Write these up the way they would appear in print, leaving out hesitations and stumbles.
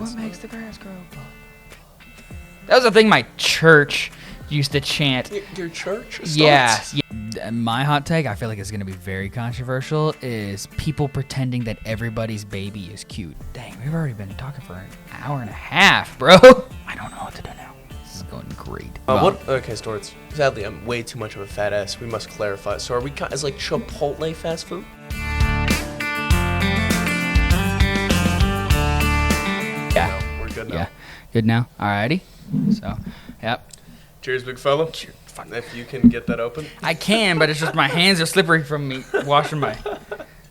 What makes the grass grow? That was a thing my church used to chant. Your church? Yeah. My hot take, I feel like it's going to be very controversial, is people pretending that everybody's baby is cute. Dang, we've already been talking for an hour and a half, bro. I don't know what to do now. This is going great. Okay, Storts. Sadly, I'm way too much of a fat ass. We must clarify. So are we as like Chipotle fast food? Yeah. No, we're good now. Yeah. Good now? Alrighty. So, yep. Cheers, big fella. Cheers. If you can get that open. I can, but it's just my hands are slippery from me washing my...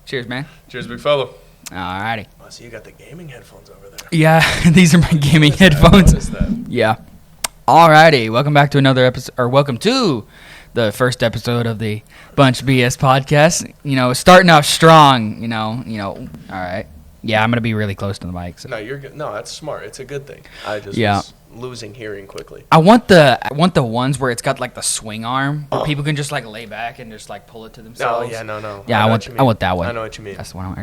Cheers, man. Cheers, big fella. Alrighty. Oh, so you got the gaming headphones over there. Yeah, these are my gaming headphones. That. Yeah. Alrighty, welcome back to another episode, or welcome to the first episode of the Bunch BS podcast. You know, starting off strong, you know, alright. Yeah, I'm going to be really close to the mic. So. No, you're good. No, that's smart. It's a good thing. I just was losing hearing quickly. I want the ones where it's got like the swing arm where people can just like lay back and just like pull it to themselves. Oh, yeah, no. Yeah, I want that one. I know what you mean. That's the one.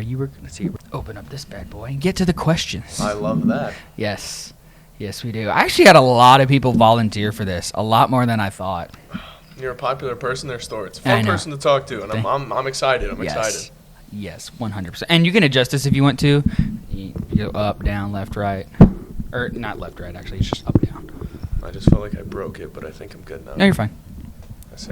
Let's see. Open up this bad boy and get to the questions. I love that. Yes, we do. I actually had a lot of people volunteer for this. A lot more than I thought. You're a popular person. Their story. It's a fun person to talk to, and I'm excited. I'm excited. Yes, 100%. And you can adjust this if you want to. You go up, down, left, right. Or not left, right, actually. It's just up, down. I just felt like I broke it, but I think I'm good now. No, you're fine.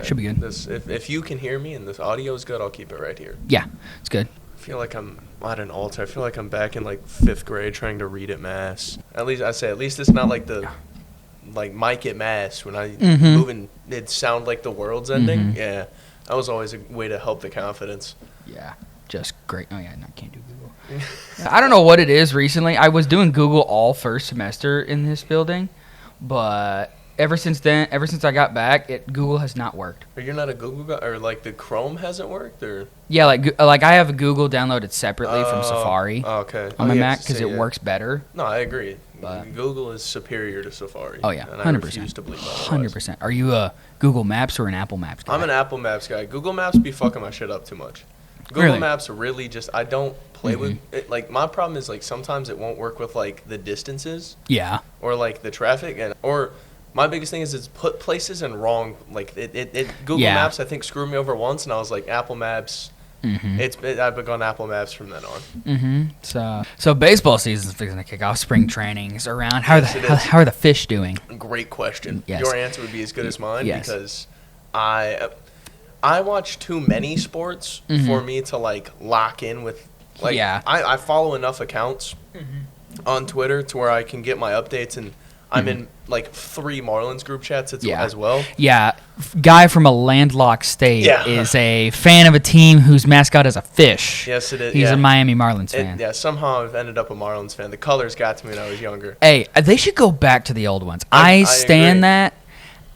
Should be good. If you can hear me and this audio is good, I'll keep it right here. Yeah, it's good. I feel like I'm at an altar. I feel like I'm back in like 5th grade trying to read at Mass. At least it's not like the mic at Mass when I moving it'd sound like the world's ending. Yeah. That was always a way to help the confidence. Yeah. Just great. Oh, yeah, no, I can't do Google. I don't know what it is recently. I was doing Google all first semester in this building, but ever since I got back, Google has not worked. Or you're not a Google guy? Or like the Chrome hasn't worked? Or yeah, like I have Google downloaded separately from Safari okay. on my Mac because it works better. No, I agree. But Google is superior to Safari. Oh, yeah, and 100%. I refuse to believe otherwise. 100%. Are you a Google Maps or an Apple Maps guy? I'm an Apple Maps guy. Google Maps be fucking my shit up too much. Google Maps really just, I don't play with it. Like, my problem is, like, sometimes it won't work with, like, the distances. Yeah. Or, like, the traffic. Or my biggest thing is it's put places in wrong, like, Google Maps, I think, screwed me over once, and I was like, Apple Maps. I've been Apple Maps from then on. So baseball season's fixing to kick off. Spring training's around. How are the fish doing? Great question. Yes. Your answer would be as good as mine because I watch too many sports for me to like lock in with. Like, I follow enough accounts on Twitter to where I can get my updates, and I'm in like 3 Marlins group chats as well. Yeah, guy from a landlocked state is a fan of a team whose mascot is a fish. Yes, it is. He's a Miami Marlins fan. Somehow I've ended up a Marlins fan. The colors got to me when I was younger. Hey, they should go back to the old ones. I stand that.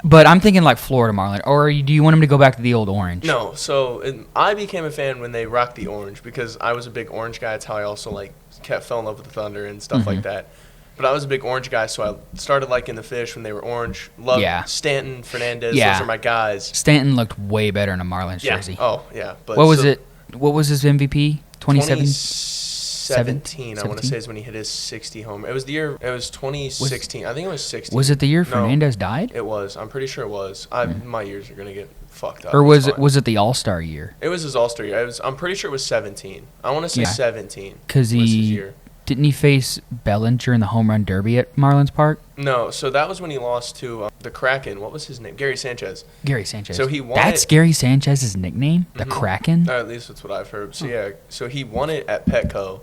But I'm thinking like Florida Marlin, or do you want him to go back to the old orange? No, so I became a fan when they rocked the orange because I was a big orange guy. That's how I also fell in love with the Thunder and stuff like that. But I was a big orange guy, so I started liking the fish when they were orange. Loved Stanton, Fernandez. Those are my guys. Stanton looked way better in a Marlins jersey. Oh yeah. But what was it? What was his MVP? 2017, I want to say, is when he hit his 60 home. It was the year. It was 2016. I think it was 16. Was it the year Fernandez died? It was. I'm pretty sure it was. My years are gonna get fucked up. Or was it the All-Star year? It was his All-Star year. I'm pretty sure it was 17. I want to say 17. Because didn't he face Bellinger in the home run derby at Marlins Park? No. So that was when he lost to the Kraken. What was his name? Gary Sanchez. Gary Sanchez. So he won. That's Gary Sanchez's nickname, the Kraken. At least that's what I've heard. So so he won it at Petco.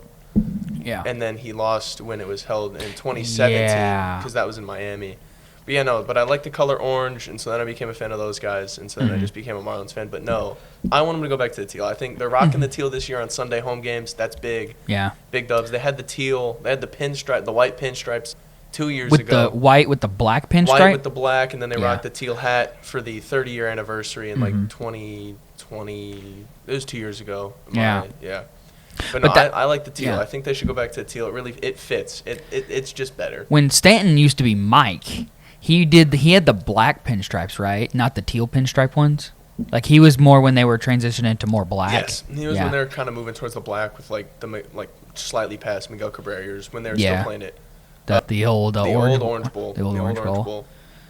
Yeah. And then he lost when it was held in 2017 because that was in Miami. But I like the color orange, and so then I became a fan of those guys, and so then I just became a Marlins fan. But no, I want them to go back to the teal. I think they're rocking the teal this year on Sunday home games. That's big. Yeah. Big dubs. They had the teal. They had the pinstripe, the white pinstripes 2 years with ago. The white with the black pinstripe? White with the black, and then they rocked the teal hat for the 30-year anniversary in like 2020. It was 2 years ago. Yeah. But no, I like the teal. I think they should go back to the teal. It fits. It's just better. When Stanton used to be Mike, he had the black pinstripes, right? Not the teal pinstripe ones. Like he was more when they were transitioning to more black. Yes, he was when they were kind of moving towards the black with like slightly past Miguel Cabrera years when they were still playing it. The old Orange Bowl. The old Orange Bowl.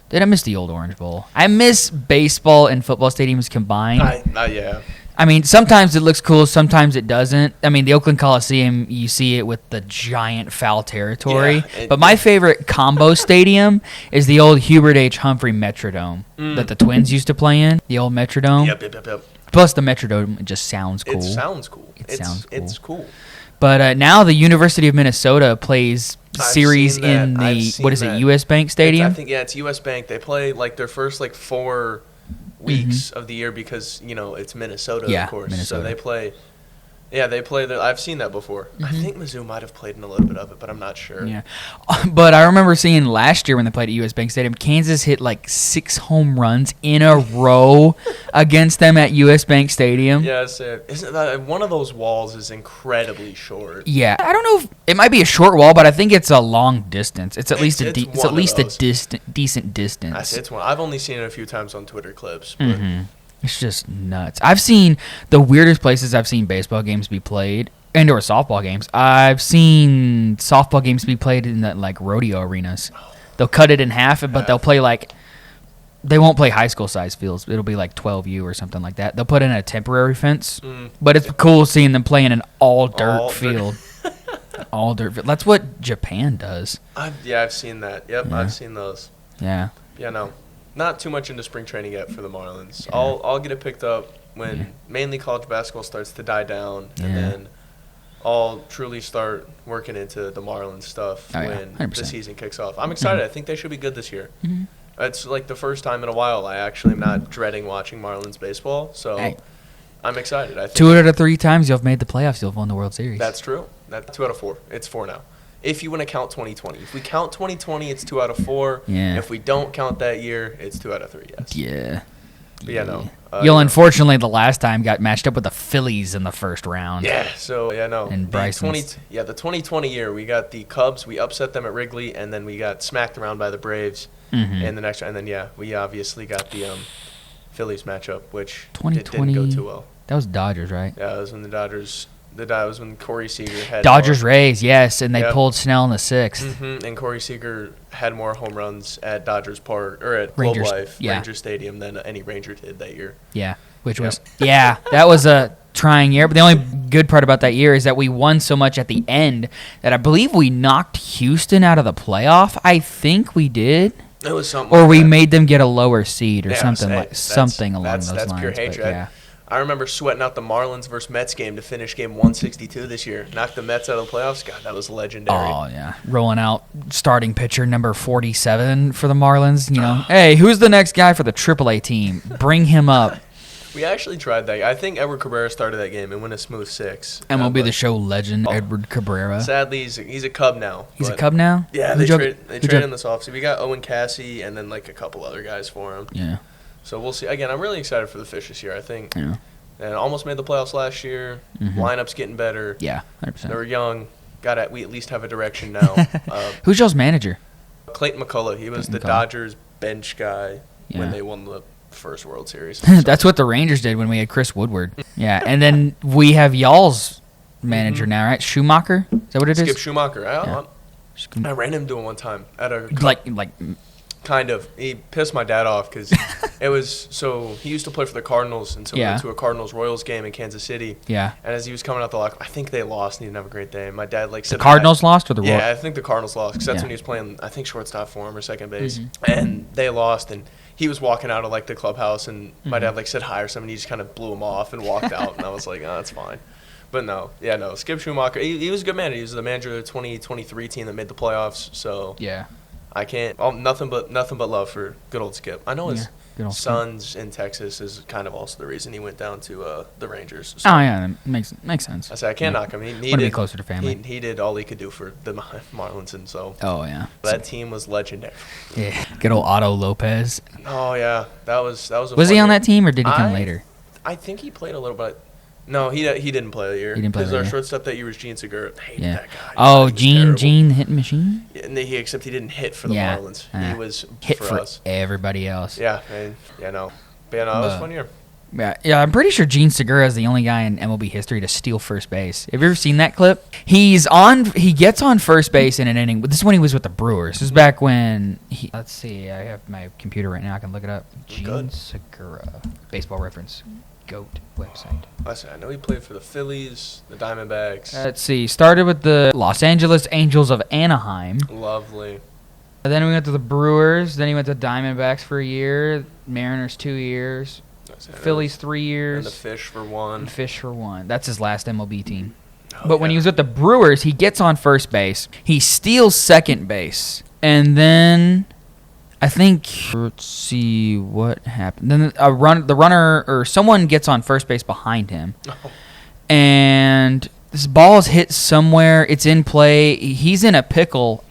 Dude, I miss the old Orange Bowl. I miss baseball and football stadiums combined. Yeah. I mean, sometimes it looks cool, sometimes it doesn't. I mean, the Oakland Coliseum, you see it with the giant foul territory. Yeah, but my favorite combo stadium is the old Hubert H. Humphrey Metrodome that the Twins used to play in, the old Metrodome. Yep. Plus, the Metrodome just sounds cool. It sounds cool. It's cool. But now the University of Minnesota plays series in the, what is it, U.S. Bank Stadium? I think, it's U.S. Bank. They play, their first, 4 weeks of the year because, it's Minnesota, of course. Minnesota. So they play... Yeah, they play. I've seen that before. I think Mizzou might have played in a little bit of it, but I'm not sure. Yeah, but I remember seeing last year when they played at U.S. Bank Stadium, Kansas hit 6 home runs in a row against them at U.S. Bank Stadium. Yes, isn't that one of those walls is incredibly short? Yeah, I don't know if it might be a short wall, but I think it's a long distance. It's at least a decent distance. It's one. I've only seen it a few times on Twitter clips. But It's just nuts. I've seen the weirdest places I've seen baseball games be played, and/or softball games. I've seen softball games be played in the rodeo arenas. They'll cut it in half, but they'll play they won't play high school size fields. It'll be 12U or something like that. They'll put in a temporary fence, but it's cool seeing them play in an all dirt field. All dirt field. That's what Japan does. I've seen that. Yep, yeah. I've seen those. Yeah. Yeah, no. Not too much into spring training yet for the Marlins. Yeah. I'll get it picked up when mainly college basketball starts to die down, and then I'll truly start working into the Marlins stuff when the season kicks off. I'm excited. I think they should be good this year. It's the first time in a while I actually am not dreading watching Marlins baseball, so I'm excited. I think 2 out of 3 times you've made the playoffs, you've won the World Series. That's true. That's 2 out of 4. It's 4 now. If you want to count 2020. If we count 2020, it's 2 out of 4. Yeah. If we don't count that year, it's 2 out of 3, yes. Yeah. But no. You'll unfortunately the last time got matched up with the Phillies in the first round. Yeah, so, no. And Bryson. The 2020 year, we got the Cubs. We upset them at Wrigley, and then we got smacked around by the Braves in the next round. And then, we obviously got the Phillies matchup, which didn't go too well. That was Dodgers, right? Yeah, it was when the Dodgers... That was when Corey Seager had Dodgers-Rays, yes, and they pulled Snell in the 6th. And Corey Seager had more home runs at Dodgers Park or at Globe Life, Ranger Stadium, than any Ranger did that year. Yeah, that was a trying year. But the only good part about that year is that we won so much at the end that I believe we knocked Houston out of the playoff. I think we did. It was something, or we made them get a lower seed, or something along those lines. That's pure hatred. Yeah. I remember sweating out the Marlins versus Mets game to finish game 162 this year. Knocked the Mets out of the playoffs. God, that was legendary. Oh, yeah. Rolling out starting pitcher number 47 for the Marlins. Hey, who's the next guy for the AAA team? Bring him up. We actually tried that. I think Edward Cabrera started that game and went a smooth 6. MLB The Show legend, Edward Cabrera. Sadly, he's a Cub now. He's a Cub now? Yeah, they traded him this offseason. We got Owen Cassie and then a couple other guys for him. Yeah. So we'll see. Again, I'm really excited for the Fish this year, I think. Yeah. And almost made the playoffs last year. Lineup's getting better. Yeah, 100%. They were young. We at least have a direction now. Who's y'all's manager? Clayton McCullough. He was the Dodgers bench guy when they won the first World Series. That's what the Rangers did when we had Chris Woodward. Yeah, and then we have y'all's manager now, right? Schumacher? Is that what it is? Skip Schumacher. I ran him into it one time at a kind of. He pissed my dad off because it was so he used to play for the Cardinals, and so we went to a Cardinals-Royals game in Kansas City. Yeah. And as he was coming out the locker, I think they lost and he didn't have a great day. My dad said the Cardinals lost or the Royals? Yeah, I think the Cardinals lost because that's when he was playing, I think, shortstop for him or second base. And they lost, and he was walking out of the clubhouse, and my dad said hi or something. He just kind of blew him off and walked out, and I was like, oh, that's fine. But no, Skip Schumacher, he was a good man. He was the manager of the 2023 team that made the playoffs. So yeah. I can't. Nothing but love for good old Skip. I know his son's in Texas is kind of also the reason he went down to the Rangers. So that makes sense. I say I can't knock him. He did be closer to family. He did all he could do for the Marlins, and so. Oh yeah. That team was legendary. Yeah. Good old Otto Lopez. Oh yeah, that was. Was he on that team or did he come later? I think he played a little bit. No, he didn't play that year. He didn't play that year. Our shortstop that year was Gene Segura. I hated that guy. Oh, Gene hitting machine? Yeah, except he didn't hit for the Marlins. He was hit for us. Everybody else. Yeah, no. But it was a fun year. Yeah, I'm pretty sure Gene Segura is the only guy in MLB history to steal first base. Have you ever seen that clip? He gets on first base in an inning, but this is when he was with the Brewers. This is back when let's see, I have my computer right now, I can look it up. Gene Segura, Baseball Reference, GOAT website. I know he played for the Phillies, the Diamondbacks. Let's see, started with the Los Angeles Angels of Anaheim. Lovely. And then we went to the Brewers, then he went to Diamondbacks for a year, Mariners 2 years. Phillies 3 years. And the Fish for 1. That's his last MLB team. But when he was with the Brewers, he gets on first base. He steals second base. And then I think, let's see what happened. Then the runner or someone gets on first base behind him. And this ball is hit somewhere. It's in play. He's in a pickle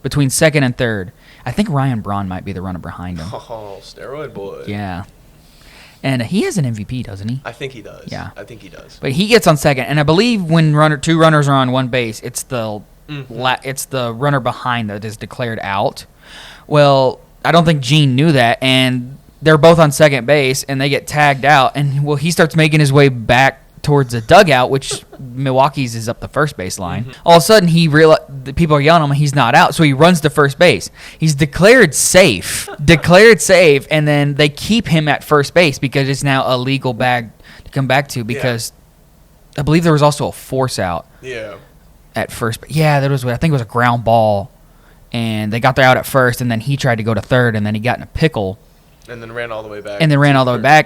between second and third. I think Ryan Braun might be the runner behind him. Oh, steroid boy. Yeah. And he has an MVP, doesn't he? I think he does. Yeah. I think he does. But he gets on second, and I believe when two runners are on one base, it's the runner behind that is declared out. Well, I don't think Gene knew that, and they're both on second base, and they get tagged out, and he starts making his way back towards the dugout, which Milwaukee's is up the first base line. Mm-hmm. All of a sudden, the people are yelling at him, he's not out, so he runs to first base. He's declared safe, and then they keep him at first base because it's now a legal bag to come back to because I believe there was also a force out at first. Yeah, I think it was a ground ball, and they got there out at first, and then he tried to go to third, and then he got in a pickle. And then ran all the way back.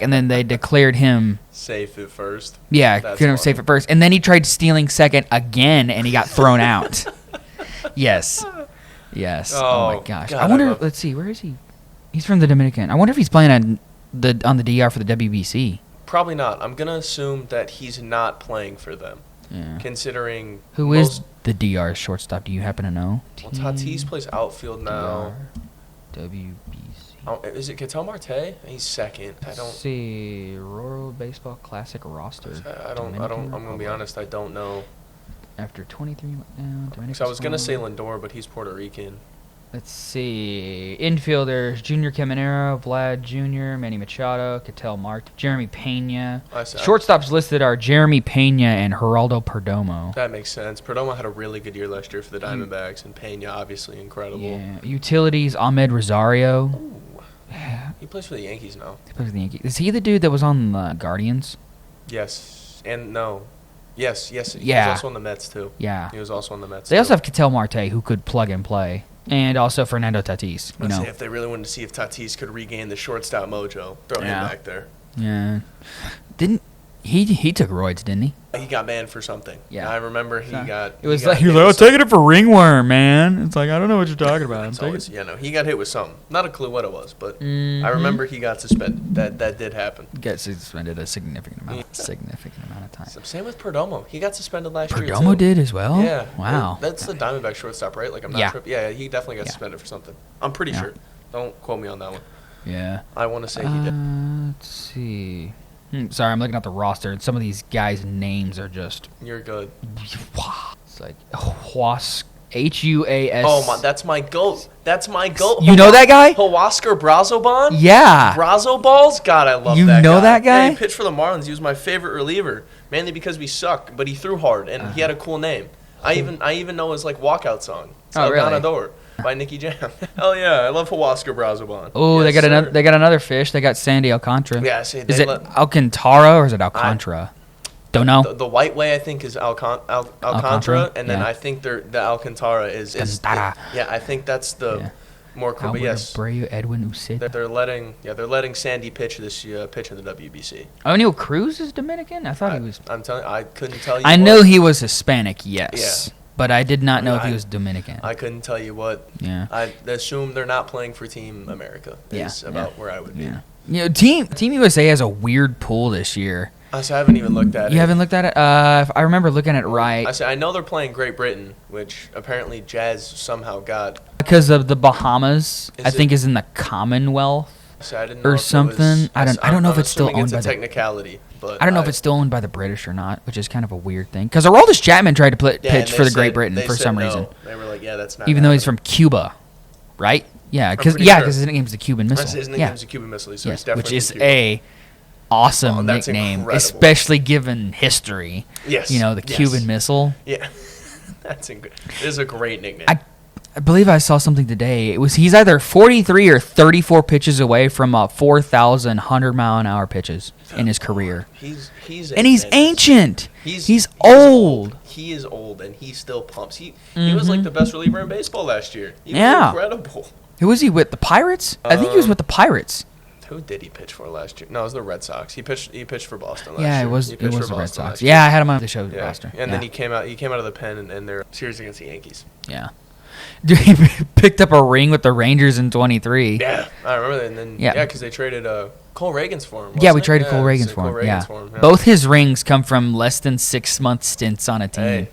And then they declared him safe at first. Yeah, couldn't safe at first. And then he tried stealing second again, and he got thrown out. Yes. Oh my gosh. I wonder. Let's see. Where is he? He's from the Dominican. I wonder if he's playing on the DR for the WBC. Probably not. I'm gonna assume that he's not playing for them. Yeah. Considering who is the DR shortstop? Do you happen to know? Well, Tatis plays outfield now. WBC. Is it Ketel Marte? He's second. I don't see Rural Baseball Classic roster. I'm gonna be honest. I don't know. After 23 went down. So I was gonna say Lindor, but he's Puerto Rican. Let's see. Infielders: Junior Caminero, Vlad Jr., Manny Machado, Ketel Marte, Jeremy Pena. Shortstops listed are Jeremy Pena and Geraldo Perdomo. That makes sense. Perdomo had a really good year last year for the Diamondbacks, and Pena obviously incredible. Yeah. Utilities: Ahmed Rosario. Ooh. He plays for the Yankees now. He plays for the Yankees. Is he the dude that was on the Guardians? Yes. And no. Yes. He was also on the Mets, too. Yeah. He was also on the Mets, They also have Ketel Marte, who could plug and play. And also Fernando Tatis. Let's say if they really wanted to see if Tatis could regain the shortstop mojo, throw him back there. Yeah. He took roids, didn't he? He got banned for something. Yeah. I remember he got taking it for ringworm, man. It's like, I don't know what you're talking about. He got hit with something. Not a clue what it was, but I remember he got suspended. That did happen. Got suspended a significant amount of time. Same with Perdomo. He got suspended last year, too. Perdomo did as well? Yeah. Wow. That's the Diamondback shortstop, right? Like, I'm not tripping. Yeah, he definitely got suspended for something. I'm pretty sure. Don't quote me on that one. Yeah. I want to say he did. Let's see. Sorry, I'm looking at the roster, and some of these guys' names are just... You're good. It's like Huas, Huas. Oh, my, that's my goat. You know that guy? Huascar Brazoban? Yeah. Brazoballs? God, I love that guy. You know that guy? Yeah, he pitched for the Marlins. He was my favorite reliever, mainly because we sucked, but he threw hard, and he had a cool name. I even know his, walkout song. It's really? Ganador by Nicky Jam. Hell yeah, I love Huascar Brazoban. Oh, yes, they got another fish. They got Sandy Alcantara. Yeah, is it Alcantara or is it Alcantara? Don't know. The white way I think is Alcantara, and then I think the Alcantara is I think that's the more cool. Yes, Abreu, Edwin Uceda. They're letting Sandy pitch this pitch in the WBC. O'Neal Cruz is Dominican. I thought he was. I'm telling you, I couldn't tell you. I know he was Hispanic. Yes. Yeah. But I did not know if he was Dominican. I couldn't tell you what. Yeah. I assume they're not playing for Team America. Is about where I would be. Yeah. Team USA has a weird pool this year. I haven't even looked at it. You haven't looked at it? I remember looking at it right. I know they're playing Great Britain, which apparently Jazz somehow got. Because of the Bahamas, I think is in the Commonwealth. I didn't know or something. I don't know if it's still owned by the technicality. But I don't know if it's still owned by the British or not, which is kind of a weird thing. Because Aroldis Chapman tried to pitch for the Great Britain for some reason. They were like, that's not. Even though he's from Cuba, right? Yeah, because his nickname's the Cuban Missile. His nickname's the Cuban Missile, so he's definitely which is a awesome nickname, incredible. especially given history. Yes. The Cuban Missile. Yeah. It is a great nickname. I believe I saw something today. He's either 43 or 34 pitches away from 4,000 100-mile-an-hour pitches in his career. He's ancient. He's old. He is old, and he still pumps. He was like the best reliever in baseball last year. He was incredible. Who was he with? The Pirates? I think he was with the Pirates. Who did he pitch for last year? No, it was the Red Sox. He pitched for Boston last year. Yeah, it was the Red Sox. Yeah, I had him on the show with Boston. And then he came out of the pen in their series against the Yankees. Yeah. Dude, he picked up a ring with the Rangers in 23. Yeah, I remember that. And then because they traded Cole Reagans for him. Yeah, we traded Cole Reagans for him. Yeah. Both his rings come from less than 6-month stints on a team. Hey.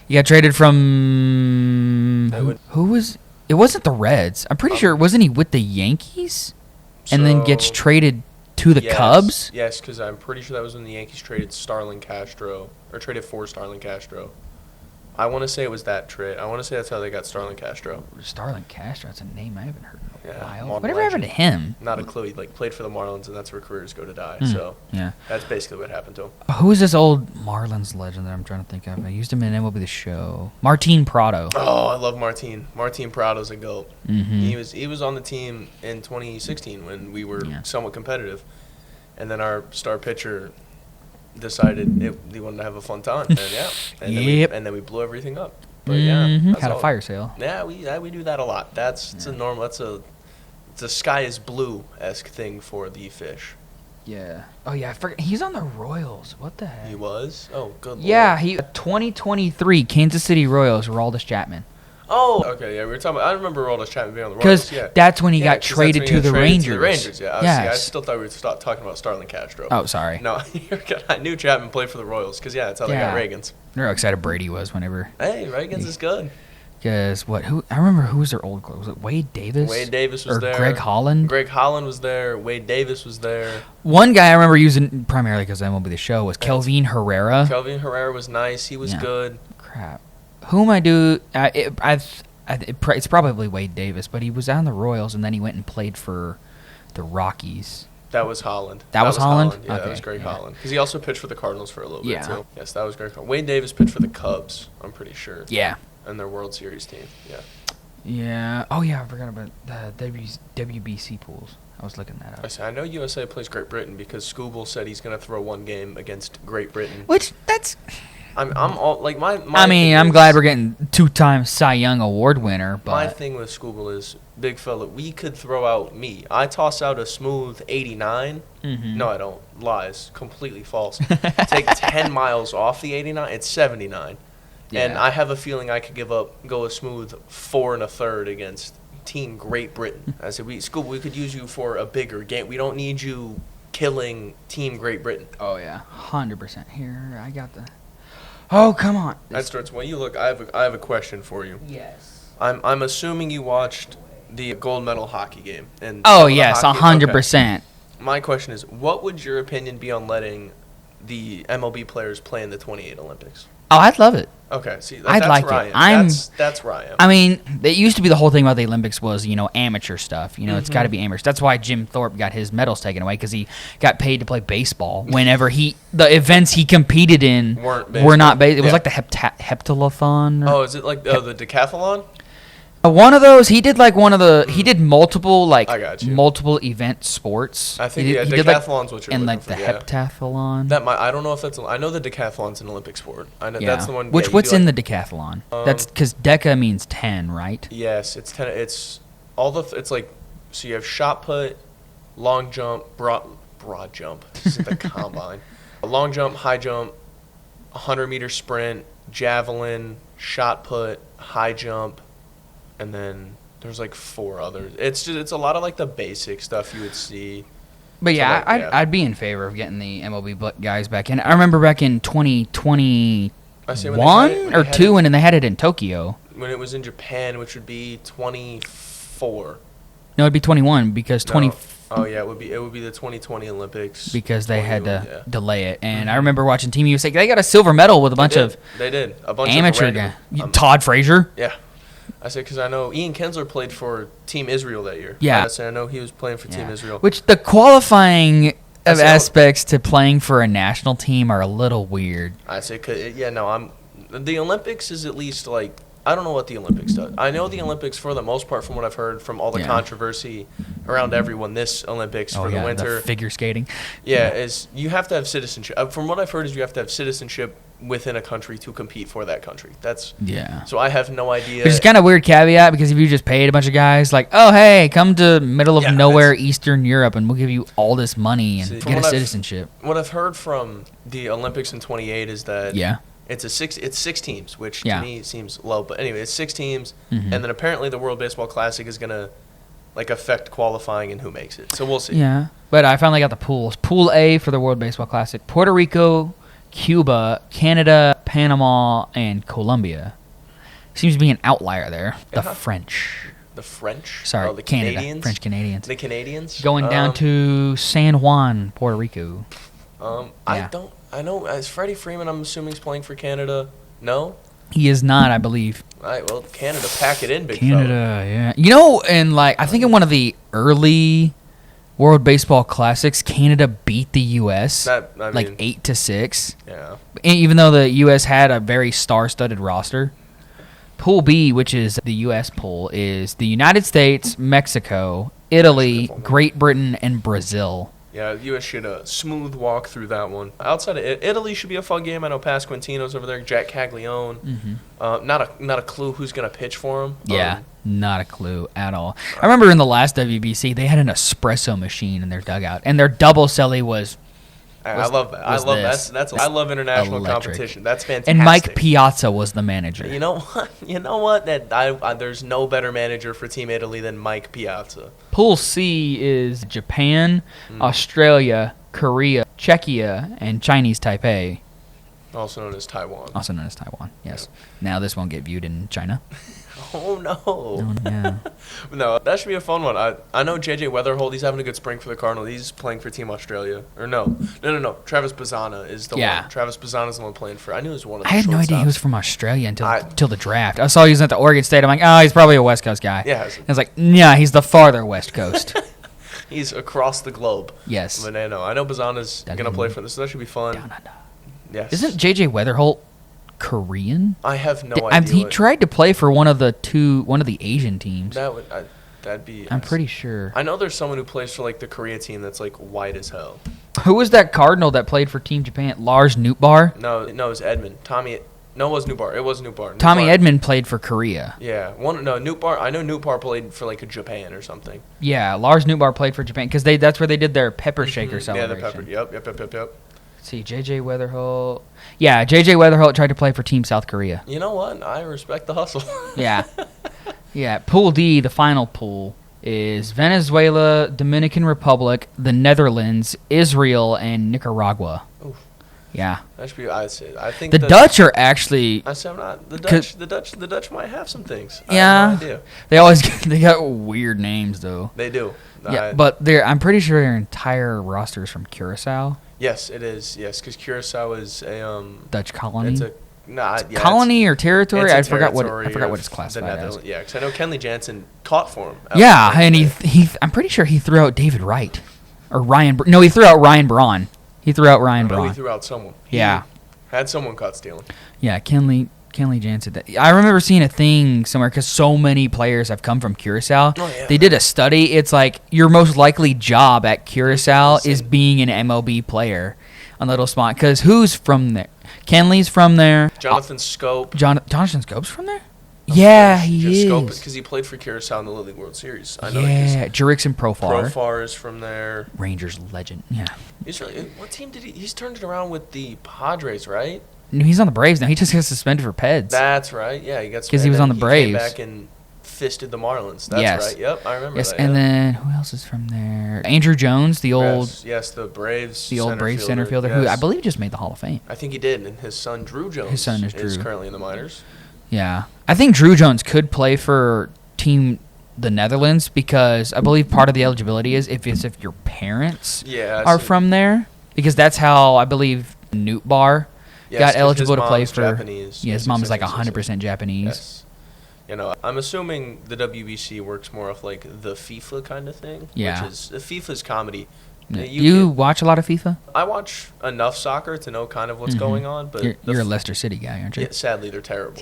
He got traded from who was? It wasn't the Reds. I'm pretty sure wasn't he with the Yankees? And then gets traded to the Cubs? Yes, because I'm pretty sure that was when the Yankees traded Starlin Castro, or traded for Starlin Castro. I want to say it was that trade. I want to say that's how they got Starlin Castro. Starlin Castro, that's a name I haven't heard in a while. Modern Whatever happened to him? Not a clue. He played for the Marlins, and that's where careers go to die. So that's basically what happened to him. Who's this old Marlins legend that I'm trying to think of? I used him in MLB The Show. Martin Prado. Oh, I love Martin. Martin Prado's a GOAT. Mm-hmm. He was on the team in 2016 when we were somewhat competitive, and then our star pitcher decided he wanted to have a fun time, and then we blew everything up. But had a fire sale. Yeah, we do that a lot. It's a normal. It's a sky is blue-esque thing for the fish. Yeah. Oh yeah, I forgot. He's on the Royals. What the heck? He was. Oh, good lord. Yeah, 2023 Kansas City Royals. Aroldis Chapman. Oh, okay, yeah, we were talking about. I remember Aroldis Chapman being on the Royals. Because that's when he got traded to the Rangers. I still thought we would stop talking about Starlin Castro. Oh, sorry. No, I knew Chapman played for the Royals because that's how they got Reagans. They're how excited Brady was whenever. Hey, Reagans is good. Because I remember who was their old club. Was it Wade Davis? Wade Davis was there. Greg Holland? Greg Holland was there. Wade Davis was there. One guy I remember using primarily because MLB The Show was Kelvin Herrera. Kelvin Herrera was nice. He was good. Crap. Whom I do... it's probably Wade Davis, but he was on the Royals, and then he went and played for the Rockies. That was Holland. That was Holland? Yeah, that was Greg Holland. Because he also pitched for the Cardinals for a little bit, too. Yes, that was Greg Holland. Wade Davis pitched for the Cubs, I'm pretty sure. Yeah. And their World Series team, Yeah. Oh, yeah, I forgot about the WBC pools. I was looking that up. I know USA plays Great Britain because Scooble said he's going to throw one game against Great Britain. Which, that's... I'm all like my I'm glad we're getting 2-time Cy Young Award winner. But my thing with Scooble is, big fella, we could throw out me. I toss out a smooth 89. Mm-hmm. No, I don't. Lies. Completely false. Take 10 miles off the 89. It's 79. Yeah. And I have a feeling I could go a smooth 4 1/3 against Team Great Britain. I said, Scooble, we could use you for a bigger game. We don't need you killing Team Great Britain. Oh yeah, 100%. Here, I got the. Oh, come on. That starts when you look. I have a question for you. Yes. I'm assuming you watched the gold medal hockey game. And yes, 100%. Okay. My question is, what would your opinion be on letting the MLB players play in the 28 Olympics? Oh, I'd love it. Okay, see, I'd that's like where it. I am. That's where I am. I mean, it used to be the whole thing about the Olympics was, amateur stuff. It's got to be amateur. That's why Jim Thorpe got his medals taken away because he got paid to play baseball. Whenever the events he competed in were not based. It was like the heptathlon. Is it like the decathlon? One of those, he did he did multiple multiple event sports. I think decathlon's what you're and looking for. And the heptathlon. I don't know if that's. I know the decathlon's an Olympic sport. I know that's the one. What's in the decathlon? That's because deca means 10, right? Yes, it's 10. It's all the. It's like so you have shot put, long jump, broad jump. This is the combine. A long jump, high jump, 100-meter sprint, javelin, shot put, high jump. And then there's 4 others. It's a lot of the basic stuff you would see. But I'd be in favor of getting the MLB guys back in. I remember back in 2021 or 2, and then they had it in Tokyo. When it was in Japan, which would be 24. No, it'd be 21 because 20. Oh yeah, it would be the 2020 Olympics because they had to delay it. And I remember watching Team USA. They got a silver medal with a bunch of amateur guys. Todd Frazier. Yeah. I said because I know Ian Kinsler played for Team Israel that year. Yeah. I know he was playing for Team Israel. Which the qualifying of aspects to playing for a national team are a little weird. I say, the Olympics is at least like, I don't know what the Olympics does. I know the Olympics, for the most part, from what I've heard from all the controversy around everyone, this Olympics for the winter. The figure skating. Yeah, is you have to have citizenship. From what I've heard is you have to have citizenship within a country to compete for that country. So I have no idea. Which is kind of weird caveat, because if you just paid a bunch of guys like, oh, hey, come to middle of nowhere Eastern Europe and we'll give you all this money and get a citizenship. What I've heard from the Olympics in 28 is that it's six teams, which to me seems low. But anyway, it's 6 teams, and then apparently the World Baseball Classic is going to affect qualifying and who makes it. So we'll see. Yeah, but I finally got the pools. Pool A for the World Baseball Classic: Puerto Rico, Cuba, Canada, Panama, and Colombia. Seems to be an outlier there. The French. The French? Sorry, the Canada. Canadians? French Canadians. The Canadians? Going down to San Juan, Puerto Rico. I know. Is Freddie Freeman, I'm assuming, is playing for Canada? No? He is not, I believe. All right, well, Canada, pack it in, big Canada, yeah. You know, and I think in one of the early World Baseball Classics, Canada beat the U.S. 8-6. Yeah. Even though the U.S. had a very star-studded roster. Pool B, which is the U.S. pool, is the United States, Mexico, Italy, Great Britain, and Brazil. Yeah, the U.S. should smooth walk through that one. Outside of Italy should be a fun game. I know Pasquantino's over there, Jack Caglione. Not a clue who's going to pitch for him. Yeah, not a clue at all. I remember in the last WBC, they had an espresso machine in their dugout, and their double celly was... I love that. I love international competition. That's fantastic. And Mike Piazza was the manager. You know what? There's no better manager for Team Italy than Mike Piazza. Pool C is Japan, Australia, Korea, Czechia, and Chinese Taipei. Also known as Taiwan. Yes. Yeah. Now this won't get viewed in China. Oh, no. Oh, yeah. No, that should be a fun one. I know J.J. Weatherholt. He's having a good spring for the Cardinals. He's playing for Team Australia. Or no. Travis Bazzana is the one. Travis Bazzana's the one playing for... I knew he was one of the I had no idea he was from Australia until the draft. I saw he was at the Oregon State. I'm like, oh, he's probably a West Coast guy. Yeah. I was like, yeah, he's the farther West Coast. He's across the globe. Yes. But I know Bazzana's going to play for this, so that should be fun. Down under. Yes. Isn't J.J. Weatherholt Korean? I have no idea. He tried to play for one of the Asian teams. That'd be... I'm pretty sure. I know there's someone who plays for the Korea team that's white as hell. Who was that Cardinal that played for Team Japan? Lars Nootbaar? No, it was Edmund. No, it was Nootbaar. It was Nootbaar. Tommy Edmund played for Korea. Yeah. Nootbaar. I know Nootbaar played for Japan or something. Yeah, Lars Nootbaar played for Japan because that's where they did their pepper shaker celebration. Yeah, the pepper. Yep. Let's see, J.J. Weatherholt. Yeah, J.J. Weatherholt tried to play for Team South Korea. You know what? I respect the hustle. Yeah. Pool D, the final pool, is Venezuela, Dominican Republic, the Netherlands, Israel, and Nicaragua. Oof. Yeah. That should be. I think the Dutch are actually. I said I'm not. The Dutch might have some things. Yeah. I have no idea. They got weird names though. They do. Yeah, but I'm pretty sure their entire roster is from Curacao. Yes, it is. Yes, because Curacao is a Dutch colony. It's colony or territory. I forgot what it's classified as. Yeah, because I know Kenley Jansen caught for him. Yeah, and he I'm pretty sure he threw out David Wright or Ryan. No, he threw out Ryan Braun. He threw out Ryan Braun. He threw out someone. Yeah, had someone caught stealing. Yeah, Kenley Jansen. I remember seeing a thing somewhere because so many players have come from Curacao. Oh, yeah. They did a study. It's like your most likely job at Curacao is being an MLB player on the little spot. Because who's from there? Kenley's from there. Jonathan Scope. Jonathan Scope's from there? Yeah, he is. Because he played for Curacao in the Little League World Series. I know. Yeah, Jurickson Profar. Profar is from there. Rangers legend. Yeah. What team did he's turned it around with the Padres, right? No, he's on the Braves now. He just got suspended for PEDs. That's right. Yeah, he got suspended. Because he was on the Braves. He came back and fisted the Marlins. That's right. Yep, I remember that. Yes, and then who else is from there? Andrew Jones, the old... Yes, the Braves. The old Braves center fielder who I believe just made the Hall of Fame. I think he did, and his son Drew Jones is currently in the minors. Yeah. I think Drew Jones could play for the Netherlands because I believe part of the eligibility is if your parents are from there. Because that's how I believe Nootbaar got eligible to play for. Japanese. Yeah, his mom is 100% Japanese. Yes. I'm assuming the WBC works more of the FIFA kind of thing. Yeah. Which is FIFA's comedy You watch a lot of FIFA? I watch enough soccer to know kind of what's going on, but you're a Leicester City guy, aren't you? Yeah, sadly, they're terrible.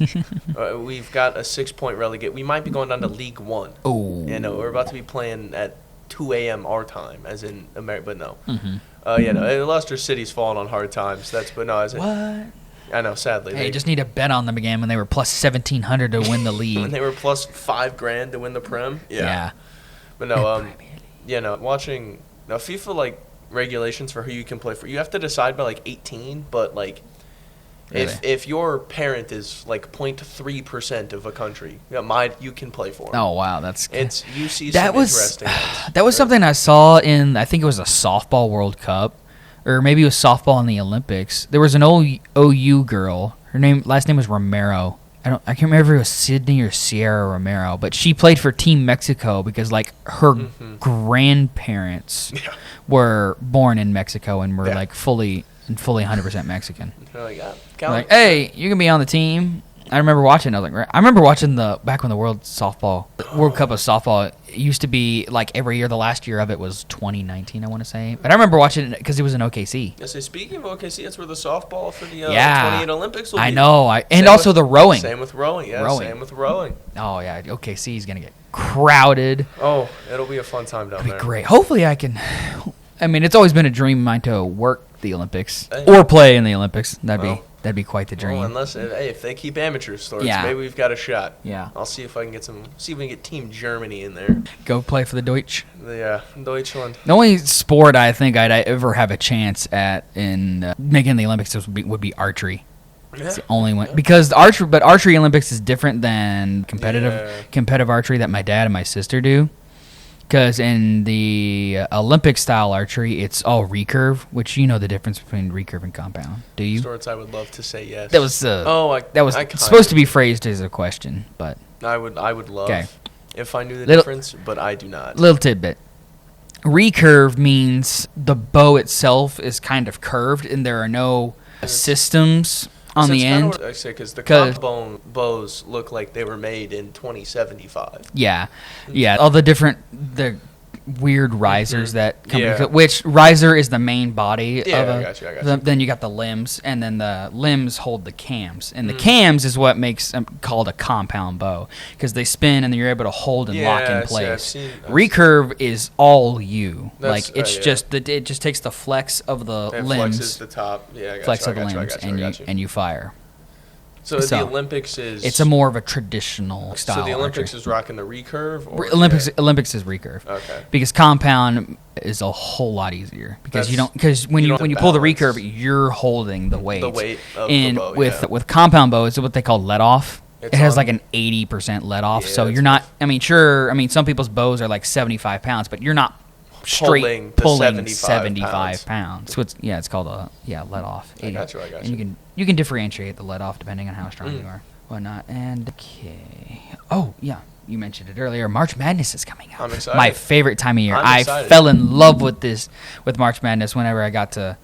We've got a 6-point relegate. We might be going down to League One. Oh, We're about to be playing at 2 a.m. our time, as in America, but no. Leicester City's fallen on hard times. What? I know, sadly. Hey, just need to bet on them again when they were plus 1,700 to win the league. When they were plus $5,000 to win the Prem. Yeah. But no, watching FIFA, like, regulations for who you can play for. You have to decide by like 18, but like really? if your parent is like 0.3% of a country, you can play for them. Oh wow, you see that was interesting ones. That was something I saw in, I think it was a softball World Cup, or maybe it was softball in the Olympics. There was an OU girl. Her last name was Romero. I can't remember if it was Sydney or Sierra Romero, but she played for Team Mexico because like her grandparents were born in Mexico and were like fully 100% Mexican. Like, hey, you can be on the team. I remember watching. I was like, I remember watching back when the World Cup of softball. It used to be like every year. The last year of it was 2019, I want to say. But I remember watching it because it was in OKC. Yeah, so speaking of OKC, that's where the softball for the 28 Olympics will be. I know. And also the rowing. Same with rowing. Yeah, same with rowing. Oh yeah, OKC is gonna get crowded. Oh, it'll be a fun time down there. It'll be great. Hopefully, I can. I mean, it's always been a dream of mine to work the Olympics or play in the Olympics. That'd be quite the dream. Well, unless if they keep amateur sports, maybe we've got a shot. Yeah. I'll see if I can get see if we can get Team Germany in there. Go play for the Deutsch. Yeah, Deutschland. The only sport I think I'd ever have a chance at in making the Olympics would be archery. Yeah. It's the only one because archery Olympics is different than competitive archery that my dad and my sister do. Because in the Olympic-style archery, it's all recurve, which you know the difference between recurve and compound. Do you? Sorts, I would love to say yes. That was supposed to be phrased as a question, but I would love if I knew the difference, but I do not. Little tidbit: recurve means the bow itself is kind of curved, and there are no systems on the end. I say because the compound bows look like they were made in 2075. Yeah, all the weird risers that come which riser is the main body of I got you. Then you got the limbs, and then the limbs hold the cams, and the cams is what makes called a compound bow because they spin and then you're able to hold and lock in place. Recurve is all it just takes the flex of the limbs, flexes the top, and you fire. So the Olympics is... It's more of a traditional style. So the Olympics is rocking the recurve? Olympics is recurve. Okay. Because compound is a whole lot easier. Because when you pull the recurve, you're holding the weight. The weight of the bow, with compound bow, it's what they call let off. It has like an 80% let off. So you're not... some people's bows are like 75 pounds, but you're not straight pulling 75 pounds. So it's called a let off. 80. I got you. And you can differentiate the let off depending on how strong you are, whatnot. And you mentioned it earlier. March Madness is coming up. I'm excited. My favorite time of year. I fell in love with March Madness whenever I got to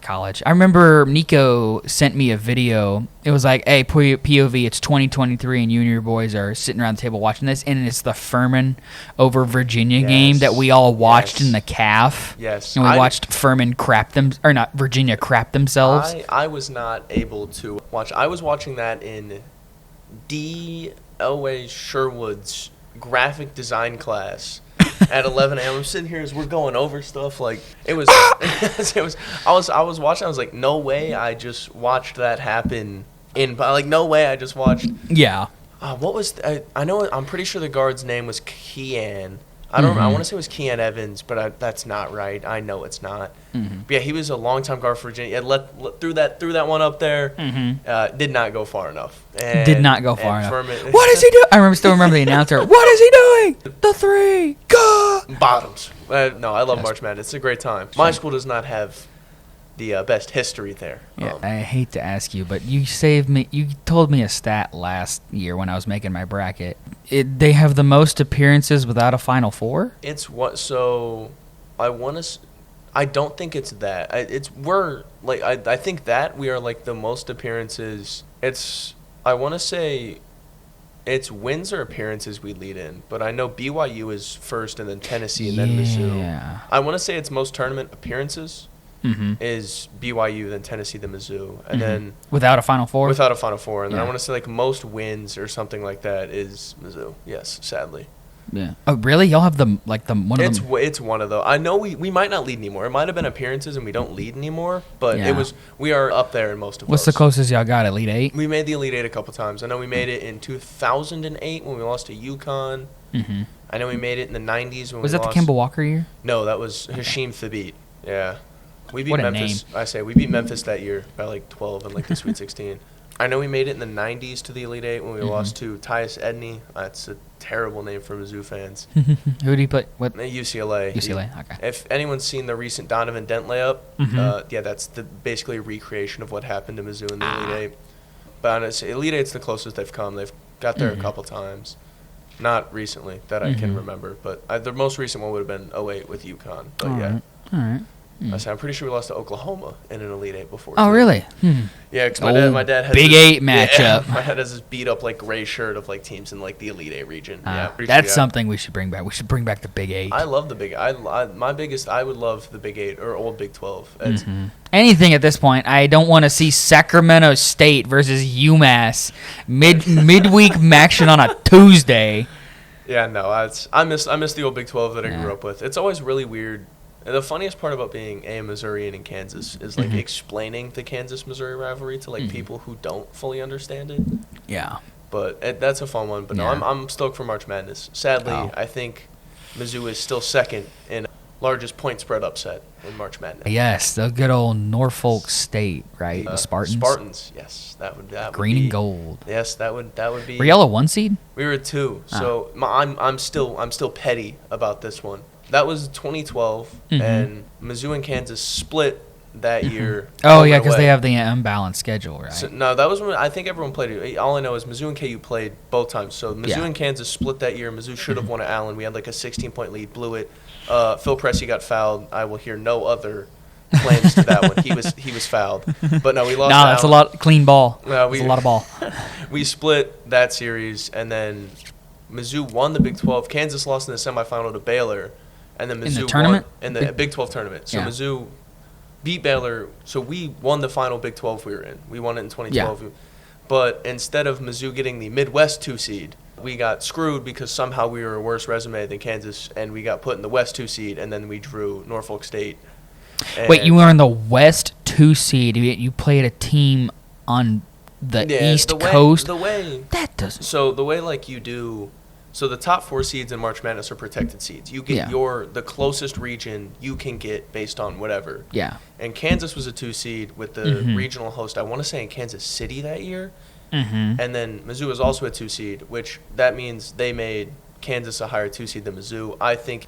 college. I remember Nico sent me a video. It was like, hey, POV, it's 2023, and you and your boys are sitting around the table watching this, and it's the Furman over Virginia game that we all watched in the CAF. Yes. And we watched Virginia crap themselves. I was not able to watch. I was watching that in D. Elway Sherwood's graphic design class. At 11 a.m. I'm sitting here as we're going over stuff. Like it was, I was watching. I was like, no way! I just watched that happen. No way! I just watched. Yeah. What was? I know. I'm pretty sure the guard's name was Kean. I don't. I want to say it was Kean Evans, but that's not right. I know it's not. Mm-hmm. But yeah, he was a longtime guard for Virginia. Threw that one up there. Mm-hmm. Did not go far enough. Did not go far enough. What is he doing? I still remember the announcer. What is he doing? The three. Go. Bottoms. No, I love March Madness. It's a great time. My school does not have the best history there. Yeah, I hate to ask you, but you saved me. You told me a stat last year when I was making my bracket. They have the most appearances without a Final Four? It's what? So I want to. I don't think it's that. I think that we are like the most appearances. I want to say It's wins or appearances we lead in, but I know BYU is first, and then Tennessee, and then Mizzou. I want to say it's most tournament appearances is BYU, then Tennessee, then Mizzou, and then without a Final Four. Without a Final Four, and then I want to say like most wins or something like that is Mizzou. Yes, sadly. Yeah. Oh, really? Y'all have one of them? It's one of those. I know we might not lead anymore. It might have been appearances and we don't lead anymore, but we are up there in most of those. What's the closest y'all got? Elite Eight? We made the Elite Eight a couple times. I know we made it in 2008 when we lost to UConn. I know we made it in the 90s when was that the Kemba Walker year? No, that was Hashim Thabit. Yeah. We beat what Memphis. A name. We beat Memphis that year by like 12 in like the Sweet 16. I know we made it in the 90s to the Elite Eight when we lost to Tyus Edney. That's a terrible name for Mizzou fans. Who did he play? What? UCLA. UCLA, okay. If anyone's seen the recent Donovan Dent layup, that's basically a recreation of what happened to Mizzou in the Elite Eight. But honestly, Elite Eight's the closest they've come. They've got there a couple times. Not recently that I can remember, but the most recent one would have been 08 with UConn. But All right. I'm pretty sure we lost to Oklahoma in an Elite Eight before. Oh, really? Yeah, because my dad has Big Eight matchup. My dad has this beat up like gray shirt of like teams in like the Elite Eight region. That's something we should bring back. We should bring back the Big Eight. I love the Big. I would love the Big Eight or old Big 12. Anything at this point. I don't want to see Sacramento State versus UMass midweek action on a Tuesday. Yeah, no, I miss the old Big 12 that I grew up with. It's always really weird. The funniest part about being a Missourian in Kansas is like explaining the Kansas-Missouri rivalry to like people who don't fully understand it. Yeah. But that's a fun one. But no, I'm stoked for March Madness. Sadly, I think Mizzou is still second in largest point spread upset in March Madness. Yes, the good old Norfolk State, right? The Spartans. Spartans, yes, that would green be, and gold. Yes, that would be. Were y'all a 1 seed? We were a 2. So I'm still petty about this one. That was 2012, and Mizzou and Kansas split that year. Oh, yeah, because they have the unbalanced schedule, right? So, no, that was when I think everyone played it. All I know is Mizzou and KU played both times. So Mizzou and Kansas split that year. Mizzou should have won at Allen. We had like a 16-point lead, blew it. Phil Pressey got fouled. I will hear no other claims to that one. He was fouled. But no, we lost. No, that's a lot clean ball. That's a lot of ball. We split that series, and then Mizzou won the Big 12. Kansas lost in the semifinal to Baylor. And then Mizzou in the tournament? Won in the Big 12 tournament. So Mizzou beat Baylor. So we won the final Big 12 we were in. We won it in 2012. Yeah. But instead of Mizzou getting the Midwest 2 seed, we got screwed because somehow we were a worse resume than Kansas, and we got put in the West 2 seed, and then we drew Norfolk State. Wait, you were in the West 2 seed. You played a team on the East Coast? That doesn't... So the way like you do... So the top 4 seeds in March Madness are protected seeds. You get the closest region you can get based on whatever. Yeah. And Kansas was a 2 seed with the regional host, I want to say in Kansas City that year. And then Mizzou was also a 2 seed, which that means they made Kansas a higher 2 seed than Mizzou. I think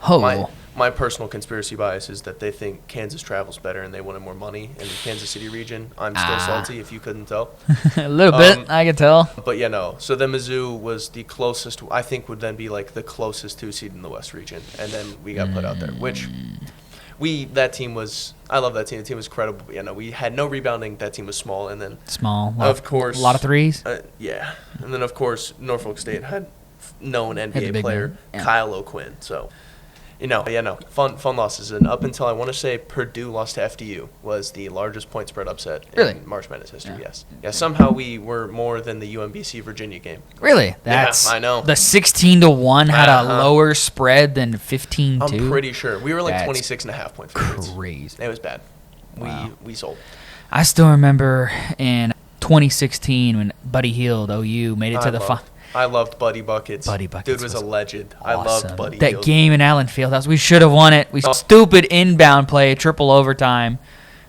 my personal conspiracy bias is that they think Kansas travels better and they wanted more money in the Kansas City region. I'm still salty, if you couldn't tell. A little bit, I can tell. But yeah, no. So then Mizzou was the closest, I think would then be like the closest 2 seed in the West region. And then we got put out there, which that team was, I love that team. The team was incredible. But, we had no rebounding. That team was small. And then, of course, a lot of threes. Yeah. And then, of course, Norfolk State had known NBA player Kyle O'Quinn. So, fun losses. And up until I want to say Purdue lost to FDU was the largest point spread upset in March Madness history. Yes. Yeah. Somehow we were more than the UMBC Virginia game. Really? I know. The 16-1 had a lower spread than 15-2. I'm pretty sure we were like 26.5 point favorites. Crazy. It was bad. We sold. I still remember in 2016 when Buddy Hield, OU, made it to the final. I loved Buddy Buckets. Dude was a legend. Awesome. I loved Buddy That Hield. game in Allen Fieldhouse, we should have won it. Stupid inbound play, triple overtime.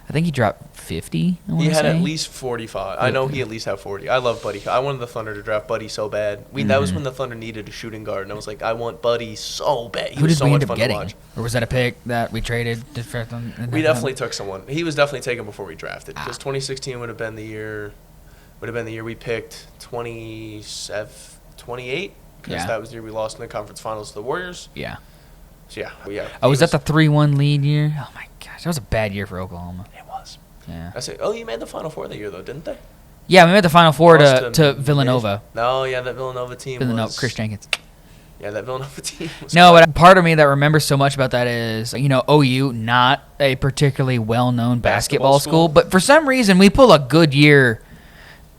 I think he dropped 50. He had at least 45. I know he at least had 40. I love Buddy. I wanted the Thunder to draft Buddy so bad. That was when the Thunder needed a shooting guard, and I was like, I want Buddy so bad. He was so much fun to watch. Or was that a pick that we traded? We definitely took someone. He was definitely taken before we drafted, because 2016 would have been the year we picked 28, because that was the year we lost in the conference finals to the Warriors. Yeah. So, yeah. Oh, was that the 3-1 lead year? Oh, my gosh. That was a bad year for Oklahoma. It was. Yeah. I say, you made the Final Four that year, though, didn't they? Yeah, we made the Final Four to Villanova. No, yeah, that Villanova team was... Chris Jenkins. Yeah, that Villanova team was... No, but part of me that remembers so much about that is, OU, not a particularly well-known basketball school. But for some reason, we pull a good year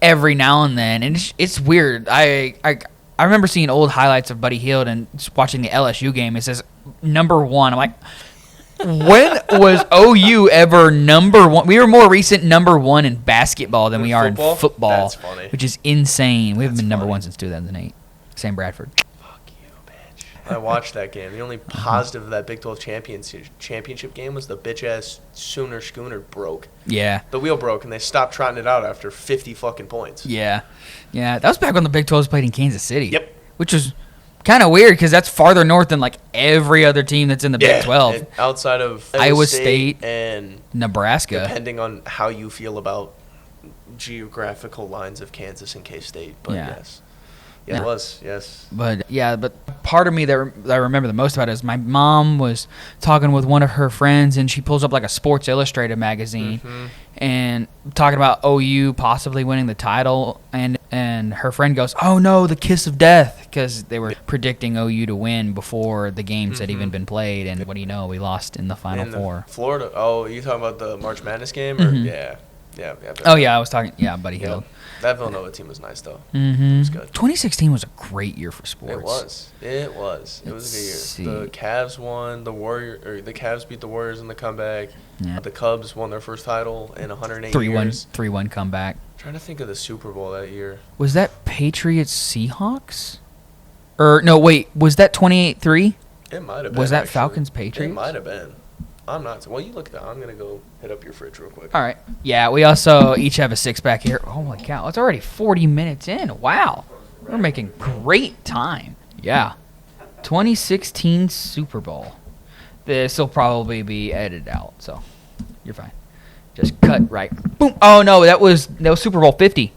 every now and then. And it's weird. I remember seeing old highlights of Buddy Hield and watching the LSU game. It says number 1. I'm like... When was OU ever number 1? We were more recent number 1 in basketball than we are in football. That's funny. Which is insane. We haven't been number 1 since 2008. Sam Bradford. Fuck you, bitch. I watched that game. The only positive of that Big 12 championship game was the bitch-ass Sooner schooner broke. Yeah. The wheel broke, and they stopped trotting it out after 50 fucking points. Yeah. Yeah, that was back when the Big 12 played in Kansas City. Yep. Which was... kind of weird because that's farther north than like every other team that's in the Big 12. Outside of Iowa State and Nebraska. Depending on how you feel about geographical lines of Kansas and K-State. But yes. Yeah, it was, yes. But part of me that I remember the most about it is my mom was talking with one of her friends, and she pulls up like a Sports Illustrated magazine and talking about OU possibly winning the title, and her friend goes, "Oh no, the kiss of death," because they were predicting OU to win before the games had even been played, and what do you know, we lost in the Final Four. Florida. Oh, you talking about the March Madness game? Or? Yeah. Oh yeah, I was talking. Yeah, Buddy Hield. That Villanova team was nice though. It was good. 2016 was a great year for sports. It was a good year. The Cavs won. The Cavs beat the Warriors in the comeback. Yeah. The Cubs won their first title in 108 years. 3-1 comeback. I'm trying to think of the Super Bowl that year. Was that Patriots Seahawks? Or no, wait, was that 28-3? It might have been. Was that Falcons Patriots? It might have been. I'm not. Well, you look at that. I'm going to go hit up your fridge real quick. All right. Yeah, we also each have a six-pack here. Holy cow. It's already 40 minutes in. Wow. We're making great time. Yeah. 2016 Super Bowl. This will probably be edited out, so you're fine. Just cut right. Boom. Oh, no, that was Super Bowl 50.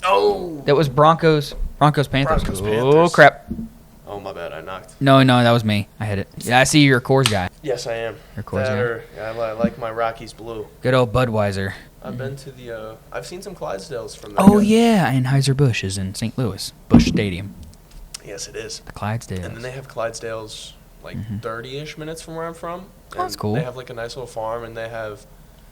Oh. That was Broncos Panthers. Oh, crap. Oh, my bad. I knocked. No, that was me. I hit it. Yeah, I see you're a Coors guy. Yes, I am. You're a Coors guy. I like my Rockies blue. Good old Budweiser. I've been to the I've seen some Clydesdales from there. Oh, yeah. Anheuser-Busch is in St. Louis. Busch Stadium. Yes, it is. The Clydesdales. And then they have Clydesdales like 30-ish minutes from where I'm from. Oh, that's cool. They have like a nice little farm, and they have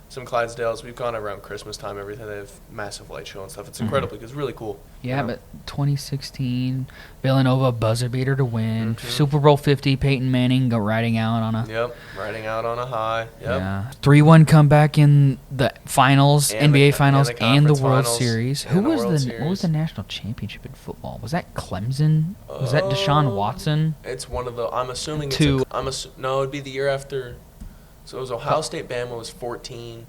some Clydesdales. We've gone around Christmas time, everything. They have massive light show and stuff. It's incredible. It's really cool. Yeah, but 2016, Villanova buzzer beater to win. Super Bowl 50, Peyton Manning riding out on a... Yep, riding out on a high. Yep. Yeah. 3-1 comeback in the finals, NBA Finals, and the World Series. What was the national championship in football? Was that Clemson? Was that Deshaun Watson? It's one of the... I'm assuming no, it'd be the year after... So it was Ohio State, Bama was 14.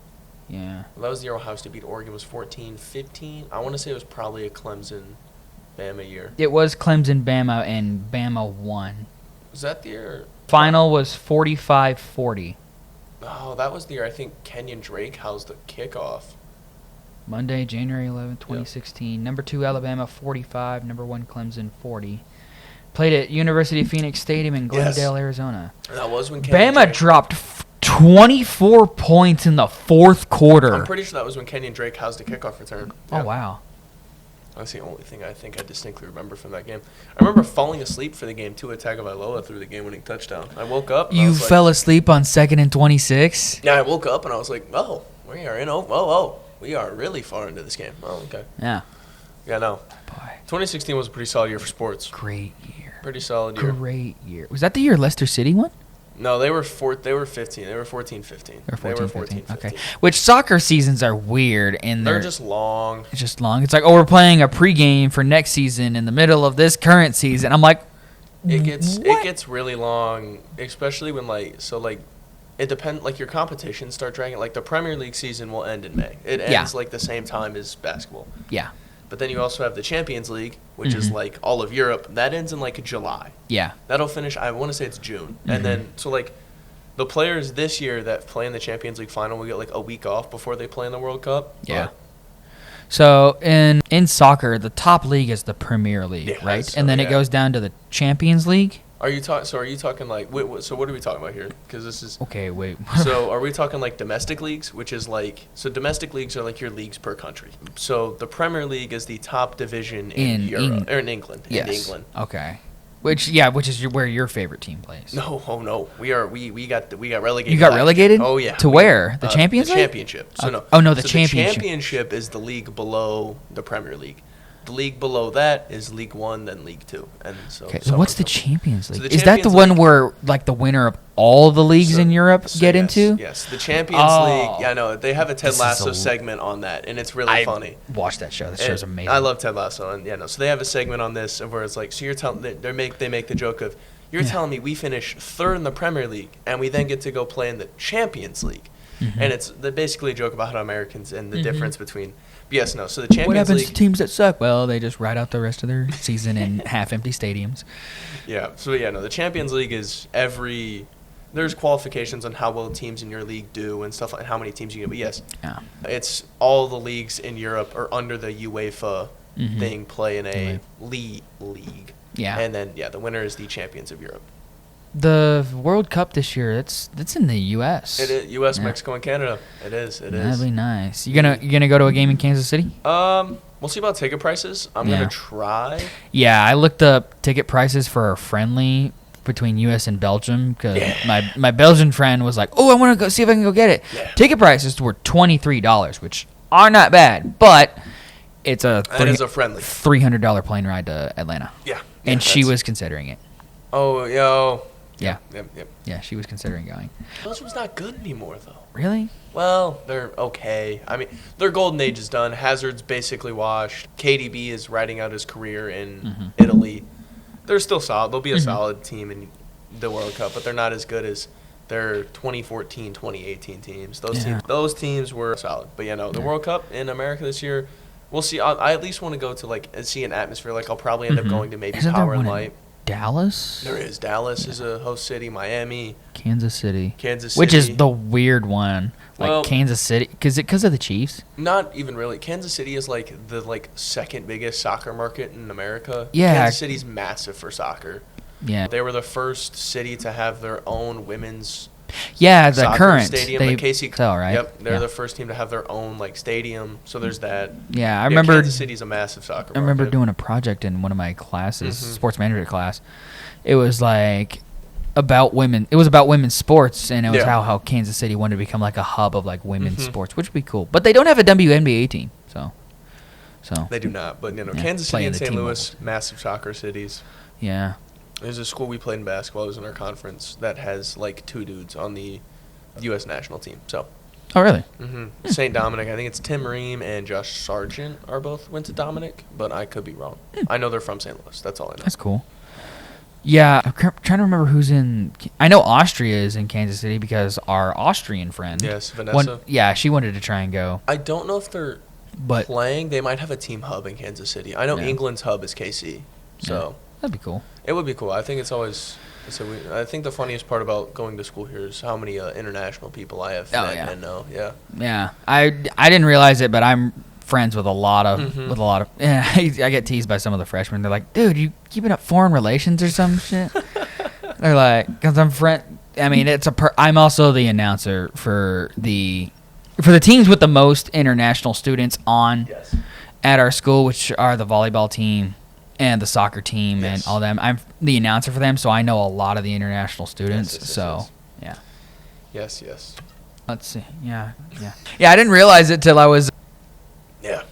Yeah. Well, that was the year Ohio State beat Oregon, was 14-15. I want to say it was probably a Clemson-Bama year. It was Clemson-Bama, and Bama won. Was that the year? Final was 45-40. Oh, that was the year I think Kenyon Drake housed the kickoff. Monday, January 11, 2016. Yep. Number 2, Alabama, 45. Number 1, Clemson, 40. Played at University of Phoenix Stadium in Glendale, Arizona. That was when Bama dropped 24 points in the fourth quarter. I'm pretty sure that was when Kenyon Drake housed the kickoff return. Oh, wow. That's the only thing I think I distinctly remember from that game. I remember falling asleep for the game, too. Tagovailoa threw the game-winning touchdown. I woke up. You fell asleep on 2nd and 26? Yeah, I woke up and I was like, oh, we are in. We are really far into this game. Oh, okay. Yeah. Yeah, no. Boy. 2016 was a pretty solid year for sports. Great year. Pretty solid year. Great year. Was that the year Leicester City won? No, they were 15. They were 14-15. They were 14-15. Okay. 15. Which soccer seasons are weird, and they're just long. It's just long. It's like, oh, we're playing a pregame for next season in the middle of this current season. I'm like, it gets really long, especially when it depends. Like your competitions start dragging. Like the Premier League season will end in May. It ends like the same time as basketball. Yeah. But then you also have the Champions League, which is like all of Europe. That ends in like July. Yeah. That'll finish, I want to say it's June. And then, so like the players this year that play in the Champions League final will get like a week off before they play in the World Cup. Yeah. So in soccer, the top league is the Premier League, right? And then it goes down to the Champions League. Are you talking like? So what are we talking about here? Because this is okay. Wait. So are we talking like domestic leagues, which is like domestic leagues are like your leagues per country. So the Premier League is the top division in Europe or in England. Yes. In England. Okay. Which is where your favorite team plays. No, oh no, we got relegated. You got relegated? Oh yeah. To where? The Champions League? The Championship. So no. Oh no, the so Championship. The Championship is the league below the Premier League. The league below that is League One, then League Two, and so. Okay, so what's the Champions League? So is that the one where like the winner of all the leagues in Europe get into? Yes, the Champions League. Yeah, no, they have a Ted Lasso segment on that, and it's really funny. Watch that show. That show's amazing. I love Ted Lasso, and so they have a segment on this where it's like, so you're telling they make the joke of, you're telling me we finish third in the Premier League and we then get to go play in the Champions League, and it's basically a joke about how Americans and the difference between. Yes, no. So the Champions League. What happens to teams that suck? Well, they just ride out the rest of their season in half-empty stadiums. Yeah. So the Champions League is there's qualifications on how well teams in your league do and stuff like how many teams you get. But yes, it's all the leagues in Europe are under the UEFA thing play in a league. Yeah. And then the winner is the champions of Europe. The World Cup this year, it's in the U.S. It is U.S., Mexico, and Canada. It is. That'd be nice. You gonna go to a game in Kansas City? We'll see about ticket prices. I'm gonna try. Yeah, I looked up ticket prices for a friendly between U.S. and Belgium because my Belgian friend was like, "Oh, I want to go see if I can go get it." Yeah. Ticket prices were $23, which are not bad, but it's a friendly $300 plane ride to Atlanta. Yeah, and she was considering it. Oh, yo. Yeah. Yep. Yeah, she was considering going. Belgium's not good anymore, though. Really? Well, they're okay. I mean, their golden age is done. Hazard's basically washed. KDB is riding out his career in Italy. They're still solid. They'll be a solid team in the World Cup, but they're not as good as their 2014, 2018 teams. Those teams were solid. But, the World Cup in America this year, we'll see. I at least want to go to, see an atmosphere. I'll probably end up going to maybe Power and Light. Dallas? There is. Dallas is a host city. Miami. Kansas City. Which is the weird one. Kansas City. Because of the Chiefs? Not even really. Kansas City is the second biggest soccer market in America. Yeah. Kansas City's massive for soccer. Yeah. They were the first city to have their own women's the Current stadium. Right? Yep. They're the first team to have their own stadium. So there's that. Yeah, I remember Kansas City's a massive soccer market. I remember doing a project in one of my classes, sports management class. It was about women. It was about women's sports, and it was how Kansas City wanted to become a hub of women's sports, which would be cool. But they don't have a WNBA team, so they do not. But Kansas City and St. Louis, massive soccer cities. Yeah. There's a school we played in basketball. It was in our conference that has two dudes on the U.S. national team. So. Oh really? St. Dominic. I think it's Tim Ream and Josh Sargent went to Dominic, but I could be wrong. I know they're from St. Louis. That's all I know. That's cool. Yeah, I'm trying to remember who's in. I know Austria is in Kansas City because our Austrian friend. Yes, Vanessa. She wanted to try and go. I don't know if they're playing. They might have a team hub in Kansas City. I know England's hub is KC. So that'd be cool. It would be cool. I think it's always. I think the funniest part about going to school here is how many international people I have met and know. Yeah. Yeah, I didn't realize it, but I'm friends with a lot of. Yeah, I get teased by some of the freshmen. They're like, "Dude, you keeping up foreign relations or some shit?" They're like, "Cause I'm friend." I mean, I'm also the announcer for the teams with the most international students on at our school, which are the volleyball team and the soccer team and all them. I'm the announcer for them, so I know a lot of the international students. Yeah. Yes. Let's see. Yeah. I didn't realize it till I was. Yeah.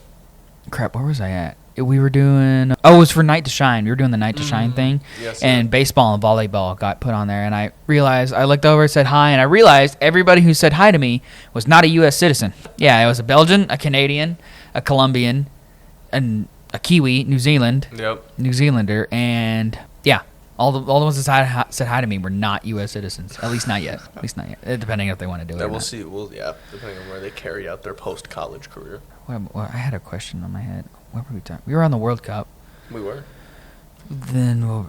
Crap, where was I at? We were doing. Oh, it was for Night to Shine. We were doing the Night to Shine thing. Yes. And baseball and volleyball got put on there, and I realized I looked over, said hi, and I realized everybody who said hi to me was not a U.S. citizen. Yeah, it was a Belgian, a Canadian, a Colombian, and a Kiwi, New Zealander, and all the ones that said hi to me were not U.S. citizens. At least not yet. Depending if they want to do it. Yeah, we'll see. Depending on where they carry out their post-college career. Well, I had a question on my head. What were we talking? We were on the World Cup. We were. Then you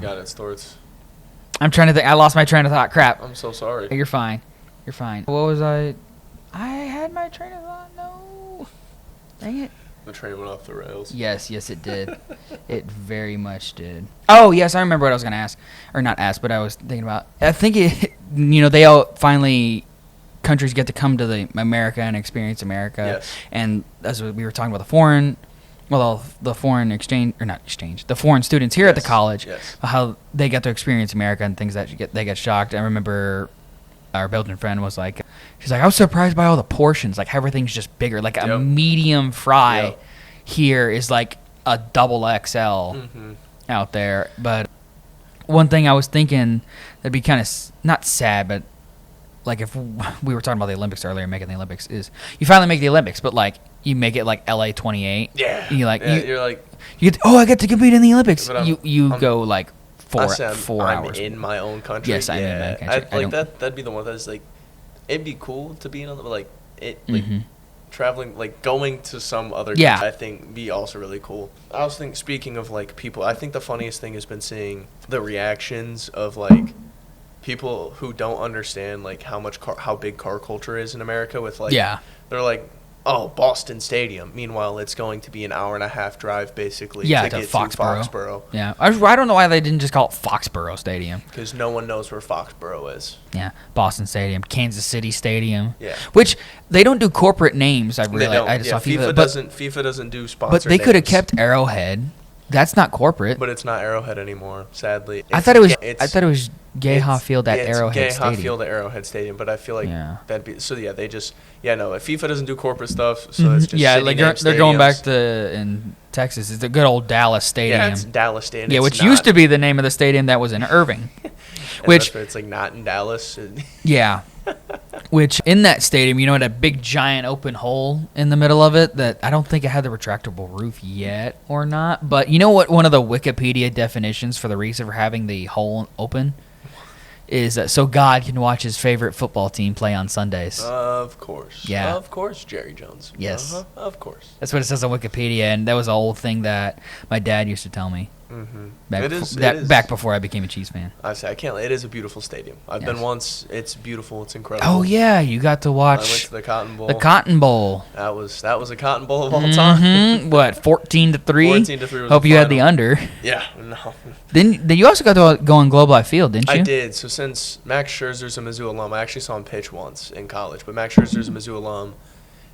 got it, Storts. I'm trying to think. I lost my train of thought. Crap. I'm so sorry. You're fine. What was I? I had my train of thought. No. Dang it. The train went off the rails. Yes, it did. It very much did. Oh, yes, I remember what I was going to ask. Or not ask, but I was thinking about. I think, they all finally, countries get to come to the America and experience America. Yes. And as we were talking about the foreign students here at the college, how they get to experience America and things that they get shocked. I remember our Belgian friend was like, she's like, I was surprised by all the portions, like everything's just bigger. Like a medium fry here is like a double XL out there. But one thing I was thinking that'd be kind of not sad, but like if we were talking about the Olympics earlier, making the Olympics is you finally make the Olympics, but like you make it like LA 28. Yeah. And you're like, I get to compete in the Olympics. You go like 4 hours. I'm in my own country. Yes, I'm in my country. That'd be the one that's like, it'd be cool to be in another, like traveling, like going to some other country, I think be also really cool. I was thinking, speaking of like people, I think the funniest thing has been seeing the reactions of like people who don't understand like how big car culture is in America with like they're like, oh, Boston Stadium. Meanwhile, it's going to be an hour and a half drive, basically, to get to Foxborough. Yeah. I don't know why they didn't just call it Foxborough Stadium. Because no one knows where Foxborough is. Yeah. Boston Stadium, Kansas City Stadium. Yeah. Which, they don't do corporate names, I realized. I just saw FIFA doesn't do sponsor But they could have kept Arrowhead. That's not corporate. But it's not Arrowhead anymore, sadly. I thought it was Gayha Field at Arrowhead Stadium. Gayha Field at Arrowhead Stadium, but I feel like that'd be so. Yeah, they just if FIFA doesn't do corporate stuff, so it's just like they're going back to in Texas. It's the good old Dallas Stadium. Yeah, it's Dallas Stadium. Yeah, which used to be the name of the stadium that was in Irving. Which it's like not in Dallas. Yeah. Which in that stadium, it had a big giant open hole in the middle of it that I don't think it had the retractable roof yet or not. But you know what? One of the Wikipedia definitions for the reason for having the hole open is so God can watch his favorite football team play on Sundays. Of course. Yeah. Of course, Jerry Jones. Yes. Of course. That's what it says on Wikipedia, and that was a old thing that my dad used to tell me. Back before I became a Chiefs fan. I can't. It is a beautiful stadium. I've been once. It's beautiful. It's incredible. Oh yeah, you got to watch. I went to the Cotton Bowl. The Cotton Bowl. That was a Cotton Bowl of all time. What, 14-3? 14-3 was Hope you had the under. Yeah. No. Then you also got to go on Globe Life Field, didn't you? I did. So since Max Scherzer's a Mizzou alum, I actually saw him pitch once in college. But Max Scherzer's a Mizzou alum,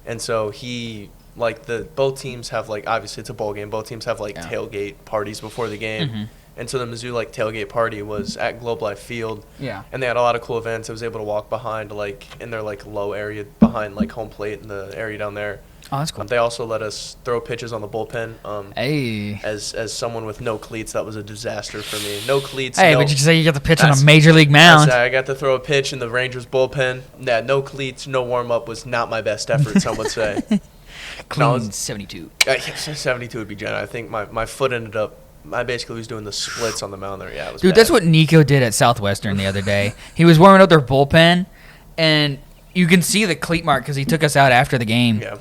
and so he. Like both teams have obviously it's a bowl game. Both teams have tailgate parties before the game, and so the Mizzou tailgate party was at Globe Life Field. Yeah, and they had a lot of cool events. I was able to walk behind in their low area behind home plate in the area down there. Oh, that's cool. They also let us throw pitches on the bullpen. Hey, as someone with no cleats, that was a disaster for me. No cleats. Hey, but you say you got to pitch on a major league mound. I got to throw a pitch in the Rangers bullpen. Yeah, no cleats, no warm up was not my best effort. Some would say. Clean 72. 72 would be generous. I think my foot ended up. I basically was doing the splits on the mound there. Yeah, it was Dude, bad. That's what Nico did at Southwestern the other day. He was warming up their bullpen, and you can see the cleat mark because he took us out after the game. Yeah.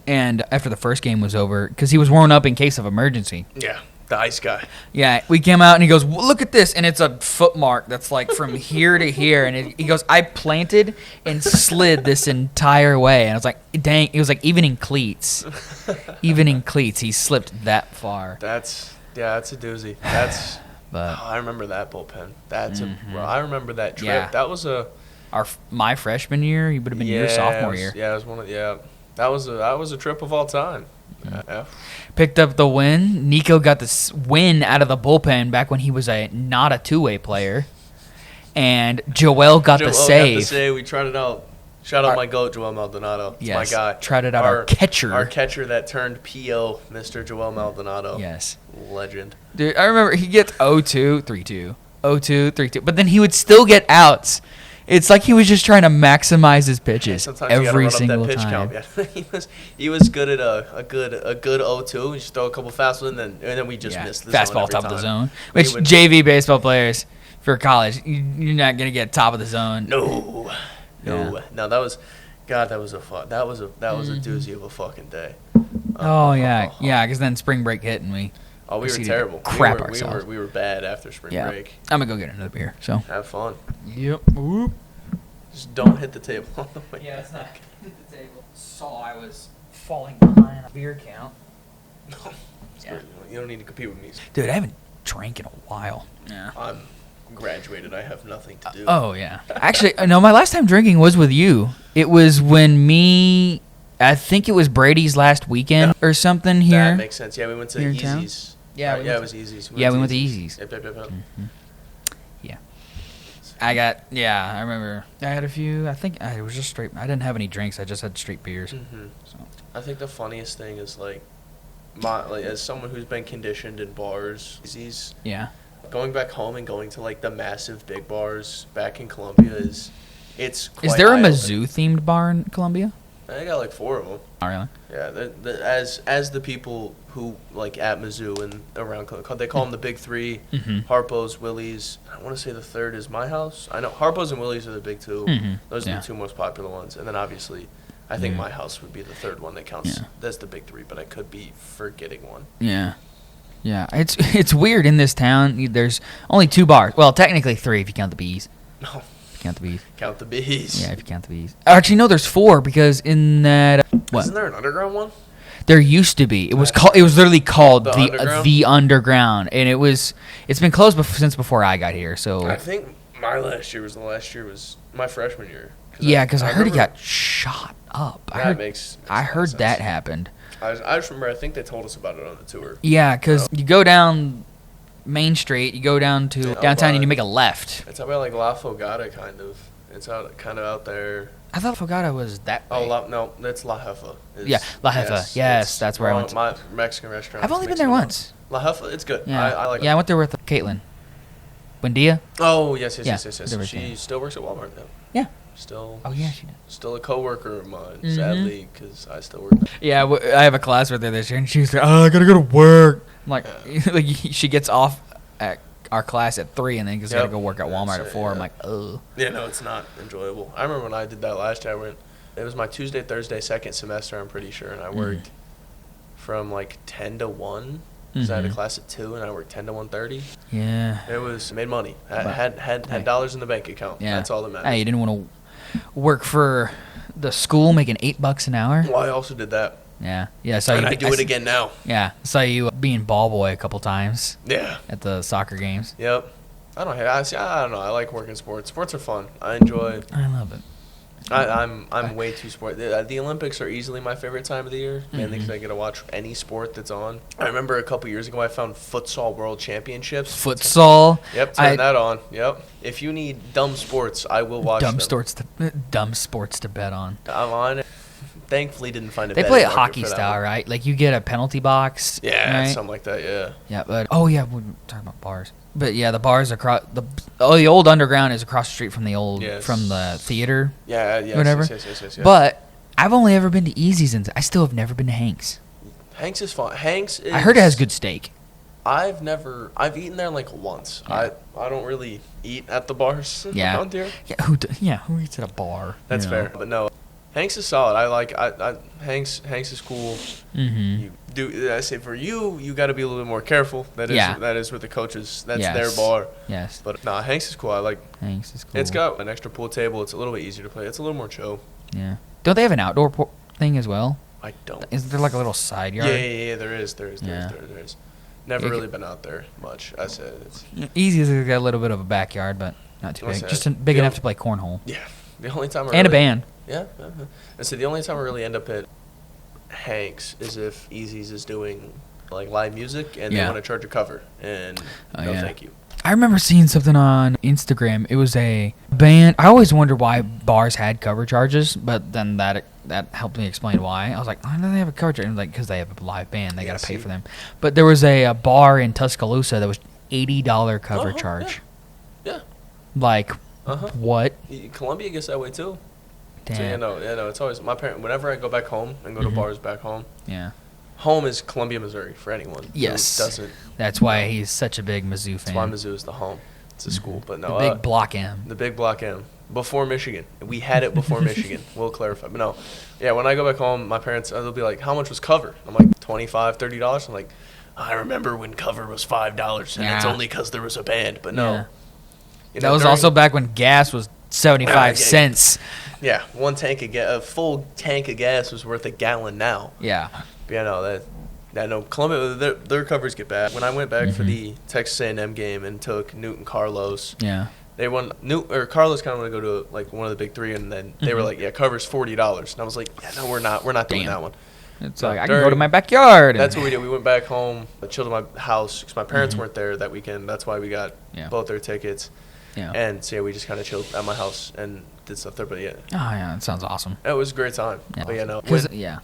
And after the first game was over, because he was warming up in case of emergency. Yeah, the ice guy. Yeah, we came out and he goes, well, look at this, and it's a foot mark that's from here to here, and he goes, I planted and slid this entire way, and I was like, dang, he was like, even in cleats, he slipped that far. That's a doozy. But I remember that bullpen. I remember that trip. Yeah. That was my freshman year. You would have been your sophomore year. Yeah, it was That was a trip of all time. Yeah. Picked up the win. Nico got the win out of the bullpen back when he was not a two-way player. And Joel got the save. We tried it out. Shout out my goat, Joel Maldonado. It's my guy. Tried it out, our catcher. Our catcher that turned PO, Mr. Joel Maldonado. Yes. Legend. Dude, I remember he gets 0-2, 3-2, 0-2, 3-2. But then he would still get outs. It's like he was just trying to maximize his pitches every single time. Yeah. he was good at a good 0-2. We just throw a couple fastballs and then we just missed the fastball zone top of the zone. Which JV baseball players for college, you're not gonna get top of the zone. No, that was a doozy of a fucking day. Because then spring break hit and we were terrible. Crap ourselves. We were bad after spring break. I'm gonna go get another beer. So have fun. Yep. Whoop. Just don't hit the table on the way. Yeah, it's not gonna hit the table. Saw I was falling behind a beer count. Yeah. You don't need to compete with me. Dude, I haven't drank in a while. Yeah. I'm graduated. I have nothing to do. Oh, yeah. Actually, no, my last time drinking was with you. It was when I think it was Brady's last weekend or something here. That makes sense. Yeah, we went to Easy's. Yeah, it was Easy's. We went to Easy's. Yep. Mm-hmm. Yeah. I remember I had a few. I think it was just straight. I didn't have any drinks. I just had straight beers. Mm-hmm. So. I think the funniest thing is, as someone who's been conditioned in bars, Easy's. Yeah. Going back home and going to, the massive big bars back in Columbia it's quite Is there a Mizzou-themed bar in Columbia? I got 4 of them. Oh, really? Yeah, as the people who at Mizzou and around, they call them the big 3. Mm-hmm. Harpo's, Willie's. I want to say the third is my house. I know Harpo's and Willie's are the big 2. Mm-hmm. Those are the 2 most popular ones, and then obviously, I think my house would be the third one that counts. Yeah. That's the big 3, but I could be forgetting one. Yeah. Yeah, it's weird in this town. There's only 2 bars. Well, technically 3 if you count the bees. No. Count the bees. Count the bees. Yeah, if you count the bees. Actually, no, there's 4 because in that what? Isn't there an underground one? There used to be. It was literally called the Underground, and it's been closed since before I got here. So I think my last year was my freshman year. Yeah, because I heard he got shot up. I heard that happened. I just remember. I think they told us about it on the tour. Yeah, because you go down Main Street, you go down to downtown, and you make a left. It's out by La Fogata, kind of. It's out there. I thought Fogata was that way. No, that's La Jefa. Yeah, La Jefa. Yes, that's where I went. My Mexican restaurant. I've only been there once. La Jefa, it's good. Yeah, I like it. Yeah, I went there with Caitlin. Buendia? Oh, yes. She still works at Walmart now. Yeah. Still. Oh, yeah, she did. Still a coworker of mine, sadly, because I still work there. Yeah, I have a class with her this year, and she was like, I gotta go to work. I'm like, she gets off at our class at 3 and then goes to go work at Walmart at 4. Yeah. I'm like, ugh. Yeah, no, it's not enjoyable. I remember when I did that last year. It was my Tuesday, Thursday, second semester, I'm pretty sure, and I worked from 10 to 1. Because I had a class at 2 and I worked 10 to 1:30. Yeah. It made money. I had dollars in the bank account. Yeah. That's all that matters. Hey, you didn't want to work for the school making $8 an hour? Well, I also did that. Yeah. I do it again now. Yeah. Saw you being ball boy a couple times. Yeah. At the soccer games. Yep. I don't know. I like working sports. Sports are fun. I enjoy it. I love it. I'm way too sport. The Olympics are easily my favorite time of the year, mainly because I get to watch any sport that's on. I remember a couple years ago I found Futsal World Championships. Futsal? Yep, turn that on. Yep. If you need dumb sports, I will watch them. Dumb sports to bet on. I'm on it. Thankfully, didn't find a They play it hockey style, right? Like you get a penalty box. Yeah, right? Something like that. Yeah. Yeah, but we're talking about bars. But yeah, the bars across the old Underground is across the street from the theater. Yeah, yes, whatever. Yes. But I've only ever been to Easy's, and I still have never been to Hank's. Hank's is fun. Hank's is. I heard it has good steak. I've eaten there once. Yeah. I don't really eat at the bars around here. Yeah, who eats at a bar? That's fair. But no, Hank's is solid. Hank's is cool. Mm-hmm. I say for you got to be a little bit more careful. That is with the coaches. That's their bar. Yes. But Hank's is cool. I like. Hanks is cool. It's got an extra pool table. It's a little bit easier to play. It's a little more chill. Yeah. Don't they have an outdoor thing as well? I don't. Is there a little side yard? Yeah. There is. Never really been out there much. I said it's. Easy's got a little bit of a backyard, but not too big. Just big enough to play cornhole. Yeah. The only time. A band. Yeah. I said the only time I really end up at Hank's is if Easy's is doing live music and they want to charge a cover, and thank you. I remember seeing something on Instagram. It was a band. I always wondered why bars had cover charges, but then that helped me explain why. I was like, why do they have a cover charge? Because they have a live band, they got to pay for them. But there was a bar in Tuscaloosa that was $80 cover charge. Yeah. What? Columbia gets that way too. Damn. So, it's always my parent. Whenever I go back home and go to bars back home, home is Columbia, Missouri for anyone. Yes, who doesn't. That's why he's such a big Mizzou fan. That's why Mizzou is the home. It's a school, but no. The big block M. The big block M before Michigan. We had it before Michigan. We'll clarify, but no. Yeah, when I go back home, my parents they'll be like, "How much was cover?" I'm like, $25, $30. I'm like, I remember when cover was $5, and it's only because there was a band. But no. Yeah. That was also back when gas was 75 cents. Yeah, a full tank of gas was worth a gallon now. Yeah. But Yeah, no, Columbia, their covers get bad. When I went back for the Texas A&M game and took Newton Carlos, they won. Carlos kind of wanted to go to like one of the big three, and then they were like, "Yeah, cover's $40," and I was like, "Yeah, no, we're not doing that one." It's like I can go to my backyard. That's what we did. We went back home, chilled at my house because my parents weren't there that weekend. That's why we got both their tickets. Yeah. And so we just kind of chilled at my house and did stuff there. But yeah. Oh yeah, that sounds awesome. It was a great time. Yeah. But yeah, no.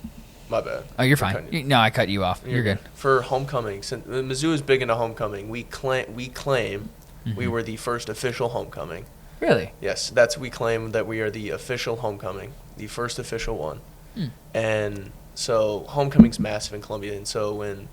My bad. Oh, you're fine. No, I cut you off. You're good. For homecoming, since Mizzou is big into homecoming, we claim we were the first official homecoming. Really? Yes, we claim that we are the official homecoming, the first official one. And so homecoming's massive in Columbia, and so when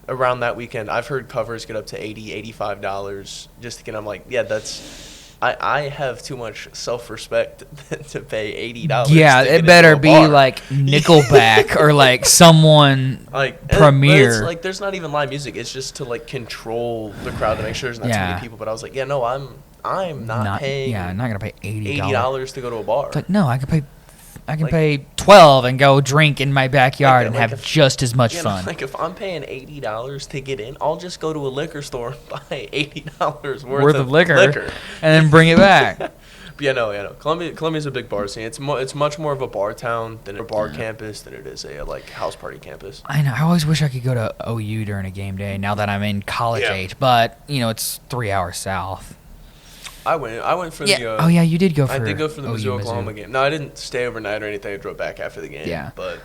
around that weekend, I've heard covers get up to $80, $85 just to get. I'm like, yeah, that's. I have too much self-respect to pay $80. Yeah, it better be like Nickelback or like someone like premier. It's like there's not even live music. It's just to like control the crowd to make sure there's not too many people. But I was like, yeah, no, I'm not paying. Yeah, I'm not gonna pay $80 to go to a bar. It's like no, I can pay $12 and go drink in my backyard and have just as much fun. Like if I'm paying $80 to get in, I'll just go to a liquor store and buy $80 worth of liquor and then bring it back. But yeah, Columbia's a big bar scene. It's much more of a bar town than a bar campus than it is a like house party campus. I know. I always wish I could go to OU during a game day now that I'm in college age, but it's 3 hours south. I went for the. Oh yeah, you did go for. I did go for the Mizzou Oklahoma game. No, I didn't stay overnight or anything. I drove back after the game. Yeah, but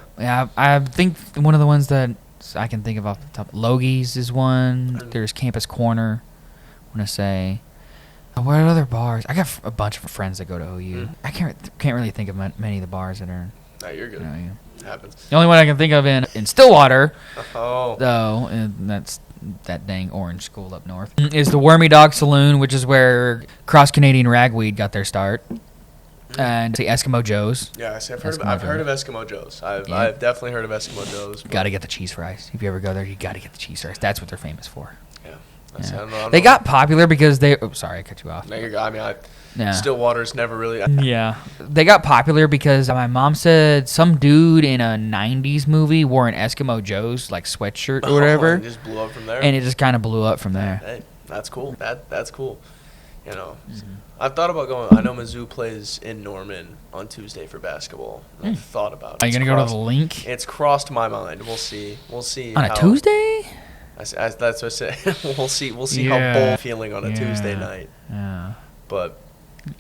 I think one of the ones that I can think of off the top, Logie's is one. There's Campus Corner. I want to say. What other bars? I got a bunch of friends that go to OU. I can't really think of many of the bars that are. No, you're good. It happens. The only one I can think of in Stillwater, though, and that's that dang orange school up north, is the Wormy Dog Saloon, which is where Cross Canadian Ragweed got their start, and the Eskimo Joe's. Yeah, I've heard of Eskimo Joe's. I've definitely heard of Eskimo Joe's. Got to get the cheese fries. If you ever go there, you got to get the cheese fries. That's what they're famous for. Yeah. I don't know. They got popular because they. Oh, sorry, I cut you off. No, you're good. I mean, Stillwater's never really. They got popular because my mom said some dude in a '90s movie wore an Eskimo Joe's like sweatshirt or whatever. And just blew up from there. And it just kind of blew up from there. Hey, that's cool. That's cool. I've thought about going. I know Mizzou plays in Norman on Tuesday for basketball. I've thought about it. Are you gonna go to the link? It's crossed my mind. We'll see. On a Tuesday? That's what I said. We'll see how bold feeling on a Tuesday night. Yeah. But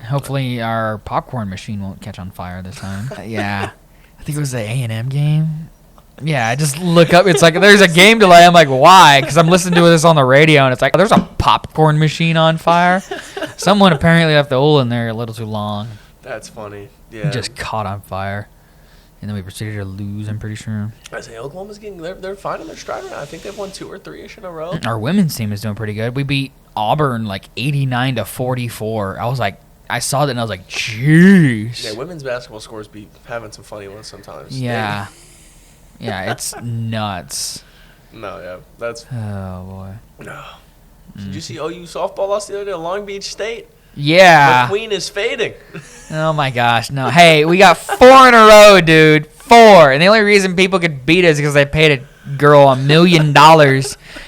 hopefully our popcorn machine won't catch on fire this time. I think it was the A&M game. Yeah, I just look up. It's like there's a game delay. I'm like, why? Because I'm listening to this on the radio, and it's like, there's a popcorn machine on fire. Someone apparently left the oil in there a little too long. That's funny. Yeah. It just caught on fire. And then we proceeded to lose, I'm pretty sure. I say Oklahoma's they're finding their stride right now. I think they've won 2 or 3-ish in a row. Our women's team is doing pretty good. We beat Auburn like 89-44. I saw that and I was like, jeez. Yeah, women's basketball scores be having some funny ones sometimes. Yeah. Yeah, it's nuts. No, yeah. That's. Oh, boy. No. Did you see OU softball lost the other day to Long Beach State? Yeah. McQueen is fading. Oh, my gosh. No. Hey, we got 4 in a row, dude. 4. And the only reason people could beat us is because they paid a girl $1 million.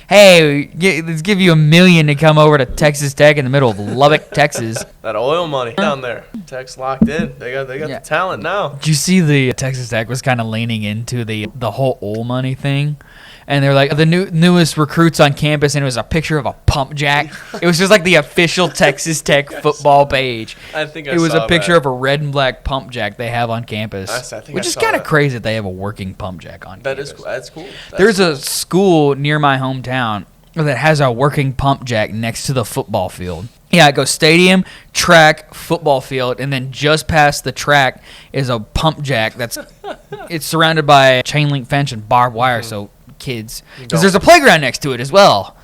Hey, let's give you $1 million to come over to Texas Tech in the middle of Lubbock, Texas. That oil money down there. Tech's locked in. They got the talent now. Did you see the Texas Tech was kind of leaning into the whole oil money thing? And they're like the newest recruits on campus, and it was a picture of a pump jack. It was just like the official Texas Tech football page. I think it was a picture of a red and black pump jack they have on campus, which is kind of crazy that they have a working pump jack on campus. That's cool. There's a school near my hometown that has a working pump jack next to the football field. Yeah, it goes stadium, track, football field, and then just past the track is a pump jack it's surrounded by chain link fence and barbed wire, so kids, because there's a playground next to it as well,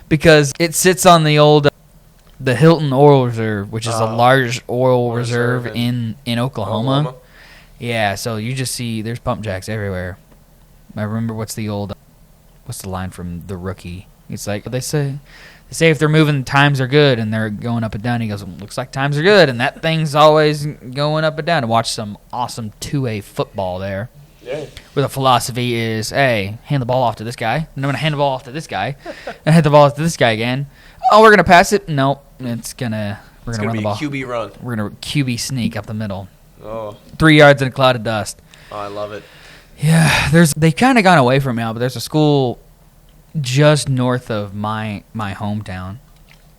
because it sits on the Hilton Oil Reserve, which is a large oil reserve in Oklahoma. Yeah, so you just see there's pump jacks everywhere. I remember what's the line from The Rookie? It's like they say if they're moving, times are good, and they're going up and down. He goes, looks like times are good, and that thing's always going up and down. To watch some awesome 2A football there. Yeah. Where the philosophy is, hey, hand the ball off to this guy. And I'm going to hand the ball off to this guy. And hand the ball off to this guy again. Oh, we're going to pass it? Nope. We're going to run the ball. QB run. We're going to QB sneak up the middle. Oh. 3 yards in a cloud of dust. Oh, I love it. Yeah, they've kind of gone away from it now, but there's a school just north of my hometown.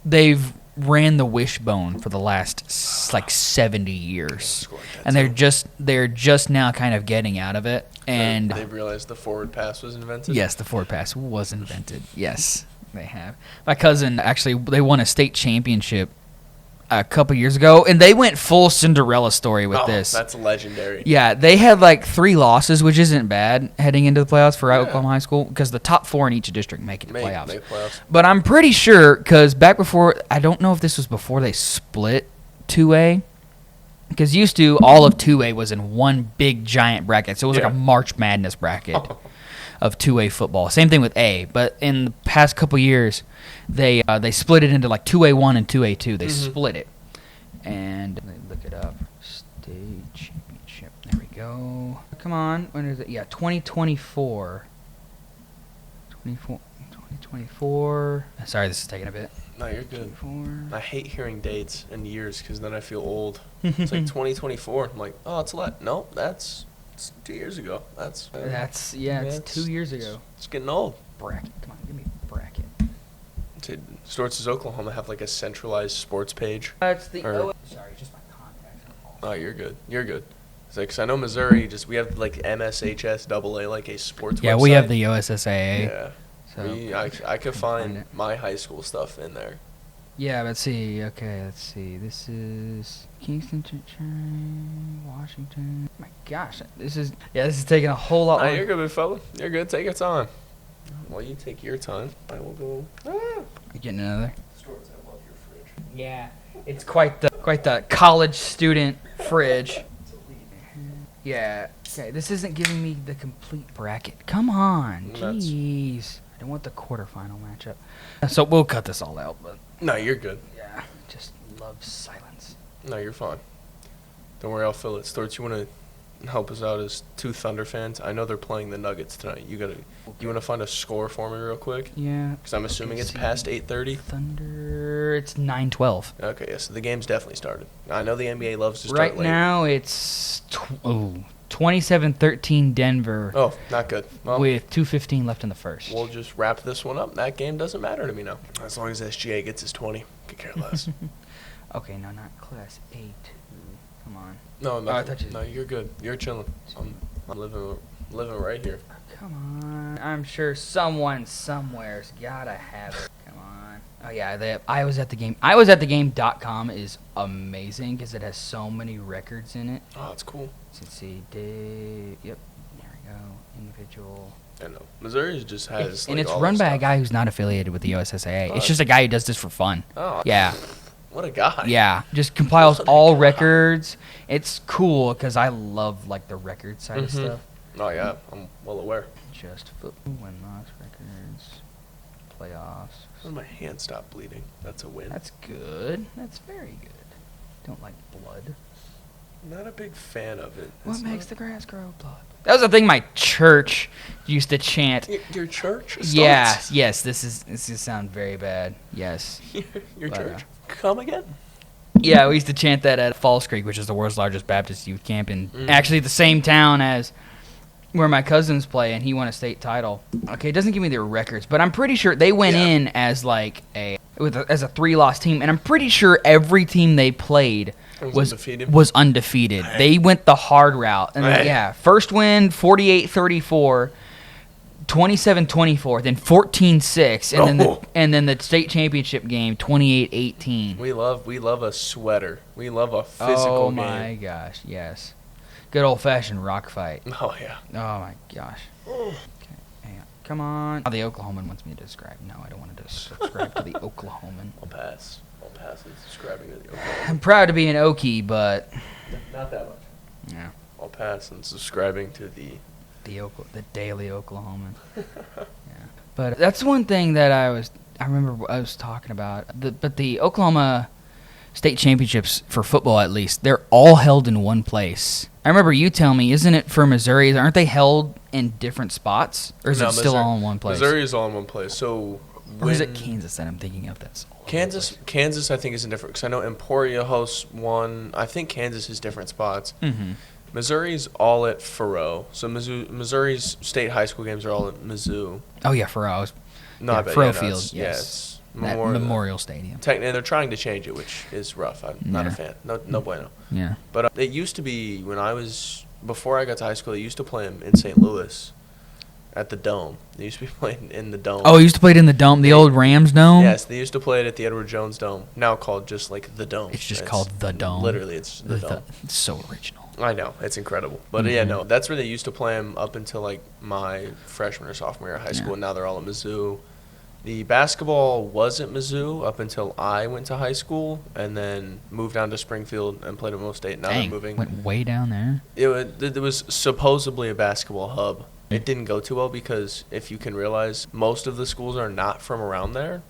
They've ran the wishbone for the last 70 years, and they're just now kind of getting out of it. And they've realized the forward pass was invented. Yes, the forward pass was invented. Yes, they have. My cousin actually, they won a state championship a couple years ago, and they went full Cinderella story with this. That's legendary. Yeah, they had 3 losses, which isn't bad heading into the playoffs for Oklahoma High School, because the top 4 in each district make it to playoffs. Make playoffs. But I'm pretty sure, because back before, I don't know if this was before they split 2A, because used to, all of 2A was in one big giant bracket, so it was like a March Madness bracket of 2A football. Same thing with A, but in the past couple years, they split it into 2A1 and 2A2. They split it. And let me look it up. State championship. There we go. Come on. When is it? Yeah, 2024. 2024. Sorry, this is taking a bit. No, you're good. 24. I hate hearing dates and years because then I feel old. It's 2024. I'm like, oh, it's no, it's 2 years ago. It's 2 years ago. It's getting old. Bracket. Come on, give me a bracket. Storts does Oklahoma have a centralized sports page? It's the sorry, just my contacts. Oh, you're good. You're good. Because I know Missouri, we have MSHS AA, a sports website. Yeah, we have the OSSAA. Yeah. So I could find my high school stuff in there. Yeah, let's see. Okay, let's see. This is Kingston, Washington. My gosh, this is taking a whole lot. You're good, big fella. You're good. Take your time. While you take your time, I will go. You getting another? Storts, I love your fridge. Yeah, it's quite the college student fridge. Yeah. Okay, this isn't giving me the complete bracket. Come on, jeez. I don't want the quarterfinal matchup. So we'll cut this all out, but. No, you're good. Yeah, just love silence. No, you're fine. Don't worry, I'll fill it. Storts, you want to help us out as 2 Thunder fans? I know they're playing the Nuggets tonight. You want to find a score for me real quick? Yeah. Because I'm assuming it's past 8:30. Thunder, it's 9:12. Okay, yeah, so the game's definitely started. I know the NBA loves to start right late. Right now, it's 27-13 Denver. Oh, not good. Well, with 2:15 left in the first. We'll just wrap this one up. That game doesn't matter to me now. As long as SGA gets his 20. Could care less. Okay, no, not Class A2. Come on. No, no, you're good. You're chilling. I'm living right here. Come on. I'm sure someone somewhere's gotta have it. Come on. Oh yeah, I was at the game. IwasAtTheGame.com is amazing because it has so many records in it. Oh, that's cool. Let's see. Yep. There we go. Individual. I know. Missouri just has. And it's run by a guy who's not affiliated with the OSSAA. Oh, it's just a guy who does this for fun. Oh. Yeah. What a guy. Yeah, just compiles all records. It's cool because I love the record side of stuff. Oh yeah, I'm well aware. Just football, win-loss records, playoffs. When my hand stopped bleeding, that's a win. That's good. That's very good. Don't like blood. I'm not a big fan of it. What makes the grass grow? Blood. That was the thing my church used to chant. Your church? Starts? Yeah. Yes. This is sound very bad. Yes. Your church? Come again? Yeah, we used to chant that at Falls Creek, which is the world's largest Baptist youth camp in actually the same town as where my cousins play, and he won a state title. Okay, it doesn't give me their records, but I'm pretty sure they went in as as a 3-loss team, and I'm pretty sure every team they played was undefeated. They went the hard route. And first win 48-34. 27-24, then 14-6, and then the state championship game 28-18. We love a sweater. We love a physical game. Oh my gosh, yes. Good old fashioned rock fight. Oh yeah. Oh my gosh. Okay, hang on. Come on. Oh, the Oklahoman wants me to describe. No, I don't want to subscribe to the Oklahoman. I'll pass on subscribing to the Oklahoman. I'm proud to be an Okie, but not that much. Yeah. I'll pass on subscribing to the Daily Oklahoman. Yeah. But that's one thing that I remember I was talking about. But the Oklahoma state championships for football, at least, they're all held in one place. I remember you telling me, isn't it for Missouri? Aren't they held in different spots, or is it still all in one place? Missouri is all in one place. So, or is it Kansas that I'm thinking of? That's Kansas, I think, isn't different because I know Emporia hosts one. I think Kansas is different spots. Mm-hmm. Missouri's all at Faroe. So Missouri's state high school games are all at Mizzou. Oh yeah, Faroe. Faroe Field. Yes, Memorial Stadium. And they're trying to change it, which is rough. I'm not a fan. No bueno. Yeah. But it used to be before I got to high school. They used to play them in St. Louis. At the Dome. They used to be playing in the Dome. Oh, you used to play it in the Dome? The old Rams Dome? Yes, they used to play it at the Edward Jones Dome, now called just like the Dome. It's just called the Dome. Literally, it's the Dome. It's so original. I know. It's incredible. But yeah, no, that's where they used to play them up until like my freshman or sophomore year of high school, and now they're all at Mizzou. The basketball was at Mizzou up until I went to high school, and then moved down to Springfield and played at Mo State. Now they're moving. Went way down there? It was supposedly a basketball hub. It didn't go too well because, if you can realize, most of the schools are not from around there.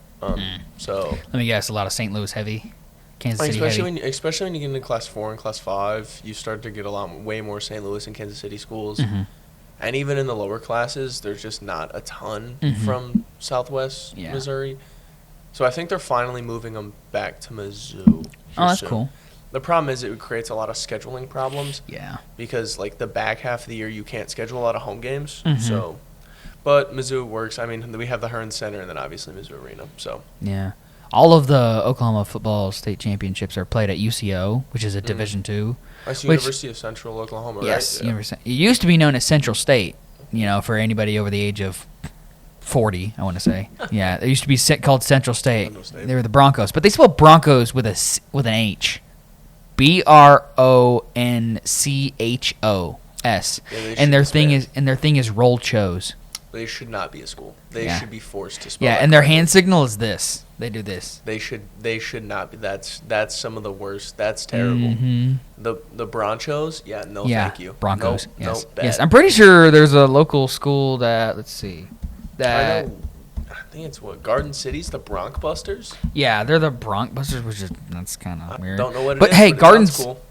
So let me guess, a lot of St. Louis heavy, Kansas City heavy. Especially when you get into Class 4 and Class 5, you start to get way more St. Louis and Kansas City schools. Mm-hmm. And even in the lower classes, there's just not a ton from Southwest Missouri. So I think they're finally moving them back to Mizzou. Oh, that's cool. The problem is it creates a lot of scheduling problems. Yeah. Because, like, the back half of the year, you can't schedule a lot of home games. Mm-hmm. So, but Mizzou works. I mean, we have the Hearn Center and then obviously Mizzou Arena. So. Yeah. All of the Oklahoma football state championships are played at UCO, which is a Division II. That's University of Central Oklahoma, right? Yes. Yeah. It used to be known as Central State, for anybody over the age of 40, I want to say. Yeah. It used to be called Central State. They were the Broncos. But they spell Broncos with an H. BRONCHOS, and their thing is roll chose. They should not be a school. They should be forced to spell. Yeah, and their hand signal is this. They do this. They should not be. That's some of the worst. That's terrible. Mm-hmm. The Bronchos, thank you. Broncos, nope, yes. Yes, I'm pretty sure there's a local school that I think it's Garden City's the Bronkbusters. Yeah, they're the Bronkbusters, which is that's kind of weird. Don't know what it is. But hey, cool.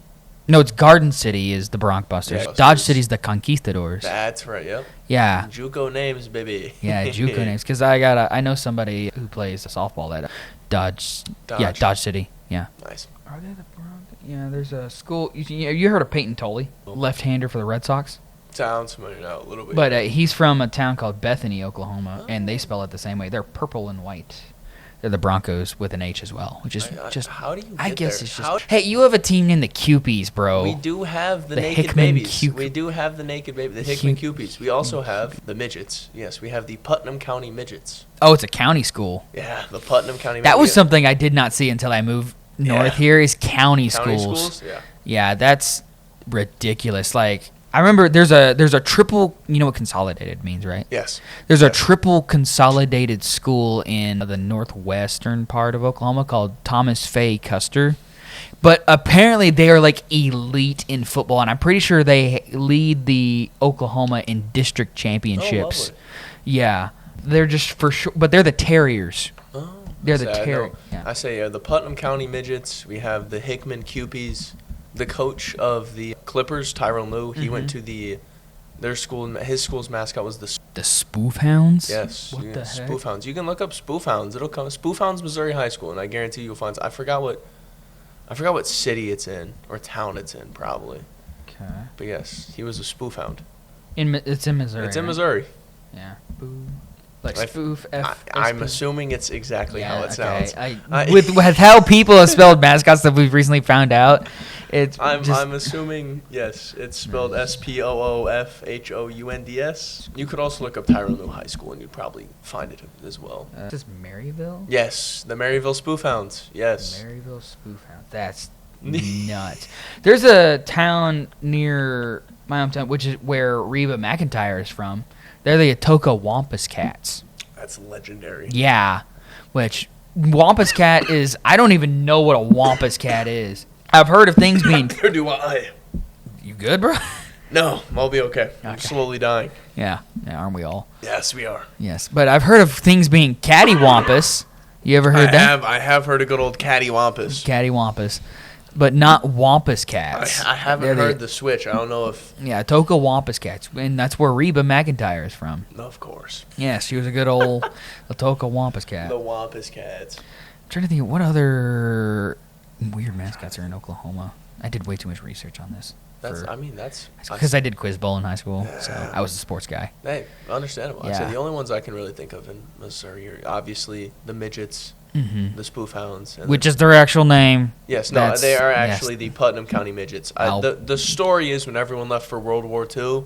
No, it's Garden City is the Bronkbusters. Yeah, Dodge City's the Conquistadors. That's right. Yep. Yeah. JUCO names, baby. Yeah, JUCO names. Because I know somebody who plays softball at Dodge. Yeah, Dodge City. Yeah. Nice. Are they the Broncos? Yeah, there's a school. You heard of Peyton Tolley, left-hander for the Red Sox? Sounds familiar now, a little bit. But he's from a town called Bethany, Oklahoma, and they spell it the same way. They're purple and white. They're the Broncos with an H as well, which is just. How do you? I guess there? It's just. Hey, you have a team named the Cupies, bro. We do have the naked Hickman babies. We do have the naked baby, the Hickman Cupies. We also have the midgets. Yes, we have the Putnam County Midgets. Oh, it's a county school. Yeah, the Putnam County. That was something I did not see until I moved north here. Is county schools. Yeah. Yeah, that's ridiculous. Like. I remember there's a triple, you know what consolidated means, right? Yes. There's a triple consolidated school in the northwestern part of Oklahoma called Thomas Fay Custer. But apparently they are like elite in football, and I'm pretty sure they lead the Oklahoma in district championships. Oh, yeah. They're just for sure, but they're the Terriers. Oh. They're the Terriers. Yeah. I say the Putnam County Midgets, we have the Hickman Cupies. The coach of the Clippers, Tyrone Lue, he went to their school. His school's mascot was the Spoof Hounds. Yes, what the heck? Spoof Hounds. You can look up Spoof Hounds. It'll come. Spoof Hounds, Missouri High School, and I guarantee you'll find. I forgot what city it's in or town it's in, probably. Okay. But yes, he was a Spoof Hound. It's in Missouri. It's in Missouri. Yeah. Like spoof. I'm assuming it's exactly how it sounds. With how people have spelled mascots that we've recently found out, I'm assuming yes, it's spelled SPOOFHOUNDS. You could also look up Tyrone Lue High School and you'd probably find it as well. Is this Maryville? Yes, the Maryville Spoof Hounds. Yes. Maryville Spoof Hounds. That's nuts. There's a town near my hometown, which is where Reba McEntire is from. They're the Atoka Wampus Cats. That's legendary. Yeah, which Wampus Cat is. I don't even know what a Wampus Cat is. I've heard of things being. Neither do I. You good, bro? No, I'll be okay. I'm slowly dying. Yeah, aren't we all? Yes, we are. Yes, but I've heard of things being cattywampus, You ever heard that? I have heard a good old cattywampus. Cattywampus. But not wampus cats. I haven't heard the switch. I don't know if... Yeah, Toka wampus cats. And that's where Reba McEntire is from. Of course. Yeah, she was a good old Toka wampus cat. The wampus cats. I'm trying to think of what other weird mascots are in Oklahoma. I did way too much research on this. That's because I did quiz bowl in high school, so I was a sports guy. Hey, understandable. Yeah. So the only ones I can really think of in Missouri are obviously the midgets, the spoof hounds, which is their actual name. Yes, no, they are actually the Putnam County Midgets. The story is when everyone left for World War II,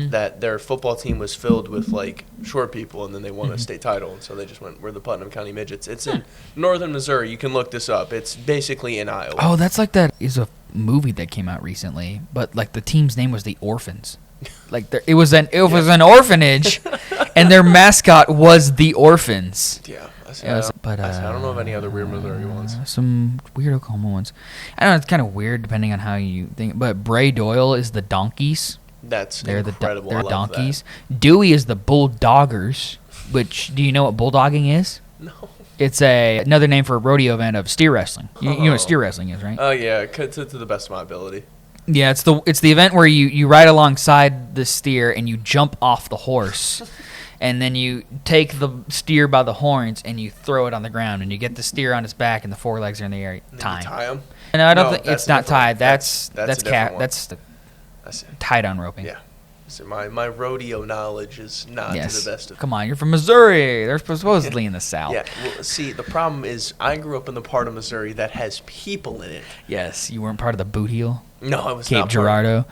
that their football team was filled with like short people, and then they won a state title, and so they just went, we're the Putnam County Midgets. It's in northern Missouri. You can look this up. It's basically in Iowa. Oh, that's like that is a movie that came out recently, but like the team's name was the Orphans. Like it was an orphanage, and their mascot was the Orphans. Yeah. I don't know of any other weird Missouri ones. Some weird Oklahoma ones. I don't know. It's kind of weird depending on how you think. But Bray Doyle is the Donkeys. They're incredible. They're Donkeys. That. Dewey is the Bulldoggers. Which, do you know what bulldogging is? No. It's another name for a rodeo event of steer wrestling. You know what steer wrestling is, right? Oh yeah, to the best of my ability. Yeah, it's the event where you ride alongside the steer and you jump off the horse. And then you take the steer by the horns and you throw it on the ground, and you get the steer on its back and the forelegs are in the air. Tie him. No, I don't think it's not tied. That's the tie down roping. Yeah. So my rodeo knowledge is not to the best of. Come on, you're from Missouri. They're supposedly in the South. Yeah. Well, see, the problem is I grew up in the part of Missouri that has people in it. Yes, you weren't part of the boot heel. No, I was Cape not. Girardeau.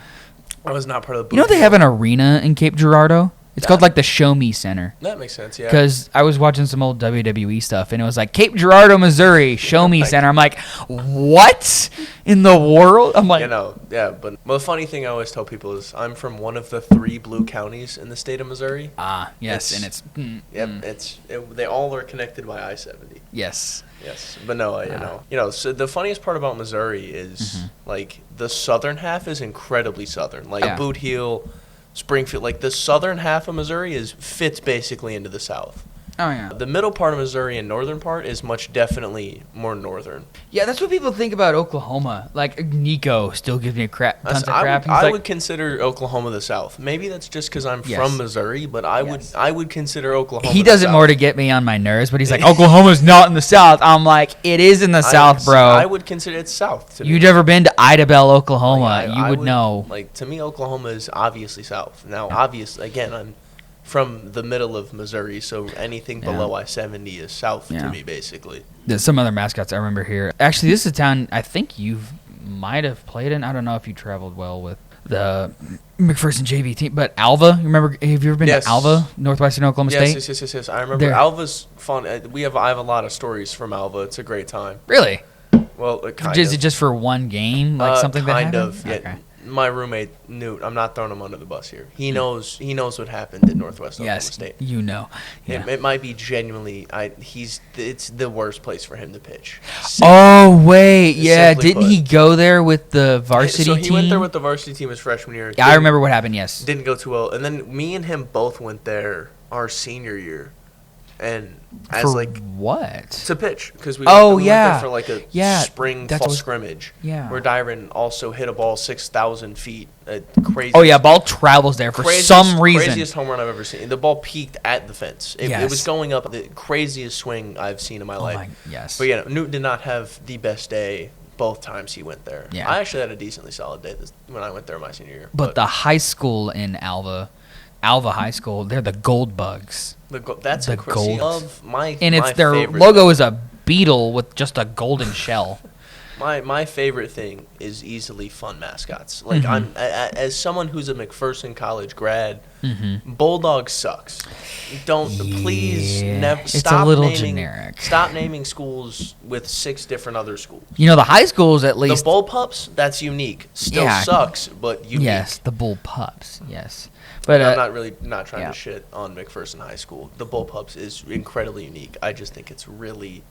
I was not part of the boot heel. You know they have an arena in Cape Girardeau? It's called like the Show Me Center. That makes sense, yeah. Because I was watching some old WWE stuff, and it was like Cape Girardeau, Missouri, Show Me Center. I'm like, what in the world? I'm like, yeah. But the funny thing I always tell people is I'm from one of the 3 blue counties in the state of Missouri. Ah, yes, and it's they all are connected by I-70. Yes. Yes, but no, So the funniest part about Missouri is like the southern half is incredibly southern, like Boot Heel. Springfield, like the southern half of Missouri fits basically into the South. Oh, yeah. The middle part of Missouri and northern part is definitely more northern. Yeah, that's what people think about Oklahoma. Like, Nico still gives me tons of crap. I would consider Oklahoma the South. Maybe that's just because I'm from Missouri, but I would consider Oklahoma He does it more to get me on my nerves, but he's like, Oklahoma's not in the South. I'm like, it is in the South, bro. I would consider it South to me. You've ever been to Idabel, Oklahoma. You would know. Like, to me, Oklahoma is obviously South. Now, obviously, again, I'm from the middle of Missouri, so anything below I-70 is south to me, basically. There's some other mascots I remember here. Actually, this is a town I think you might have played in. I don't know if you traveled well with the McPherson JV team, but Alva. Remember? Have you ever been to Alva, Northwestern Oklahoma State? Yes. I remember. Alva's fun. I have a lot of stories from Alva. It's a great time. Really? Well, is it just for one game, like something that happened? Kind of. Yeah. Okay. My roommate Newt. I'm not throwing him under the bus here. He knows what happened at Northwest Oklahoma State. You know. Yeah. It might be genuinely. It's the worst place for him to pitch. Oh wait, yeah. Didn't he go there with the varsity team? So he went there with the varsity team his freshman year. Yeah, I remember what happened. Yes. Didn't go too well, and then me and him both went there our senior year. And as what? To pitch, because we went there for like a fall scrimmage. Yeah. Where Dyron also hit a ball 6,000 feet. Crazy. Oh yeah, ball travels there for some reason. Craziest home run I've ever seen. The ball peaked at the fence. It was going up. The craziest swing I've seen in my life. Yes. But yeah, Newt did not have the best day both times he went there. Yeah. I actually had a decently solid day when I went there my senior year. But the high school in Alva High School, they're the Gold Bugs. That's the gold. Their logo is a beetle with just a golden shell. My favorite thing is easily fun mascots. Like I'm as someone who's a McPherson College grad, Bulldog sucks. Please never. It's a little generic. Stop naming schools with 6 different other schools. You know the high schools at least. The Bullpups, that's unique. Still sucks, but unique. Yes, the Bullpups. Yes. But I'm not trying to shit on McPherson High School. The Bullpups is incredibly unique. I just think it's really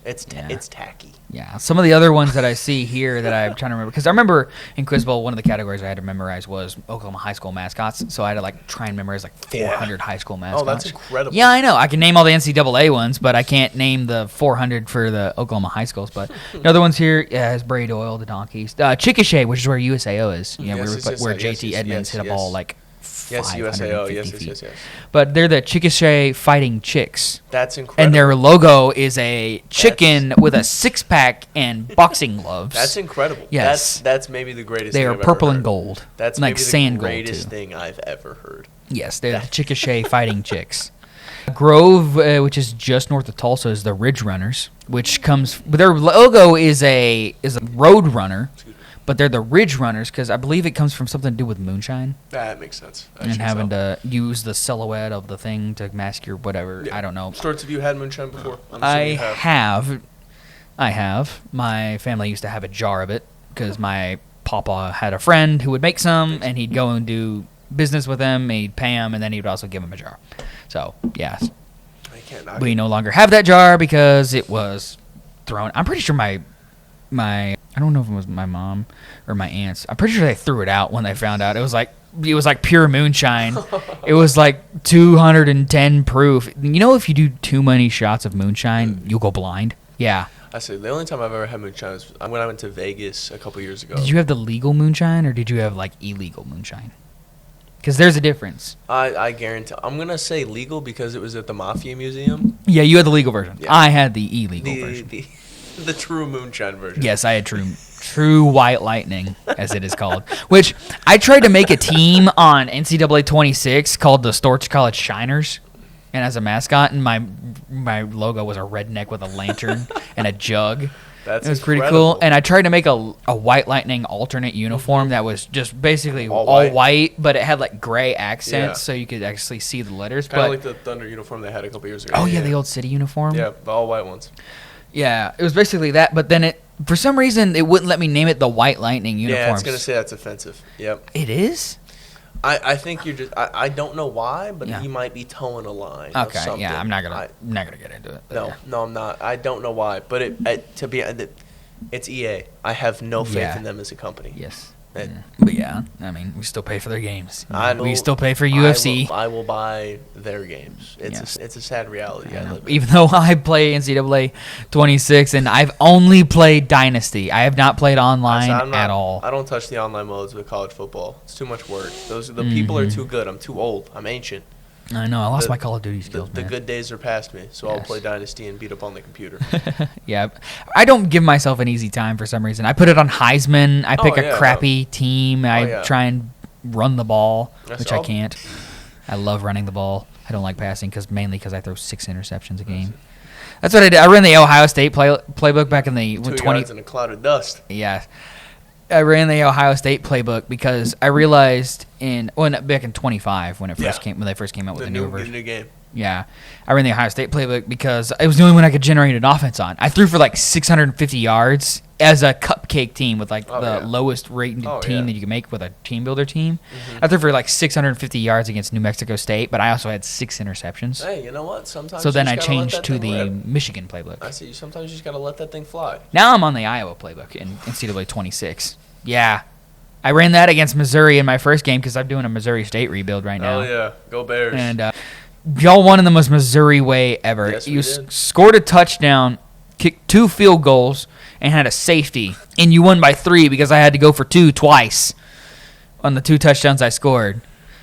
It's tacky. Yeah, some of the other ones that I see here that I'm trying to remember, because I remember in Quiz Bowl, one of the categories I had to memorize was Oklahoma high school mascots, so I had to like try and memorize like 400 high school mascots. Oh, that's incredible. Yeah, I know. I can name all the NCAA ones, but I can't name the 400 for the Oklahoma high schools. But the other ones here, is Braid Oil, the Donkeys. Chickasha, which is where USAO is. You know, where JT Edmonds hit a ball like 500 USAO, feet. But they're the Chickasha Fighting Chicks. That's incredible. And their logo is a chicken with a six-pack and boxing gloves. That's incredible. Yes. That's maybe the greatest thing I've are purple ever and heard. gold. That's like maybe sand the greatest gold, too. thing I've ever heard. Yes, they're the Chickasha Fighting Chicks. Grove, which is just north of Tulsa, is the Ridge Runners, which comes... Their logo is a road runner. But they're the Ridge Runners because I believe it comes from something to do with moonshine. That makes sense. And having to use the silhouette of the thing to mask your whatever. Yeah. I don't know. Storts, have you had moonshine before? I have. My family used to have a jar of it because my papa had a friend who would make some, and he'd go and do business with him, and he'd pay him, and then he would also give him a jar. So, yes. We no longer have that jar because it was thrown. I'm pretty sure my I don't know if it was my mom or my aunts. I'm pretty sure they threw it out when they found out. It was like pure moonshine. It was like 210 proof. You know, if you do too many shots of moonshine, you'll go blind. Yeah. I see. The only time I've ever had moonshine was when I went to Vegas a couple years ago. Did you have the legal moonshine or did you have like illegal moonshine? Because there's a difference. I guarantee. I'm going to say legal because it was at the Mafia Museum. Yeah, you had the legal version. Yeah. I had the illegal version. The true moonshine version. Yes, I had true white lightning, as it is called. Which I tried to make a team on NCAA 26 called the Storch College Shiners, and as a mascot, and my logo was a redneck with a lantern and a jug. It was pretty cool. And I tried to make a white lightning alternate uniform that was just basically all white, but it had like gray accents, so you could actually see the letters. Kind of like the Thunder uniform they had a couple years ago. Oh yeah, the old city uniform. Yeah, the all white ones. Yeah, it was basically that, but then for some reason, it wouldn't let me name it the White Lightning uniforms. Yeah, it's going to say that's offensive. Yep. It is? I think you're just... I don't know why, but he might be towing a line. Okay, of something. Yeah, I'm not gonna get into it. No, I'm not. I don't know why, but it's EA. I have no faith in them as a company. Yes. But yeah, I mean, we still pay for their games. We still pay for UFC. I will buy their games. It's a sad reality I live in. Even though I play NCAA 26 and I've only played Dynasty. I have not played online at all. I don't touch the online modes with college football. It's too much work. The people are too good. I'm too old. I'm ancient. I know. I lost my Call of Duty skills, The good days are past me, so I'll play Dynasty and beat up on the computer. Yeah. I don't give myself an easy time for some reason. I put it on Heisman. I pick a crappy team. I try and run the ball, which I can't. I love running the ball. I don't like passing mainly because I throw 6 interceptions a game. That's what I did. I ran the Ohio State playbook back in the 2 yards in a cloud of dust. Yeah. I ran the Ohio State playbook because I realized back in 25 when they first came out with the new version. New game. Yeah, I ran the Ohio State playbook because it was the only one I could generate an offense on. I threw for like 650 yards as a cupcake team with like the lowest rated team that you can make with a team builder team. Mm-hmm. I threw for like 650 yards against New Mexico State, but I also had 6 interceptions. Hey, you know what? Sometimes. So then I changed to the Michigan playbook. I see. Sometimes you just gotta let that thing fly. Now I'm on the Iowa playbook in NCAA 26. Yeah. I ran that against Missouri in my first game because I'm doing a Missouri State rebuild right now. Oh, yeah. Go Bears. And y'all won in the most Missouri way ever. Yes, you scored a touchdown, kicked 2 field goals, and had a safety. And you won by 3 because I had to go for 2 twice on the 2 touchdowns I scored.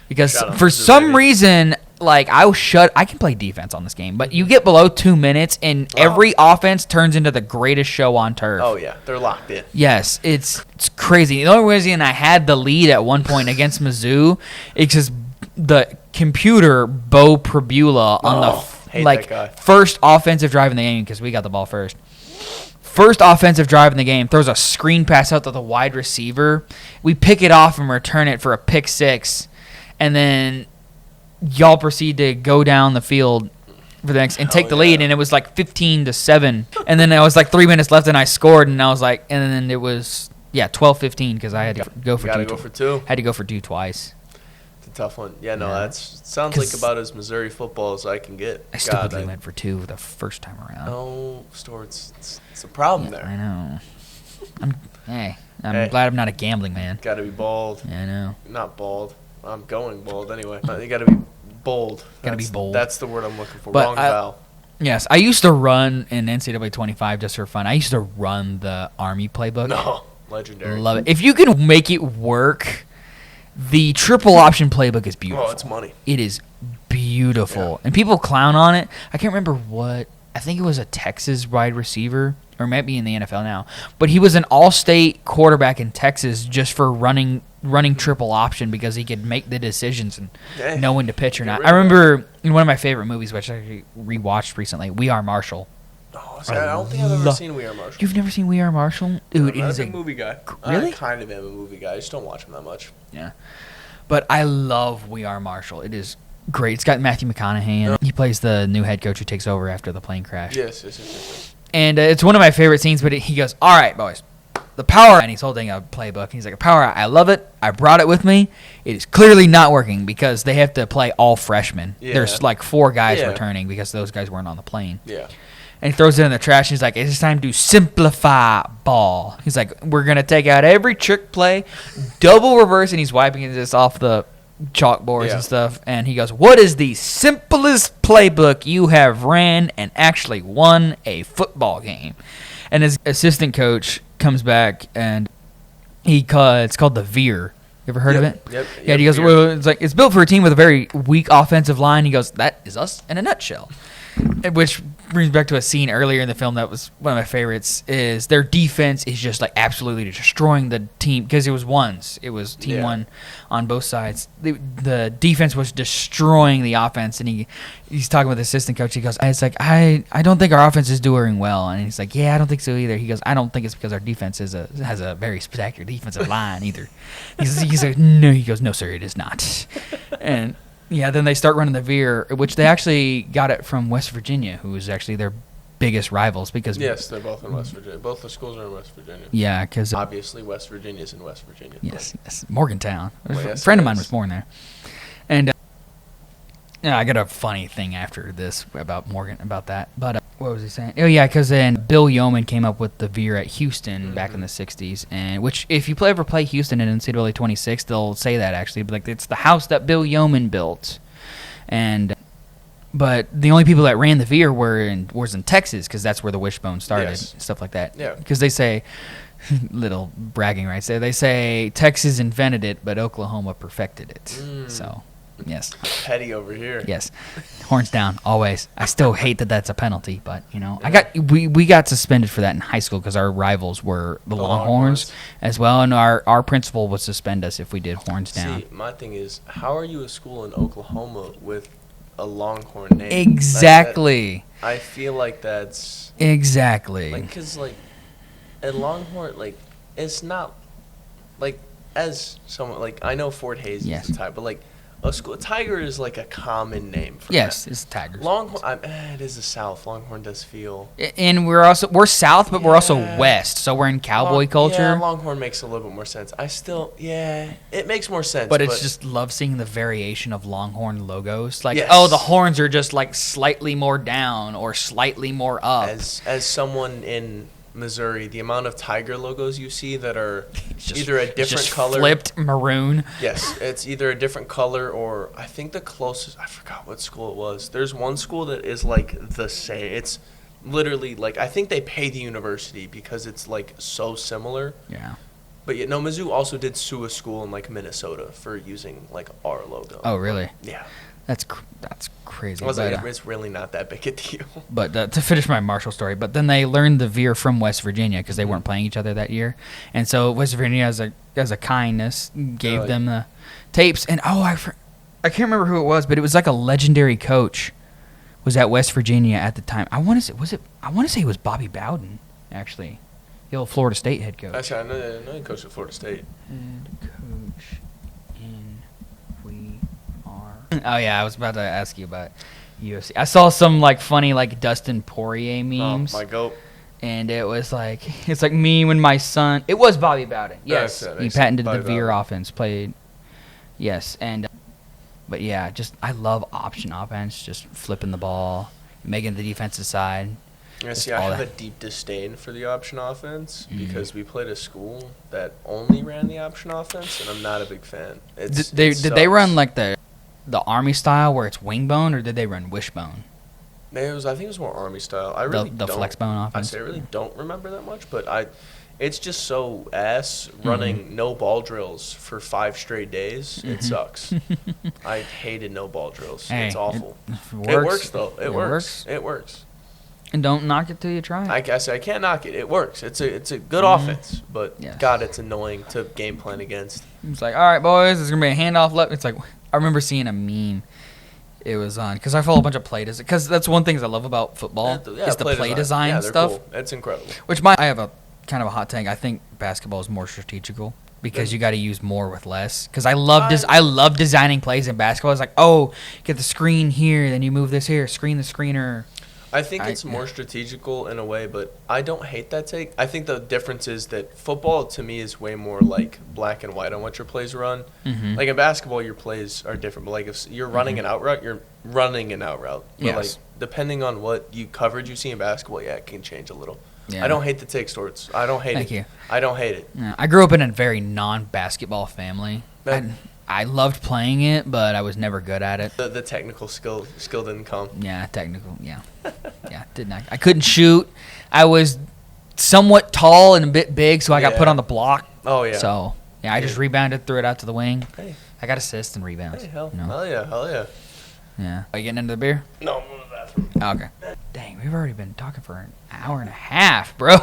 Because for some reason, like I can play defense on this game, but you get below 2 minutes and every offense turns into the greatest show on turf. Oh yeah, they're locked in. Yes, it's crazy. The only reason I had the lead at one point against Mizzou is because the computer Bo Prabula on the first offensive drive in the game, because we got the ball first. First offensive drive in the game, throws a screen pass out to the wide receiver. We pick it off and return it for a pick 6, and then y'all proceed to go down the field for the next and take the lead, and it was like 15-7, and then it was like 3 minutes left, and I scored, and I was like, and then it was 12-15 because I had to go for 2. Go for 2. Had to go for 2 twice. tough one. Yeah, no, that sounds like about as Missouri football as I can get. I stupidly went for 2 the first time around. No, it's a problem there. I know. I'm glad I'm not a gambling man. Got to be bald. Yeah, I know. Not bald. I'm going bald anyway. You got to be bold. Got to be bold. That's the word I'm looking for. But Wrong vowel. Yes, I used to run in NCAA 25 just for fun. I used to run the Army playbook. No, legendary. Love it. If you can make it work, the triple option playbook is beautiful. Oh, it's money. It is beautiful. And people clown on it. I can't remember what. I think it was a Texas wide receiver, or might be in the NFL now. But he was an all-state quarterback in Texas just for running triple option because he could make the decisions and know when to pitch or not. I remember in one of my favorite movies, which I rewatched recently, We Are Marshall. Oh, I don't think I've ever seen We Are Marshall. You've never seen We Are Marshall? Dude, I'm not a big movie guy. Really? I kind of am a movie guy. I just don't watch them that much. Yeah. But I love We Are Marshall. It is great. It's got Matthew McConaughey in it. He plays the new head coach who takes over after the plane crash. Yes. And it's one of my favorite scenes, but he goes, all right, boys, the power, and he's holding a playbook. He's like, power, I love it. I brought it with me. It is clearly not working because they have to play all freshmen. Yeah. There's like 4 guys returning because those guys weren't on the plane. Yeah. And he throws it in the trash, and he's like, it's time to simplify ball. He's like, we're going to take out every trick play, double reverse, and he's wiping this off the chalkboards and stuff. And he goes, what is the simplest playbook you have ran and actually won a football game? And his assistant coach comes back, and it's called the Veer. You ever heard of it? Yep. Yeah, he goes, well, it's built for a team with a very weak offensive line. He goes, that is us in a nutshell. Which brings back to a scene earlier in the film that was one of my favorites, is their defense is just like absolutely destroying the team because it was ones. It was team one on both sides. The defense was destroying the offense, and he's talking with the assistant coach. He goes, I don't think our offense is doing well. And he's like, yeah, I don't think so either. He goes, I don't think it's because our defense has a very spectacular defensive line either. He's like, no. He goes, no, sir, it is not. And yeah, then they start running the Veer, which they actually got it from West Virginia, who is actually their biggest rivals. Because yes, they're both in West Virginia. Both the schools are in West Virginia. Yeah, because obviously West Virginia's in West Virginia. Yes, Morgantown. A friend of mine was born there, and I got a funny thing after this about that. But what was he saying? Oh yeah, because then Bill Yeoman came up with the Veer at Houston back in the '60s, and which if you ever play Houston in NCAA 26, they'll say that actually, but like it's the house that Bill Yeoman built, but the only people that ran the Veer was in Texas because that's where the wishbone started, stuff like that. Yeah, because they say. Little bragging rights there. They say Texas invented it, but Oklahoma perfected it. So. Yes. Petty over here. Yes. Horns down, always. I still hate that that's a penalty, but, we got suspended for that in high school because our rivals were the Longhorns as well, and our principal would suspend us if we did horns down. See, my thing is, how are you a school in Oklahoma with a Longhorn name? Exactly. I feel like that's... Exactly. Because, a Longhorn, it's not, as someone, I know Fort Hays is the type, but, a Tiger is a common name for that. It's Tigers. Longhorn, it is the South. Longhorn does feel. And we're South, but we're also West, so we're in cowboy culture. Yeah, Longhorn makes a little bit more sense. It makes more sense. But it's just love seeing the variation of Longhorn logos. The horns are just slightly more down or slightly more up. As someone in Missouri, the amount of Tiger logos you see that are either a different color, flipped maroon. Yes, it's either a different color or I think the closest. I forgot what school it was. There's one school that is the same. It's literally I think they pay the university because it's so similar. Yeah. But Mizzou also did sue a school in Minnesota for using our logo. Oh really? Yeah. That's crazy. It's really not that big a deal. But to finish my Marshall story, but then they learned the Veer from West Virginia because they weren't playing each other that year, and so West Virginia, as a kindness, gave them the tapes. And I can't remember who it was, but it was a legendary coach was at West Virginia at the time. I want to say it was Bobby Bowden, actually, the old Florida State head coach. Actually, I know he coached at Florida State. Head coach in Oh yeah, I was about to ask you about UFC. I saw some funny Dustin Poirier memes. Oh, my goat. And it was it's me when my son. It was Bobby Bowden. Yes, he patented the Veer offense. Played. Yes, and But yeah, just I love option offense, just flipping the ball, making the defensive side. Yeah, see, I have a deep disdain for the option offense because we played a school that only ran the option offense, and I'm not a big fan. Did they run like the Army style where it's wing bone, or did they run wishbone? I think it was more Army style. I really the flex bone offense. I really don't remember that much, but it's just so ass running no ball drills for 5 straight days. It sucks. I hated no ball drills. Hey, it's awful. It works though. It works. It works. And don't knock it till you try. I guess I can't knock it. It works. It's a good offense, but God, it's annoying to game plan against. It's like, all right, boys, there's gonna be a handoff left. It's like I remember seeing a meme. It was on because I follow a bunch of play design. Because that's one thing I love about football is the play design stuff. Cool. It's incredible. I have a kind of a hot take. I think basketball is more strategical because you got to use more with less. Because I love designing plays in basketball. It's like, oh, get the screen here, then you move this here, screen the screener. I think it's more strategical in a way, but I don't hate that take. I think the difference is that football, to me, is way more like black and white on what your plays run. Mm-hmm. Like in basketball, your plays are different. But like if you're running an out route, you're running an out route. But like depending on what coverage you see in basketball, it can change a little. Yeah. I don't hate the take, Storts. I don't hate it. Thank you. I don't hate it. Yeah. I grew up in a very non-basketball family. I loved playing it, but I was never good at it. The technical skill didn't come. Yeah, technical. Yeah, didn't I couldn't shoot. I was somewhat tall and a bit big, so I got put on the block. Oh yeah. So I just rebounded, threw it out to the wing. Hey. I got assists and rebounds. Hey, hell yeah. Yeah. Are you getting into the beer? No, I'm going to the bathroom. Oh, okay. Dang, we've already been talking for an hour and a half, bro.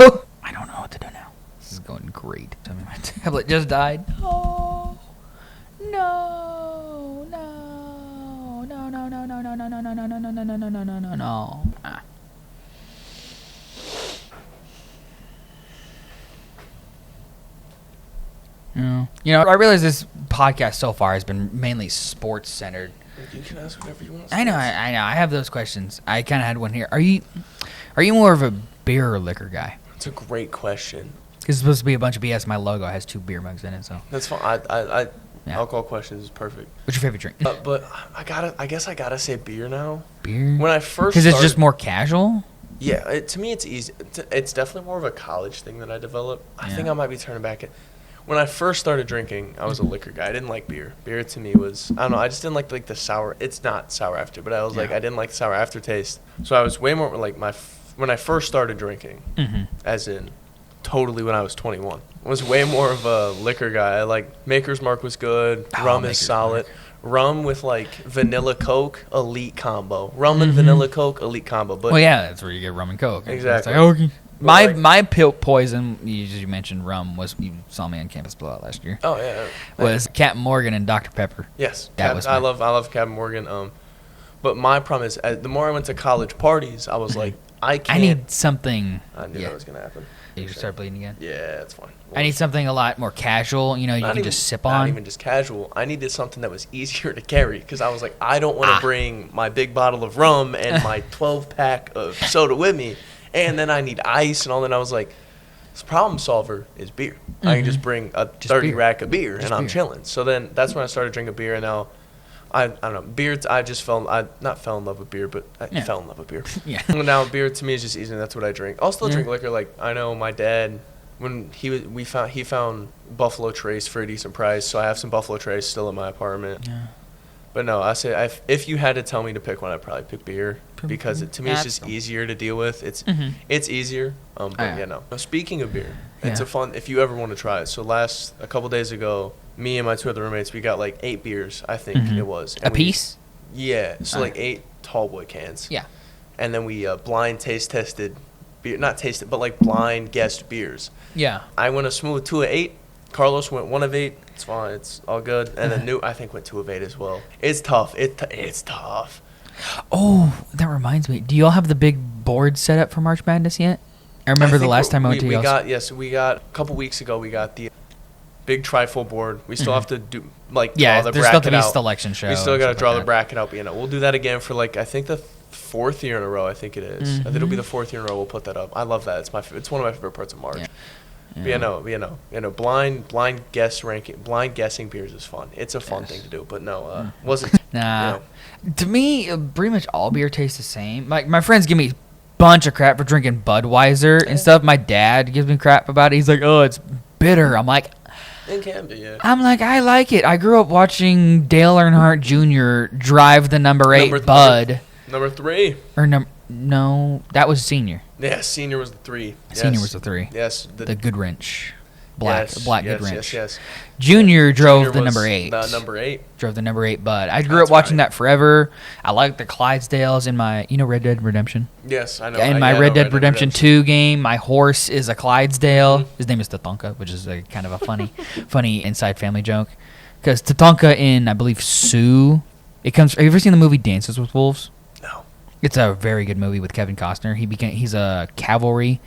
I don't know what to do now. This is going great. Tell me my tablet just died. Oh. No. You know, I realize this podcast so far has been mainly sports centered. You can ask whatever you want. I know. I have those questions. I kind of had one here. Are you more of a beer or liquor guy? It's a great question. It's supposed to be a bunch of BS. My logo has 2 beer mugs in it, so that's fine. Alcohol questions is perfect. What's your favorite drink? But I guess I gotta say beer now. Beer? When I first because it's just more casual. Yeah, to me it's easy. It's definitely more of a college thing that I developed. I think I might be turning back. When I first started drinking, I was a liquor guy. I didn't like beer. Beer to me was, I don't know, I just didn't like the sour. It's not sour after, but I was like, I didn't like the sour aftertaste. So I was way more like when I first started drinking, as in totally when I was 21, I was way more of a liquor guy. I like Maker's Mark was good. Rum is solid. Rum with like vanilla Coke, elite combo. Rum and vanilla Coke, elite combo. But that's where you get rum and Coke. Exactly. It's like, my poison, you mentioned rum, was you saw me on Campus Blowout last year. Oh yeah. Was Captain Morgan and Dr. Pepper. Yes, I love Captain Morgan. But my problem is, the more I went to college parties, I was like, I need something. I knew that was gonna happen. You start bleeding again? Yeah, it's fine. I need something a lot more casual. You can just sip on. Not even just casual. I needed something that was easier to carry because I was like, I don't want to bring my big bottle of rum and my 12-pack of soda with me. And then I need ice and all that. And I was like, this problem solver is beer. I can just bring a 30 rack of beer and I'm chilling. So then that's when I started drinking beer. And now, I don't know, beer, I just not fell in love with beer, but I fell in love with beer. Yeah. Now beer to me is just easy and that's what I drink. I'll still drink liquor. Like, I know my dad, when he found Buffalo Trace for a decent price. So I have some Buffalo Trace still in my apartment. Yeah. But no, I say if you had to tell me to pick one, I'd probably pick beer because to me it's just easier to deal with. It's easier. No. Speaking of beer, it's a fun if you ever want to try it. So a couple days ago, me and my 2 other roommates, we got like 8 beers. I think it was a piece. Yeah, so like 8 tall boy cans. Yeah, and then we blind taste tested beer, not tasted, but like blind guessed beers. Yeah, I went a smooth 2 of 8. Carlos went 1 of 8. It's fine. It's all good. And then I think went 2 of 8 as well. It's tough. It's tough. Oh, that reminds me. Do you all have the big board set up for March Madness yet? I remember the last time I went to y'all's. We got a couple weeks ago. We got the big trifold board. We still have to do draw the bracket out. There's still to be selection show. We still got to draw the bracket out. But, we'll do that again for I think the 4th year in a row. I think it is. I think it'll be the 4th year in a row. We'll put that up. I love that. It's one of my favorite parts of March. Yeah. Yeah. Blind guessing beers is fun. It's a fun thing to do, but no, wasn't. Nah. To me, pretty much all beer tastes the same. Like, my friends give me a bunch of crap for drinking Budweiser and stuff. My dad gives me crap about it. He's like, oh, it's bitter. I'm like, it can be, yeah. I'm like, I like it. I grew up watching Dale Earnhardt Jr. drive the number 8 Bud. Number 3. Or no, that was Senior. Yeah, Senior was the 3. Senior was the 3. Yes. The Good Wrench. Black Good Wrench. Yes. Junior drove the number 8. The number 8. Drove the number 8 Bud. I grew up watching that forever. I like the Clydesdales in my, Red Dead Redemption? Yes, I know. In my Red Dead Redemption 2 game, my horse is a Clydesdale. His name is Tatanka, which is kind of a funny inside family joke. Because Tatanka in, I believe, Sioux, have you ever seen the movie Dances with Wolves? No. It's a very good movie with Kevin Costner. He's a cavalry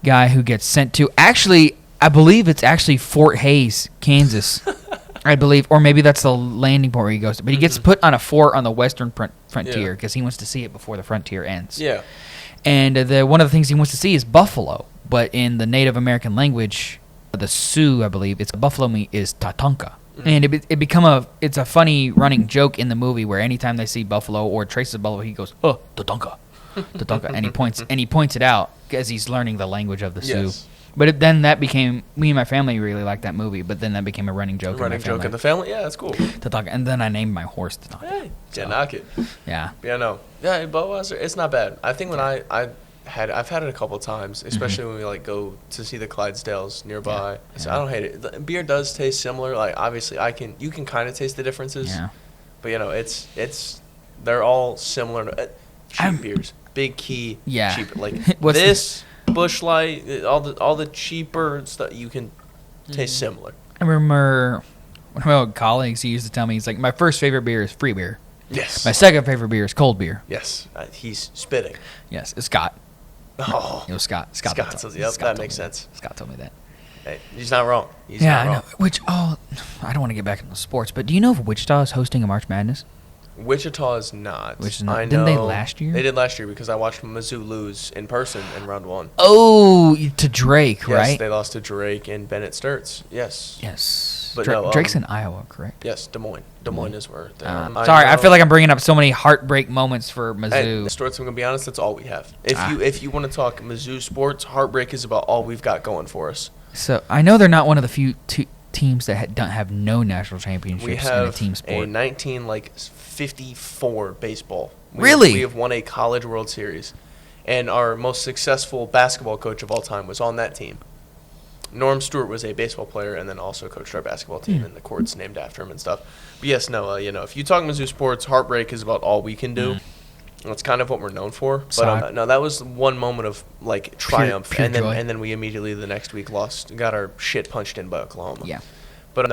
guy who gets sent to, actually, I believe it's actually Fort Hays, Kansas. I believe, or maybe that's the landing point where he goes to. But he gets put on a fort on the western frontier because he wants to see it before the frontier ends. Yeah. And one of the things he wants to see is buffalo. But in the Native American language, the Sioux, I believe, it's buffalo meat is tatanka. And it's a funny running joke in the movie where anytime they see buffalo or traces of buffalo, he goes, oh, tatanka, tatanka, and he points it out as he's learning the language of the Sioux. Yes. But then that became, me and my family really liked that movie, but then that became a running joke in the family? Yeah, that's cool. Tatanka, and then I named my horse Tatanka. Hey, knock it. Yeah. Yeah, no. Yeah, Budweiser, it's not bad. I think when I've had it a couple of times, especially when we go to see the Clydesdales nearby. Yeah. So I don't hate it. The beer does taste similar. Like, obviously you can kind of taste the differences. Yeah. But they're all similar. Cheap beers. Big Key. Yeah. Cheap. Like this Busch Light, all the cheaper stuff, you can taste similar. I remember one of my old colleagues, he used to tell me, he's like, my first favorite beer is free beer. Yes. My second favorite beer is cold beer. Yes. He's spitting. Yes, it's Scott. Oh. It was Scott. Scott that makes sense. Scott told me that. Hey, he's not wrong. I know. I don't want to get back into sports, but do you know if Wichita is hosting a March Madness? Wichita is not. I know. Didn't they last year? They did last year because I watched Mizzou lose in person in round 1. Oh, to Drake, right? Yes, they lost to Drake and Bennett Sturts. Yes. But Drake's in Iowa, correct? Yes, Des Moines. Des Moines is where they're sorry, I feel like I'm bringing up so many heartbreak moments for Mizzou. Hey, Sturts, I'm going to be honest, that's all we have. If you want to talk Mizzou sports, heartbreak is about all we've got going for us. So I know they're not one of the few teams that don't have no national championships in a team sport. We have a 1954 baseball. Really? We have won a College World Series, and our most successful basketball coach of all time was on that team. Norm Stewart was a baseball player and then also coached our basketball team, and the court's named after him and stuff. But yes, no, if you talk Mizzou sports, heartbreak is about all we can do. That's kind of what we're known for. But no, that was one moment of triumph, pure and joy. then we immediately the next week got our shit punched in by Oklahoma. Yeah. But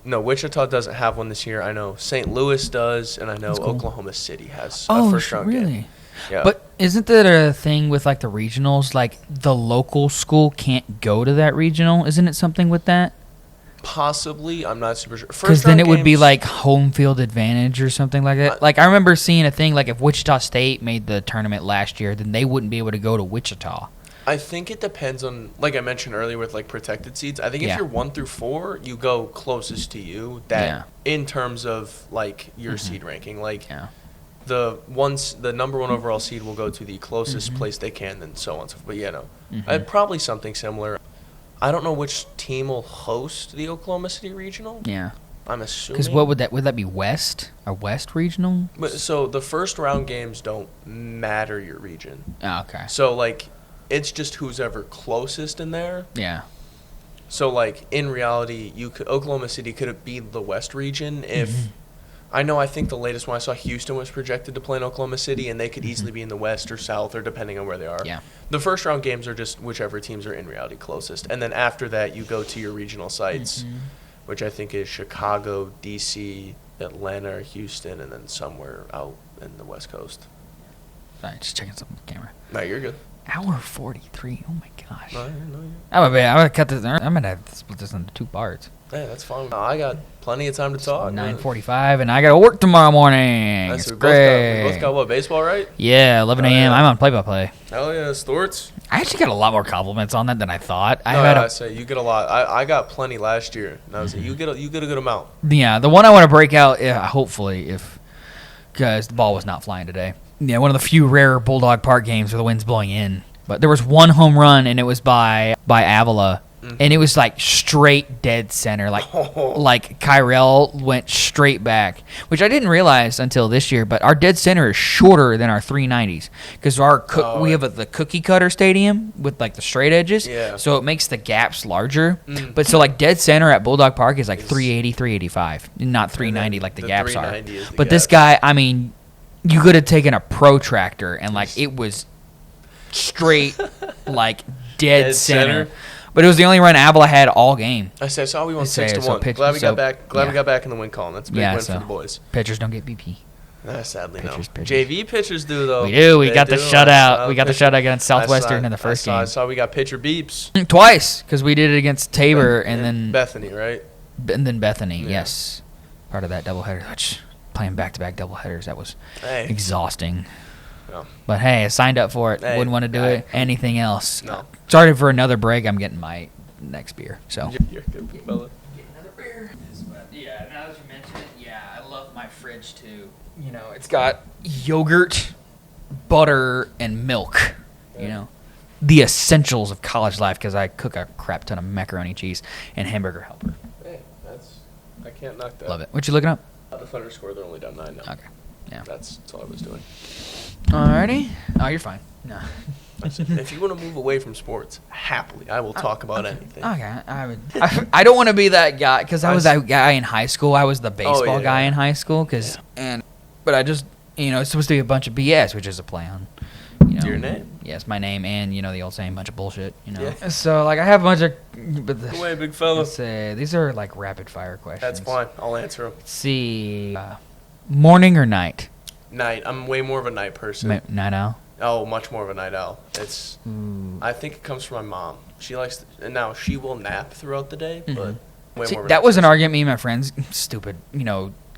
no, Wichita doesn't have one this year. I know St. Louis does, and I know Oklahoma City has a first round game. Yeah. But isn't there a thing with the regionals? Like the local school can't go to that regional. Isn't it something with that? Possibly, I'm not super sure. Because then it would be home field advantage or something like that. I remember seeing a thing if Wichita State made the tournament last year, then they wouldn't be able to go to Wichita. I think it depends on, like I mentioned earlier with protected seeds. I think if you're 1 through 4, you go closest to you. In terms of your seed ranking, the number 1 overall seed will go to the closest place they can, and so on. But probably something similar. I don't know which team will host the Oklahoma City Regional. Yeah. I'm assuming. Because what would that be, West? A West Regional? So the first round games don't matter your region. Oh, okay. So, it's just who's ever closest in there. Yeah. So, in reality, Oklahoma City could be the West region if... I think the latest one I saw, Houston was projected to play in Oklahoma City, and they could easily be in the West or South, or depending on where they are. Yeah. The first round games are just whichever teams are in reality closest. And then after that, you go to your regional sites, which I think is Chicago, D.C., Atlanta, Houston, and then somewhere out in the West Coast. All right, just checking something on the camera. No, you're good. Hour 43. Oh my gosh. No, no, I'm gonna cut this. I'm gonna have to split this into 2 parts. Hey, that's fine. I got plenty of time to talk. 9:45, and I gotta work tomorrow morning. Nice. It's We great. both got what, baseball, right? Yeah, 11 a.m. Yeah. I'm on play-by-play. Hell yeah, Storts. I actually got a lot more compliments on that than I thought. I say you get a lot. I got plenty last year. And I was like, you get a good amount. Yeah, the one I want to break out, hopefully, because the ball was not flying today. Yeah, one of the few rare Bulldog Park games where the wind's blowing in. But there was one home run, and it was by Avila. And it was like straight dead center, like Kyrell went straight back, which I didn't realize until this year. But our dead center is shorter than our 390s because we have the cookie cutter stadium with like the straight edges, so it makes the gaps larger. But so like dead center at Bulldog Park is like 380, 385, not 390 like the gaps are. But this guy, I mean, you could have taken a protractor and like it was straight like dead center. But it was the only run Avila had all game. I saw we won 6-1. Glad we got back in the win column. That's a big win for the boys. Pitchers don't get BP. Sadly, no. JV pitchers do, though. We do. We got the shutout. We got the shutout against Southwestern in the first game. I saw we got pitcher beeps. Twice, because we did it against Tabor and then Bethany, right? And then Bethany, yes. Part of that doubleheader, which playing back-to-back doubleheaders, that was exhausting. No. But hey, I signed up for it. Wouldn't want to do it. Anything else? No. Sorry for another break. I'm getting my next beer. So. You're good, fella. Get another beer. Yeah, now that you mention it, I love my fridge too. You know, it's got yogurt, butter, and milk. You know, the essentials of college life because I cook a crap ton of macaroni cheese and hamburger helper. Hey, I can't knock that. Love it. What you looking up? The Thunder score. They're only down 9 now. Okay. Yeah. That's all I was doing. Alrighty. Oh, you're fine. No. If you want to move away from sports, happily, I will talk about anything. Okay. I don't want to be that guy because I was that guy in high school. I was the baseball guy in high school but I just, it's supposed to be a bunch of BS, which is a play on, your name? Yes, my name and, the old saying, bunch of bullshit, Yeah. So, like, I have a bunch of... Go away, big fella. Let's say, these are, like, rapid-fire questions. That's fine. I'll answer them. Let's see. Morning or night? Night. I'm way more of a night person. Night owl? Oh, much more of a night owl. I think it comes from my mom. She likes... now, she will nap throughout the day, but... way more of a that was an argument me and my friends... Stupid,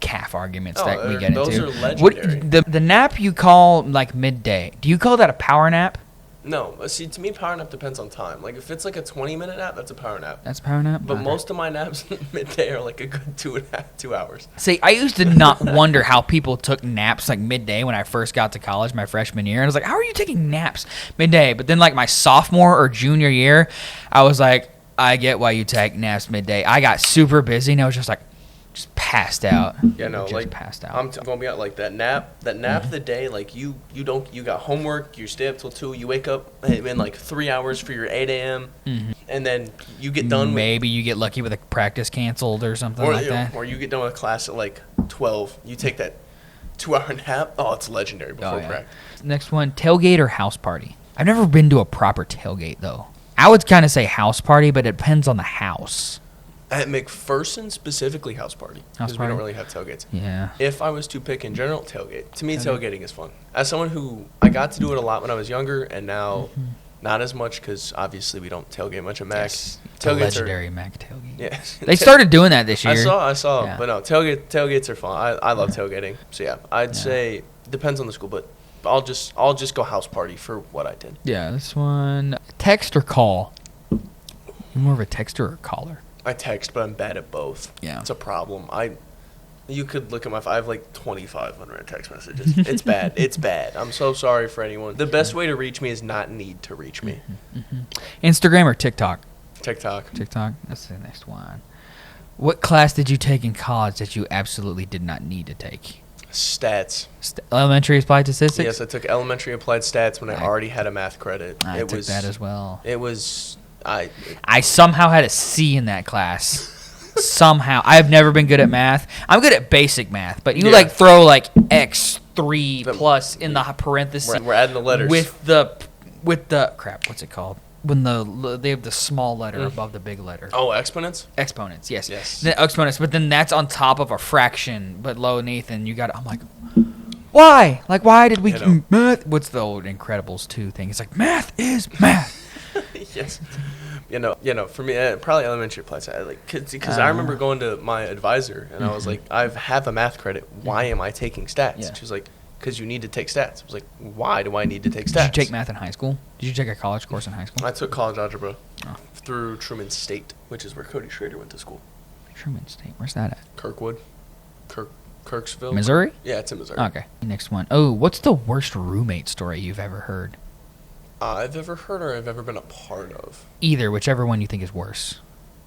calf arguments that we get those into. Those are legendary. The nap you call like midday, do you call that a power nap? No. See, to me, power nap depends on time. Like, if it's like a 20-minute nap, that's a power nap. That's a power nap? But most of my naps midday are like a good 2 hours. See, I used to not wonder how people took naps like midday when I first got to college my freshman year. And I was like, how are you taking naps midday? But then like my sophomore or junior year, I was like, I get why you take naps midday. I got super busy and I was just like, just passed out. Yeah, no, just like passed out. I'm gonna be out like that nap of the day. Like you got homework. You stay up till 2. You wake up in like 3 hours for your 8 a.m. And then you get done. Maybe you get lucky with a practice canceled or something like that. Or you get done with class at like 12. You take that 2-hour nap. Oh, it's legendary before practice. Next one, tailgate or house party? I've never been to a proper tailgate though. I would kind of say house party, but it depends on the house. At McPherson, specifically house party. Because we don't really have tailgates. Yeah. If I was to pick in general, tailgate. To me, tailgating is fun. As someone who, I got to do it a lot when I was younger, and now not as much because obviously we don't tailgate much at Mac. Yes. Tailgates legendary Mac tailgate. Yeah. They started doing that this year. I saw. Yeah. But no, tailgates are fun. I love tailgating. So yeah, I'd say depends on the school, but I'll just go house party for what I did. Yeah, this one, text or call? You're more of a texter or a caller? I text, but I'm bad at both. Yeah. It's a problem. You could look at I have like 2,500 text messages. It's bad. It's bad. I'm so sorry for anyone. The best way to reach me is not need to reach me. Instagram or TikTok? TikTok. That's the next one. What class did you take in college that you absolutely did not need to take? Stats. Elementary applied statistics? Yes, I took elementary applied stats when I already had a math credit. I took that as well. It was... I somehow had a C in that class. Somehow. I've never been good at math. I'm good at basic math, but you throw like X3 plus in the parentheses. We're adding the letters. With the crap, what's it called? When they have the small letter above the big letter. Oh, exponents? Exponents, yes. The exponents, but then that's on top of a fraction, but low beneath, and I'm like, Why? Like, why did we math? What's the old Incredibles 2 thing? It's like, math is math. Yes. For me, probably elementary class. Because I remember going to my advisor, and I was like, I have a math credit. Why am I taking stats? Yeah. She was like, because you need to take stats. I was like, why do I need to take stats? Did you take math in high school? Did you take a college course in high school? I took college algebra through Truman State, which is where Cody Schrader went to school. Truman State. Where's that at? Kirkwood. Kirksville. Missouri? Yeah, it's in Missouri. Okay. Next one. Oh, what's the worst roommate story you've ever heard? I've ever heard or I've ever been a part of? Either, whichever one you think is worse.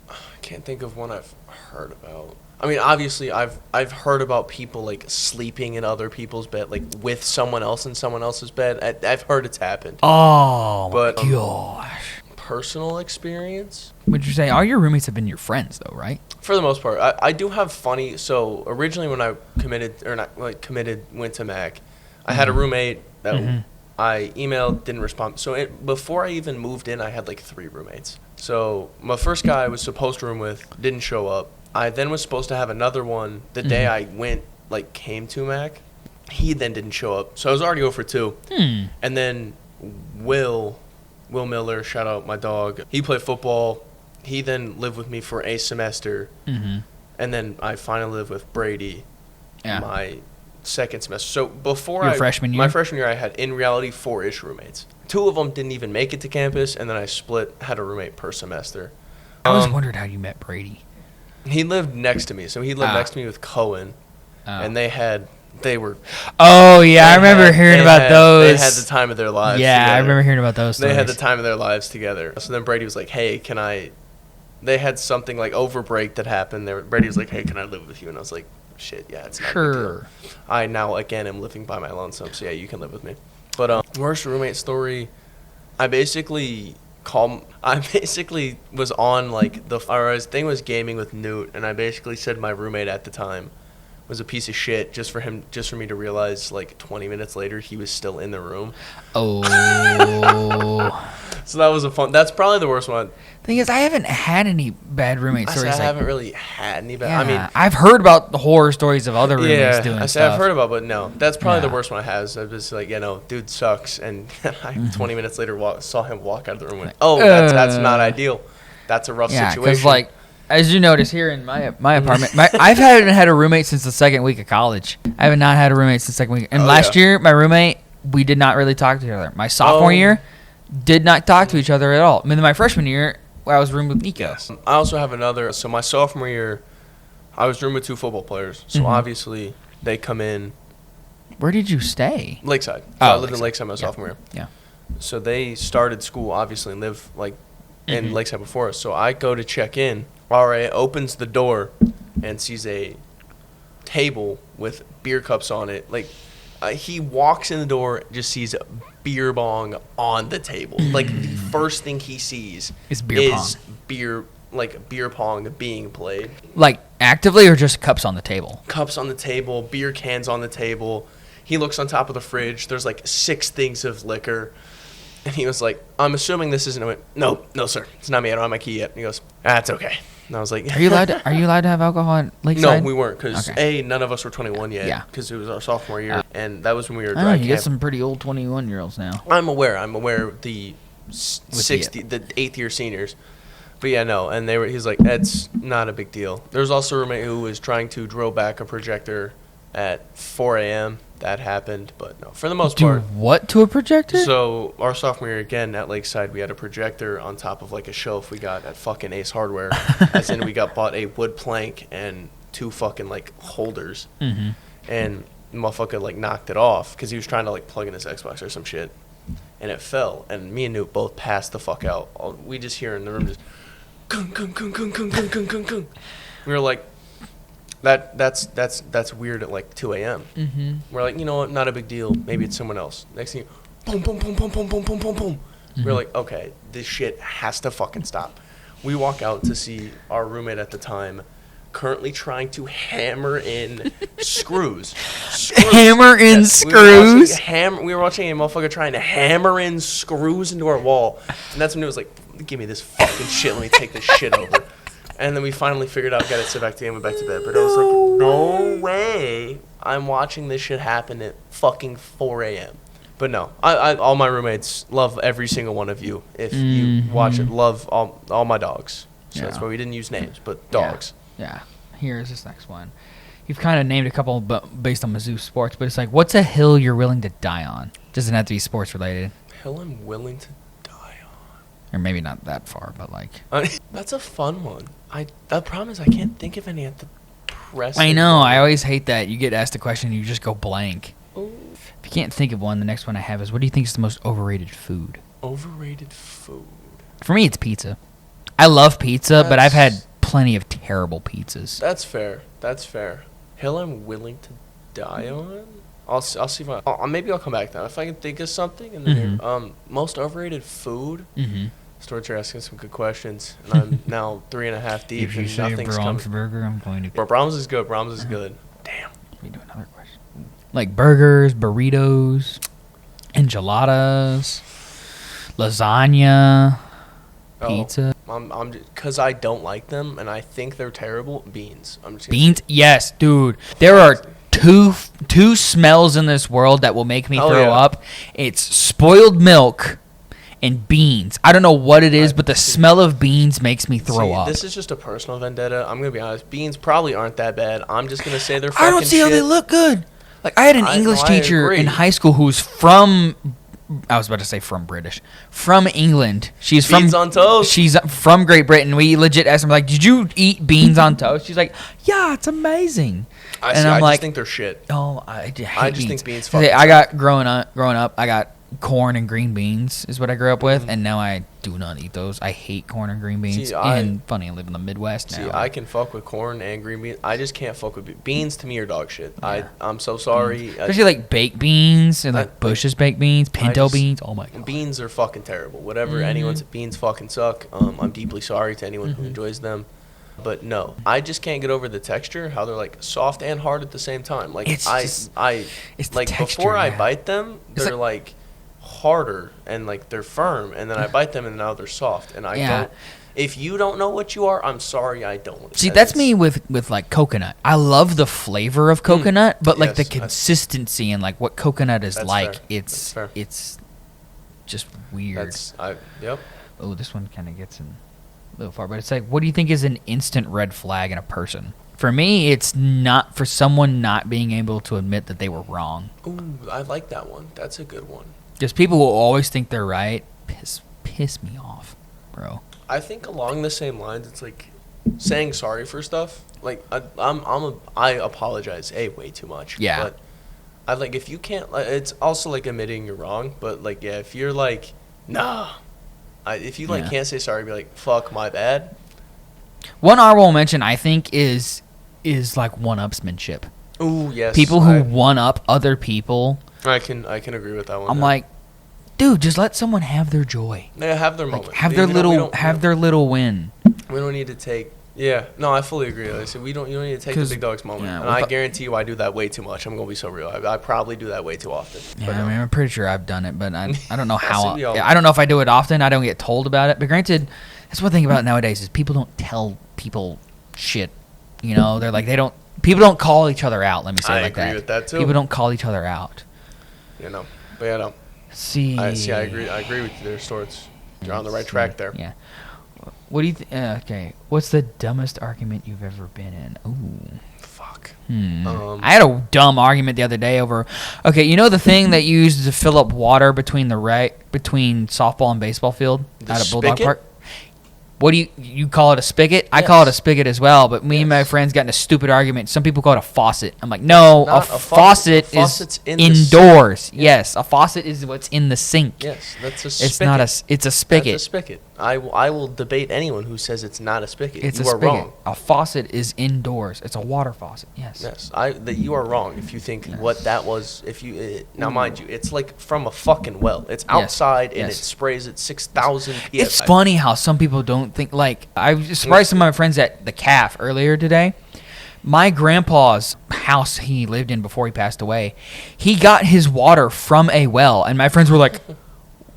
I can't think of one I've heard about. I mean, obviously, I've heard about people, like, sleeping in other people's bed, like, with someone else in someone else's bed. I've heard it's happened. Oh, but, my gosh. Personal experience? Would you say all your roommates have been your friends, though, right? For the most part. I do have funny... So, originally when I went to Mac, I had a roommate that I emailed, didn't respond. So, before I even moved in, I had, like, 3 roommates. So, my first guy I was supposed to room with didn't show up. I then was supposed to have another one the day I came to Mac. He then didn't show up. So I was already 0 for 2. And then Will Miller, shout out my dog, he played football. He then lived with me for a semester. And then I finally lived with Brady my second semester. So before freshman year? My freshman year, I had, in reality, 4-ish roommates. 2 of them didn't even make it to campus, and then I had a roommate per semester. I always wondered how you met Brady. He lived next to me, so he lived next to me with Cohen, and they were. Oh yeah, I remember hearing about those. They had the time of their lives. Yeah, together. I remember hearing about those. They had the time of their lives together. So then Brady was like, "Hey, can I?" They had something like over break that happened. Brady was like, "Hey, can I live with you?" And I was like, "Shit, yeah, it's not a big deal." I now again am living by my lonesome, so yeah, you can live with me. But worst roommate story, I basically was on our thing was gaming with Newt, and I basically said my roommate at the time was a piece of shit just for me to realize 20 minutes later he was still in the room. Oh. So that was that's probably the worst one. Thing is, I haven't had any bad roommate stories. I haven't really had any bad. Yeah, I mean, I've heard about the horror stories of other roommates doing stuff. I've heard about, but no, that's probably the worst one I have. I was like, dude sucks, and 20 minutes later saw him walk out of the room. That's not ideal. That's a rough situation. Because as you notice here in my apartment, I've haven't had a roommate since the second week of college. I have not had a roommate since the second week. And last year, my roommate, we did not really talk to each other. My sophomore year, did not talk to each other at all. I mean, my freshman year, I was roomed with Nico. Yes. I also have another. So my sophomore year, I was roomed with 2 football players. So obviously, they come in. Where did you stay? Lakeside. So I lived in Lakeside my sophomore year. Yeah. So they started school, obviously, and live in Lakeside before us. So I go to check in. RA opens the door and sees a table with beer cups on it. He walks in the door, just sees a beer bong on the table. The first thing he sees is beer pong being played. Actively or just cups on the table? Cups on the table, beer cans on the table. He looks on top of the fridge. There's 6 things of liquor. And he was like, I'm assuming this isn't. I went, no, sir. It's not me. I don't have my key yet. And he goes, that's okay. And I was like, Are you allowed to have alcohol at Lakeside? No, we weren't, because none of us were 21 yet. Yeah. Because it was our sophomore year, and that was when we were dry camp. You get some pretty old 21-year-olds now. I'm aware of the 8th year seniors. But yeah, no, and he's like, that's not a big deal. There's also a roommate who was trying to drill back a projector at 4 a.m. That happened, but no, for the most part. What to a projector? So our sophomore year, again, at Lakeside, we had a projector on top of a shelf we got at fucking Ace Hardware. As in, we bought a wood plank and 2 fucking holders. And the motherfucker knocked it off because he was trying to plug in his Xbox or some shit. And it fell, and me and Newt both passed the fuck out. We just hear in the room just, kung, kung, kung, kung, kung, kung, kung, kung, kung. We were like, That's weird at 2 a.m. We're like, you know what, not a big deal. Maybe it's someone else. Next thing, boom, boom, boom, boom, boom, boom, boom, boom, boom. We're like, okay, this shit has to fucking stop. We walk out to see our roommate at the time currently trying to hammer in screws. Hammer in screws? We were watching a motherfucker trying to hammer in screws into our wall. And that's when it was like, give me this fucking shit. Let me take this shit over. And then we finally figured out, got to sit back to the game, went back to bed. But I was like, no way. I'm watching this shit happen at fucking 4 a.m. But no, I all my roommates love every single one of you. If you watch it, love all my dogs. So that's why we didn't use names, but dogs. Yeah. Here's this next one. You've kind of named a couple based on Mizzou sports, but it's like, what's a hill you're willing to die on? Doesn't have to be sports related. Hill I'm willing to die on. Or maybe not that far, but like. That's a fun one. The problem is I can't think of any at the present. I know. I always hate that. You get asked a question and you just go blank. Ooh. If you can't think of one, the next one I have is, what do you think is the most overrated food? Overrated food. For me, it's pizza. I love pizza, but I've had plenty of terrible pizzas. That's fair. Hill I'm willing to die on? I'll see if maybe I'll come back to that. If I can think of something. And then most overrated food? Stuart, you're asking some good questions. And I'm now 3.5 deep. If you say Brahms burger, I'm going to... Brahms is good. Brahms is good. Damn. Let me do another question. Like burgers, burritos, enchiladas, lasagna, pizza. I'm because I don't like them and I think they're terrible. Beans. Beans? Yes, dude. There are two smells in this world that will make me throw up. It's spoiled milk and beans. I don't know what it is, but the smell of beans makes me throw up. This is just a personal vendetta. I'm gonna be honest. Beans probably aren't that bad. I'm just gonna say they're fucking I don't see how they look good. Like, I had an English teacher in high school who was from... I was about to say from England. She's from beans on toast. She's from Great Britain. We legit asked her, like, did you eat beans on toast? She's like, yeah, it's amazing. I just think they're shit. Oh, I hate I just beans. think beans fucking I got growing up, I got corn and green beans is what I grew up with, and now I do not eat those. I hate corn and green beans. And funny, I live in the Midwest now. See, I can fuck with corn and green beans. I just can't fuck with beans. To me, are dog shit. Yeah. I'm so sorry. Especially like baked beans and like Bush's baked beans, pinto beans. Oh my god, beans are fucking terrible. Whatever anyone's beans fucking suck. I'm deeply sorry to anyone who enjoys them. But no, I just can't get over the texture. How they're like soft and hard at the same time. Like it's like texture, before I bite them, they're like harder and like they're firm, and then I bite them and now they're soft. And I don't. If you don't know what you are, I'm sorry, I don't. See, that's me with like coconut. I love the flavor of coconut, but like the consistency and like what coconut is like, fair. It's just weird. Yep. Oh, this one kind of gets in a little far, but it's like, what do you think is an instant red flag in a person? For me, it's not for someone not being able to admit that they were wrong. Ooh, I like that one. That's a good one. Because people will always think they're right. Piss me off, bro. I think along the same lines, it's like saying sorry for stuff. Like I apologize way too much. Yeah. But I like if you can't. It's also like admitting you're wrong. But like if you're like nah. If you can't say sorry, be like, fuck, my bad. One honorable mention I think is like one-upsmanship. Ooh, yes. People who one-up other people. I can agree with that one. I'm like, dude, just let someone have their joy. Yeah, have their moment. Have their little win. We don't need to take. Yeah, no, I fully agree. Like I said, you don't need to take the big dog's moment. Yeah, and I guarantee you, I do that way too much. I'm gonna be so real. I probably do that way too often. Yeah, I mean, I'm pretty sure I've done it, but I don't know how. I don't know if I do it often. I don't get told about it. But granted, that's one thing about it nowadays is people don't tell people shit. You know, they're like people don't call each other out. Let me say it like that. I agree with that too. People don't call each other out. You know, but yeah, no. See. I agree. I agree with you there, Storts. You're on the right track there. Yeah. What do you okay, what's the dumbest argument you've ever been in? Ooh. Fuck. I had a dumb argument the other day over... Okay, you know the thing that you use to fill up water between softball and baseball field out at Bulldog Park? What do you call it, a spigot? Yes. I call it a spigot as well, but me and my friends got in a stupid argument. Some people call it a faucet. I'm like, no, a faucet is indoors. Yes, a faucet is what's in the sink. Yes, that's a spigot. It's a spigot. That's a spigot. I will debate anyone who says it's not a spigot. It's you a are spigot. Wrong. A faucet is indoors. It's a water faucet. Yes. Yes. That you are wrong if you think what that was. Now, mind you, it's like from a fucking well. It's outside and it sprays at 6,000 psi. It's funny how some people don't think. Like, I was surprised some of my friends at the calf earlier today. My grandpa's house he lived in before he passed away, he got his water from a well, and my friends were like,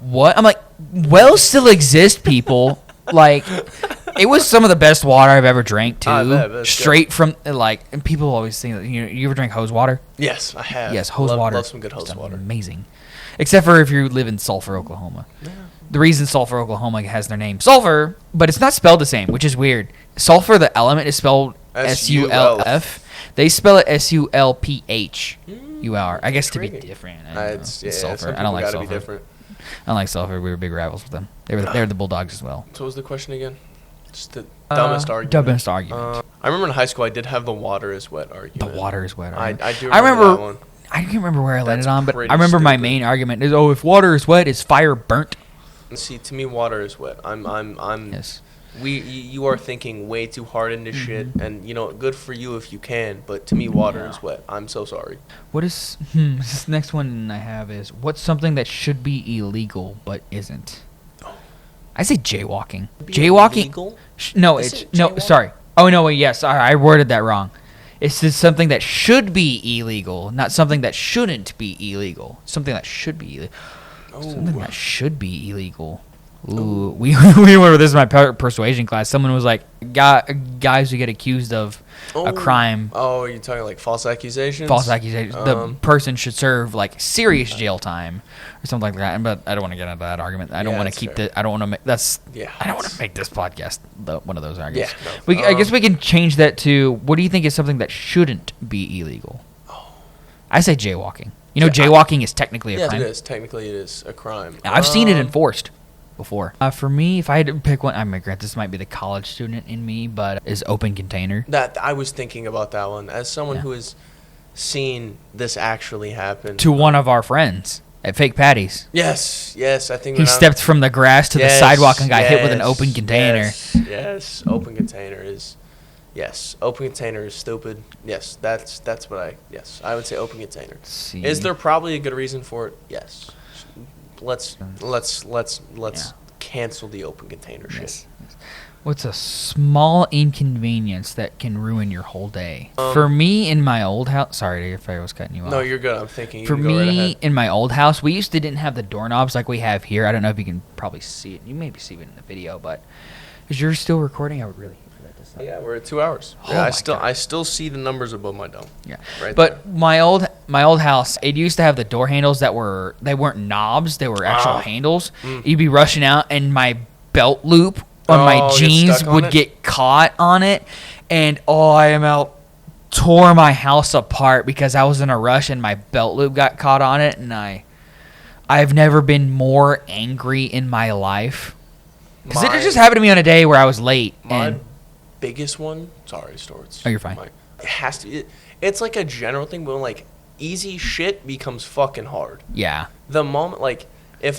"What?" I'm like, "Wells still exist, people." Like, It was some of the best water I've ever drank too. I bet, straight from like, and people always think that you ever drink hose water? Yes, I have. Yes, hose water. Love some good hose water. Amazing. Except for if you live in Sulphur, Oklahoma. Yeah. The reason Sulphur, Oklahoma has their name Sulphur, but it's not spelled the same, which is weird. Sulphur, the element, is spelled S-U-L-F. They spell it S-U-L-P-H-U-R. I guess to be different. Sulphur. I don't like Sulphur. I don't like Sulphur. We were big rivals with them. They were the Bulldogs as well. So what was the question again? Just the dumbest argument. Dumbest argument. I remember in high school I did have the water is wet argument. The water is wet argument. I do remember that one. I can't remember where I landed on, but I remember my main argument is, if water is wet, is fire burnt? See, to me, water is wet. Yes. You are thinking way too hard into shit, and good for you if you can, but to me, water is wet. I'm so sorry. What is this next one I have is, what's something that should be illegal but isn't? I say jaywalking. Jaywalking. Illegal? Sorry. Oh no, wait, yes, I worded that wrong. It's just something that should be illegal, not something that shouldn't be illegal. Something that should be illegal. Something that should be illegal. Ooh, we went over this in my persuasion class. Someone was like, guys who get accused of a crime. Oh, you're talking like false accusations? False accusations. The person should serve like serious jail time or something like that. But I don't want to get into that argument. I don't want to keep the. I don't want to make that's. Yeah. I don't want to make this podcast one of those arguments. Yeah. No. I guess we can change that to, what do you think is something that shouldn't be illegal? I say jaywalking. Jaywalking is technically a crime. Yes, it is. Technically, it is a crime. I've seen it enforced before. For me, if I had to pick one, I'm granted this might be the college student in me, but is open container. That I was thinking about that one as someone who has seen this actually happen to one of our friends at Fake Patty's. Yes, I think he stepped from the grass to the sidewalk and got hit with an open container. Yes, open container is. Yes, open container is stupid. Yes, that's what I would say open container. Is there probably a good reason for it? Yes. Let's cancel the open container shit. Yes. What's a small inconvenience that can ruin your whole day? For me, in my old house, sorry if I was cutting you off. No, you're good. I'm thinking. For me, in my old house, we didn't have the doorknobs like we have here. I don't know if you can probably see it. You maybe see it in the video, but is yours still recording? I would really. Yeah, we're at 2 hours. Yeah, I still see the numbers above my dome. Yeah, right. But there. my old house, it used to have the door handles they weren't knobs, they were actual handles. You'd be rushing out, and my belt loop on my jeans would get caught on it, and tore my house apart because I was in a rush and my belt loop got caught on it, and I've never been more angry in my life because it just happened to me on a day where I was late and. Biggest one. Sorry, Storts. Oh, you're fine. It has to. It's like a general thing, but when easy shit becomes fucking hard. Yeah. The moment if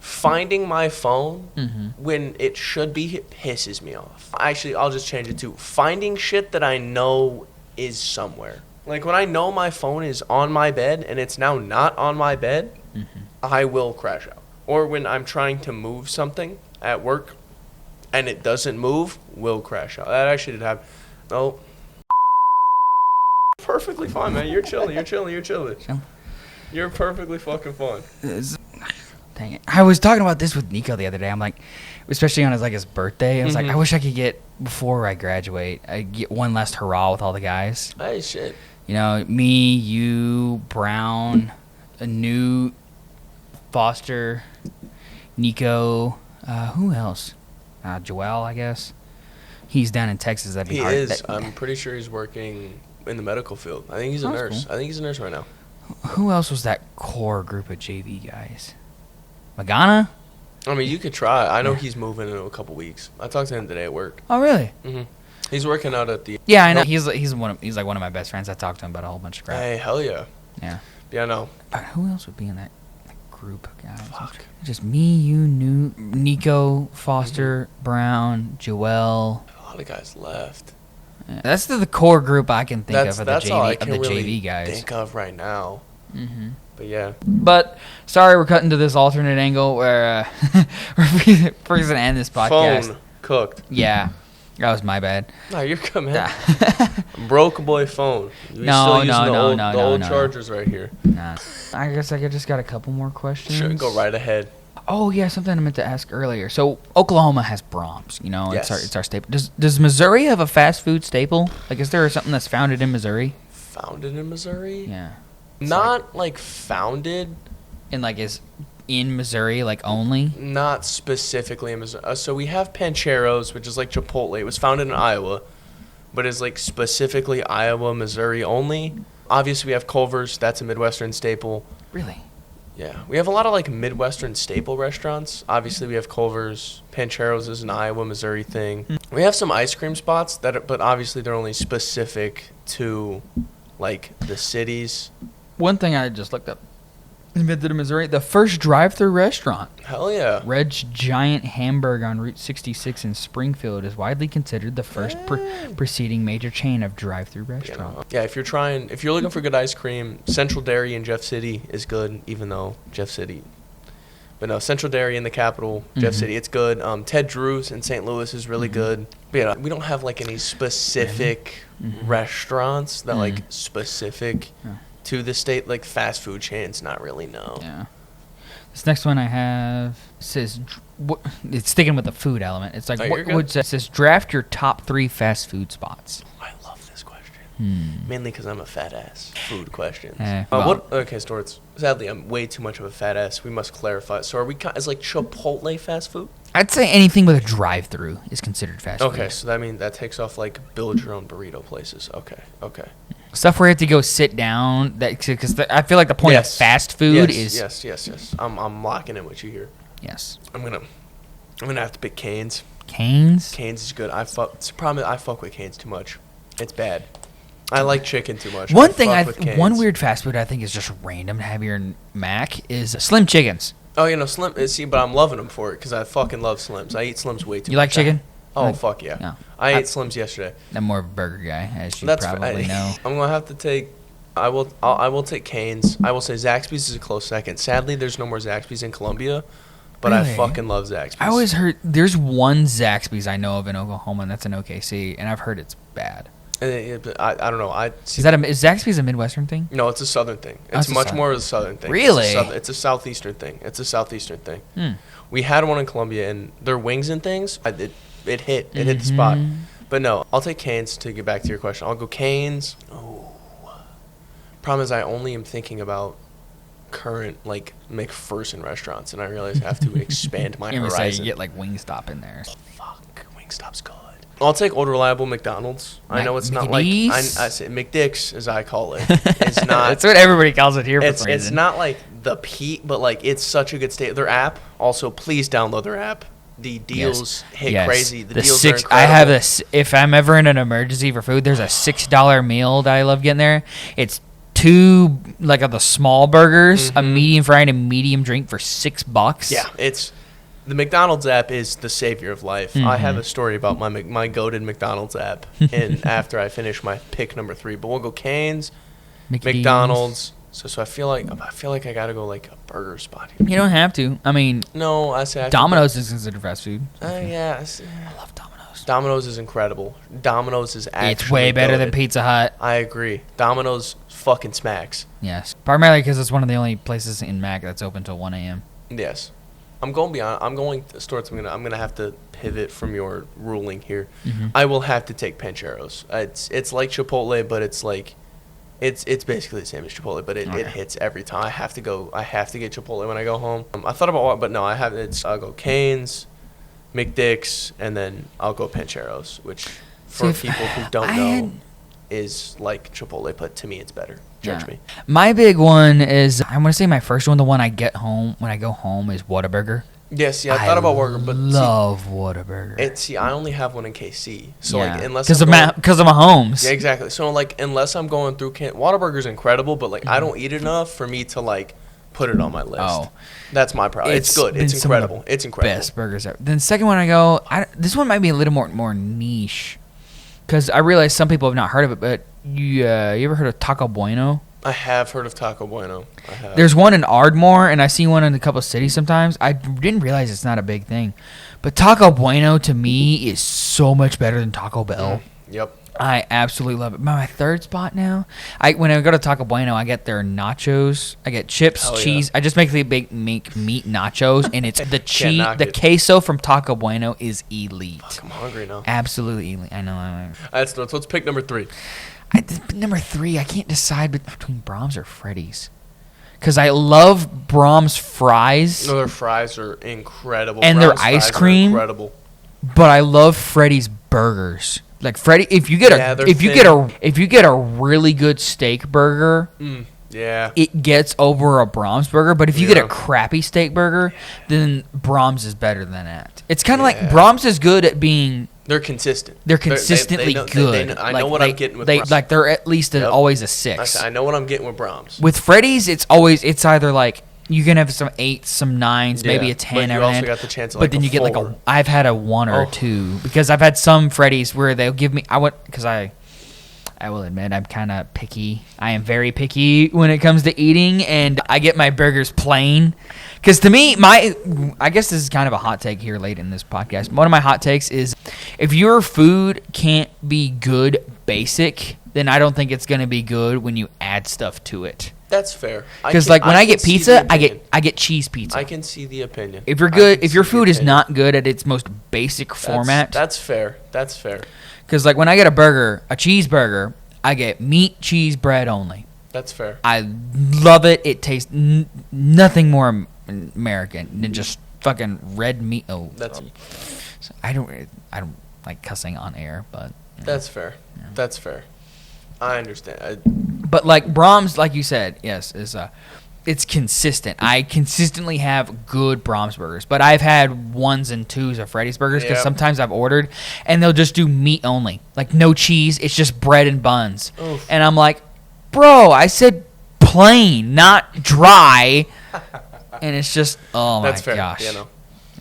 finding my phone when it should be, it pisses me off. Actually, I'll just change it to finding shit that I know is somewhere. Like when I know my phone is on my bed and it's now not on my bed, I will crash out. Or when I'm trying to move something at work. And it doesn't move, will crash out. That actually did happen. Oh. Perfectly fine, man. You're chilling. You're perfectly fucking fine. Dang it. I was talking about this with Nico the other day. I'm like, especially on his birthday. I was like, I wish I could before I graduate, I get one last hurrah with all the guys. Hey, shit. Me, you, Brown, Newt, Foster, Nico, who else? Joel, I guess. He's down in Texas. That'd be hard. He is. I'm pretty sure he's working in the medical field. I think he's a nurse. Cool. I think he's a nurse right now. Who else was that core group of JV guys? Magana? I mean, you could try. I know he's moving in a couple weeks. I talked to him today at work. Oh, really? Mm-hmm. He's working out at the... Yeah, I know. He's like one of my best friends. I talked to him about a whole bunch of crap. Hey, hell yeah. Yeah. Yeah, I know. But who else would be in that group of guys? Fuck. Just me, you, Nico, Foster, Brown, Joel. A lot of guys left. Yeah. That's the core group I can think of the JV, all I can really JV guys. Think of right now. Mm-hmm. But yeah. But sorry, we're cutting to this alternate angle where we're gonna end this podcast. Phone cooked. Yeah. That was my bad. No, you're coming. Broke boy phone. Still using the old chargers right here. Nah. I guess I just got a couple more questions. Sure, go right ahead. Oh yeah, something I meant to ask earlier. So Oklahoma has Brahms, you know, Yes. it's our staple. Does Missouri have a fast food staple? Like, is there something that's founded in Missouri? Founded in Missouri? Yeah. Not like founded. And like is in Missouri like only? Not specifically in Missouri. So we have Pancheros, which is like Chipotle. It was founded in Iowa, but is like specifically Iowa, Missouri only. Obviously, we have Culver's. That's a Midwestern staple. Really? Yeah, we have a lot of like Midwestern staple restaurants. Obviously, we have Culver's. Pancheros is an Iowa, Missouri thing. We have some ice cream spots but obviously they're only specific to like the cities. One thing I just looked up. Invented in Missouri, the first drive-through restaurant. Hell yeah. Red's Giant Hamburg on Route 66 in Springfield is widely considered the first preceding major chain of drive-through restaurants. Yeah, if you're looking for good ice cream, Central Dairy in Jeff City is good, even though Jeff City. But no, Central Dairy in the capital, Jeff City, it's good. Ted Drew's in St. Louis is really good. But yeah, we don't have like any specific restaurants that like specific to the state, like fast food chains, not really, no. Yeah. This next one I have says, it's sticking with the food element. It's like, it says, draft your top 3 fast food spots. I love this question. Mainly because I'm a fat ass. Food questions. Okay, Storts. Sadly, I'm way too much of a fat ass. We must clarify. So are we, is like Chipotle fast food? I'd say anything with a drive-through is considered fast food. Okay, so that takes off like build your own burrito places. Okay. Stuff where you have to go sit down. Because I feel like the point of fast food is. Yes. I'm locking in with you here. Yes. I'm gonna have to pick Cane's. Cane's? Cane's is good. It's a problem. I fuck with Cane's too much. It's bad. I like chicken too much. One weird fast food I think is just random to have here in Mac is Slim Chickens. Oh, Slim. See, but I'm loving them for it because I fucking love Slims. I eat Slims way too much. You like chicken? Fuck yeah. No. I ate Slims yesterday. I'm more of a burger guy, as you probably know. I'm gonna have to take. I will take Cane's. I will say Zaxby's is a close second. Sadly, there's no more Zaxby's in Columbia, but really? I fucking love Zaxby's. I always heard there's one Zaxby's I know of in Oklahoma, and that's in OKC, and I've heard it's bad. I don't know. Is Zaxby's a Midwestern thing? No, it's a Southern thing. It's much more of a Southern thing. Really? It's a Southeastern thing. We had one in Columbia, and their wings and things, it hit the spot. But no, I'll take Cane's to get back to your question. I'll go Cane's. Oh. Problem is I only am thinking about current like McPherson restaurants, and I realize I have to expand my horizon. You get like Wingstop in there. Fuck, Wingstop's good. I'll take old reliable McDonald's. I know it's not like I say McDick's as I call it. It's not. That's what everybody calls it here. It's not like the peak, but like it's such a good state. Their app. Also, please download their app. The deals hit crazy. The deals are incredible. I have this. If I'm ever in an emergency for food, there's a $6 meal that I love getting there. It's 2 like of the small burgers, a medium fry, and a medium drink for $6. Yeah, it's. The McDonald's app is the savior of life. I have a story about my goated McDonald's app, and after I finish my pick number 3, but we'll go Cane's, McDonald's. So I feel like I gotta go like a burger spot here. You don't have to. I mean, no, I say Domino's is considered fast food. Yeah, I love Domino's. Domino's is incredible. Domino's is actually it's way better than Pizza Hut. I agree. Domino's fucking smacks. Yes, primarily because it's one of the only places in Mac that's open till 1 a.m. Yes. I'm going beyond. I'm gonna have to pivot from your ruling here. I will have to take Pancheros. It's like Chipotle, but it's like, it's basically the same as Chipotle, but it hits every time. I have to get Chipotle when I go home. I thought about but no, I'll go Cane's, McDick's, and then I'll go Pancheros, which for people who don't know is like Chipotle, but to me it's better. Judge me. My big one is, I'm going to say my first one, the one I get home, when I go home, is Whataburger. Yes, I thought about Whataburger, but love Whataburger. I only have one in KC, so like unless because of Mahomes. Yeah, exactly. So like unless I'm going through Whataburger's incredible, but like I don't eat enough for me to like put it on my list. Oh, that's my problem. It's good. It's incredible. It's incredible. Best burgers ever. Then the second one I go, this one might be a little more niche, because I realize some people have not heard of it, but you ever heard of Taco Bueno? I have heard of Taco Bueno. I have. There's one in Ardmore, and I see one in a couple of cities sometimes. I didn't realize it's not a big thing. But Taco Bueno, to me, is so much better than Taco Bell. Yep. I absolutely love it. My third spot now, when I go to Taco Bueno, I get their nachos. I get chips, cheese. I just make meat nachos, and it's the cheese. The queso from Taco Bueno is elite. Fuck, I'm hungry now. Absolutely elite. I know. All right, so let's pick number 3. Number 3, I can't decide between Brahms or Freddy's. Because I love Brahms fries. No, their fries are incredible. And Brahms their ice cream. Incredible. But I love Freddy's burgers. Like Freddy, if you get a really good steak burger, it gets over a Brahms burger. But if you get a crappy steak burger, then Brahms is better than that. It's kind of like Brahms is good at being. They're consistent. They're consistently good. I know what I'm getting with Brahms. Like they're at least always a 6. I know what I'm getting with Brahms. With Freddy's, it's either like you can have some 8s, some 9s, maybe a 10. But you also got the chance of but then you get I've had a 1 or 2 because I've had some Freddy's where they'll give me because I will admit I'm kind of picky. I am very picky when it comes to eating, and I get my burgers plain. Because to me, I guess this is kind of a hot take here late in this podcast. One of my hot takes is if your food can't be good basic, then I don't think it's going to be good when you add stuff to it. That's fair. Because like when I get pizza, I get cheese pizza. I can see the opinion. If your food is not good at its most basic format, that's fair. That's fair. Because like when I get a cheeseburger, I get meat, cheese, bread only. That's fair. I love it. It tastes nothing more American than just fucking red meat. So I don't like cussing on air, but that's fair. Yeah. That's fair. I understand. But like Brahms, like you said, yes, it's consistent. I consistently have good Brahms burgers, but I've had 1s and 2s of Freddy's burgers because sometimes I've ordered and they'll just do meat only, like no cheese. It's just bread and buns, and I'm like, bro, I said plain, not dry, and it's just That's fair. Gosh, yeah, no.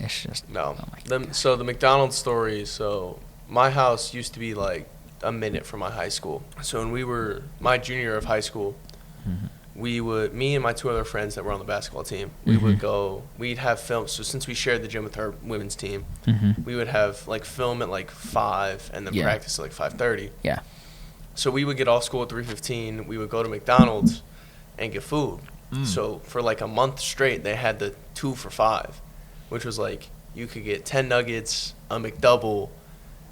It's just no. So the McDonald's story. So my house used to be like a minute from my high school. So when we were my junior year of high school, me and my 2 other friends that were on the basketball team, we'd have film. So since we shared the gym with our women's team, we would have like film at like 5 and then practice at like 5:30. Yeah. So we would get off school at 3:15. We would go to McDonald's and get food. So for like a month straight, they had the 2 for $5, which was like you could get 10 nuggets, a McDouble,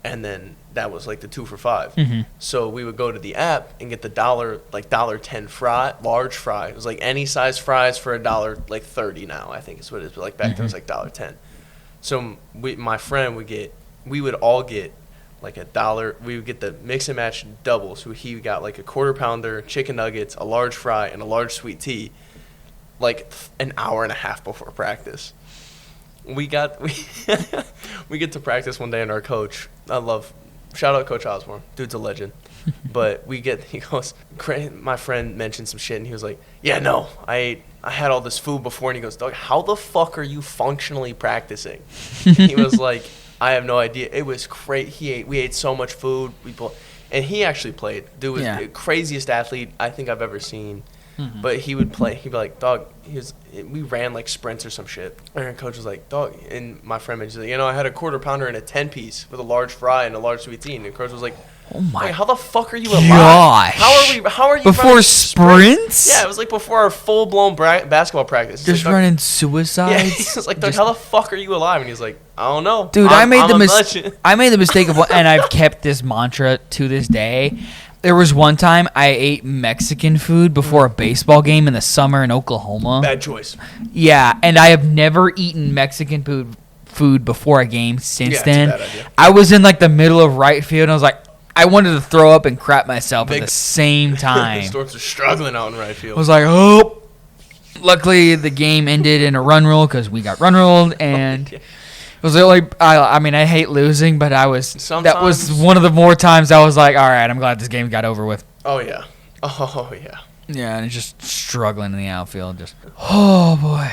and then that was like the 2 for $5. So we would go to the app and get the $1.10 large fry. It was like any size fries for $1.30 now, I think is what it is. But like back then it was like $1.10. So my friend we would all get like $1. We would get the mix and match double. So he got like a quarter pounder, chicken nuggets, a large fry, and a large sweet tea, like an hour and a half before practice. We get to practice one day, and our coach, shout out Coach Osborne, dude's a legend. But he goes, my friend mentioned some shit, and he was like, yeah, no, I had all this food before, and he goes, Doug, how the fuck are you functionally practicing? He was like, I have no idea. It was crazy. We ate so much food. And he actually played. Dude was the craziest athlete I think I've ever seen. But he would play. He'd be like, dog, we ran like sprints or some shit. And our coach was like, dog, and my friend mentioned, I had a quarter pounder and a 10-piece with a large fry and a large sweet tea. And the coach was like, oh my, how the fuck are you alive? Gosh. How are you before sprints? Yeah, it was like before our full blown basketball practice. Just like, running suicides. Yeah, he was like, Doug, how the fuck are you alive? And he's like, I don't know, dude. I made the mistake of and I've kept this mantra to this day. There was one time I ate Mexican food before a baseball game in the summer in Oklahoma. Bad choice. Yeah, and I have never eaten Mexican food before a game since then. It's a bad idea. I was in like the middle of right field, and I was like, I wanted to throw up and crap myself at the same time. The Storms are struggling out in right field. I was like, oh. Luckily, the game ended in a run rule because we got run ruled, and it was the only. I mean, I hate losing, but that was one of the more times I was like, all right, I'm glad this game got over with. Oh yeah. Oh yeah. Yeah, and it's just struggling in the outfield. Just oh boy,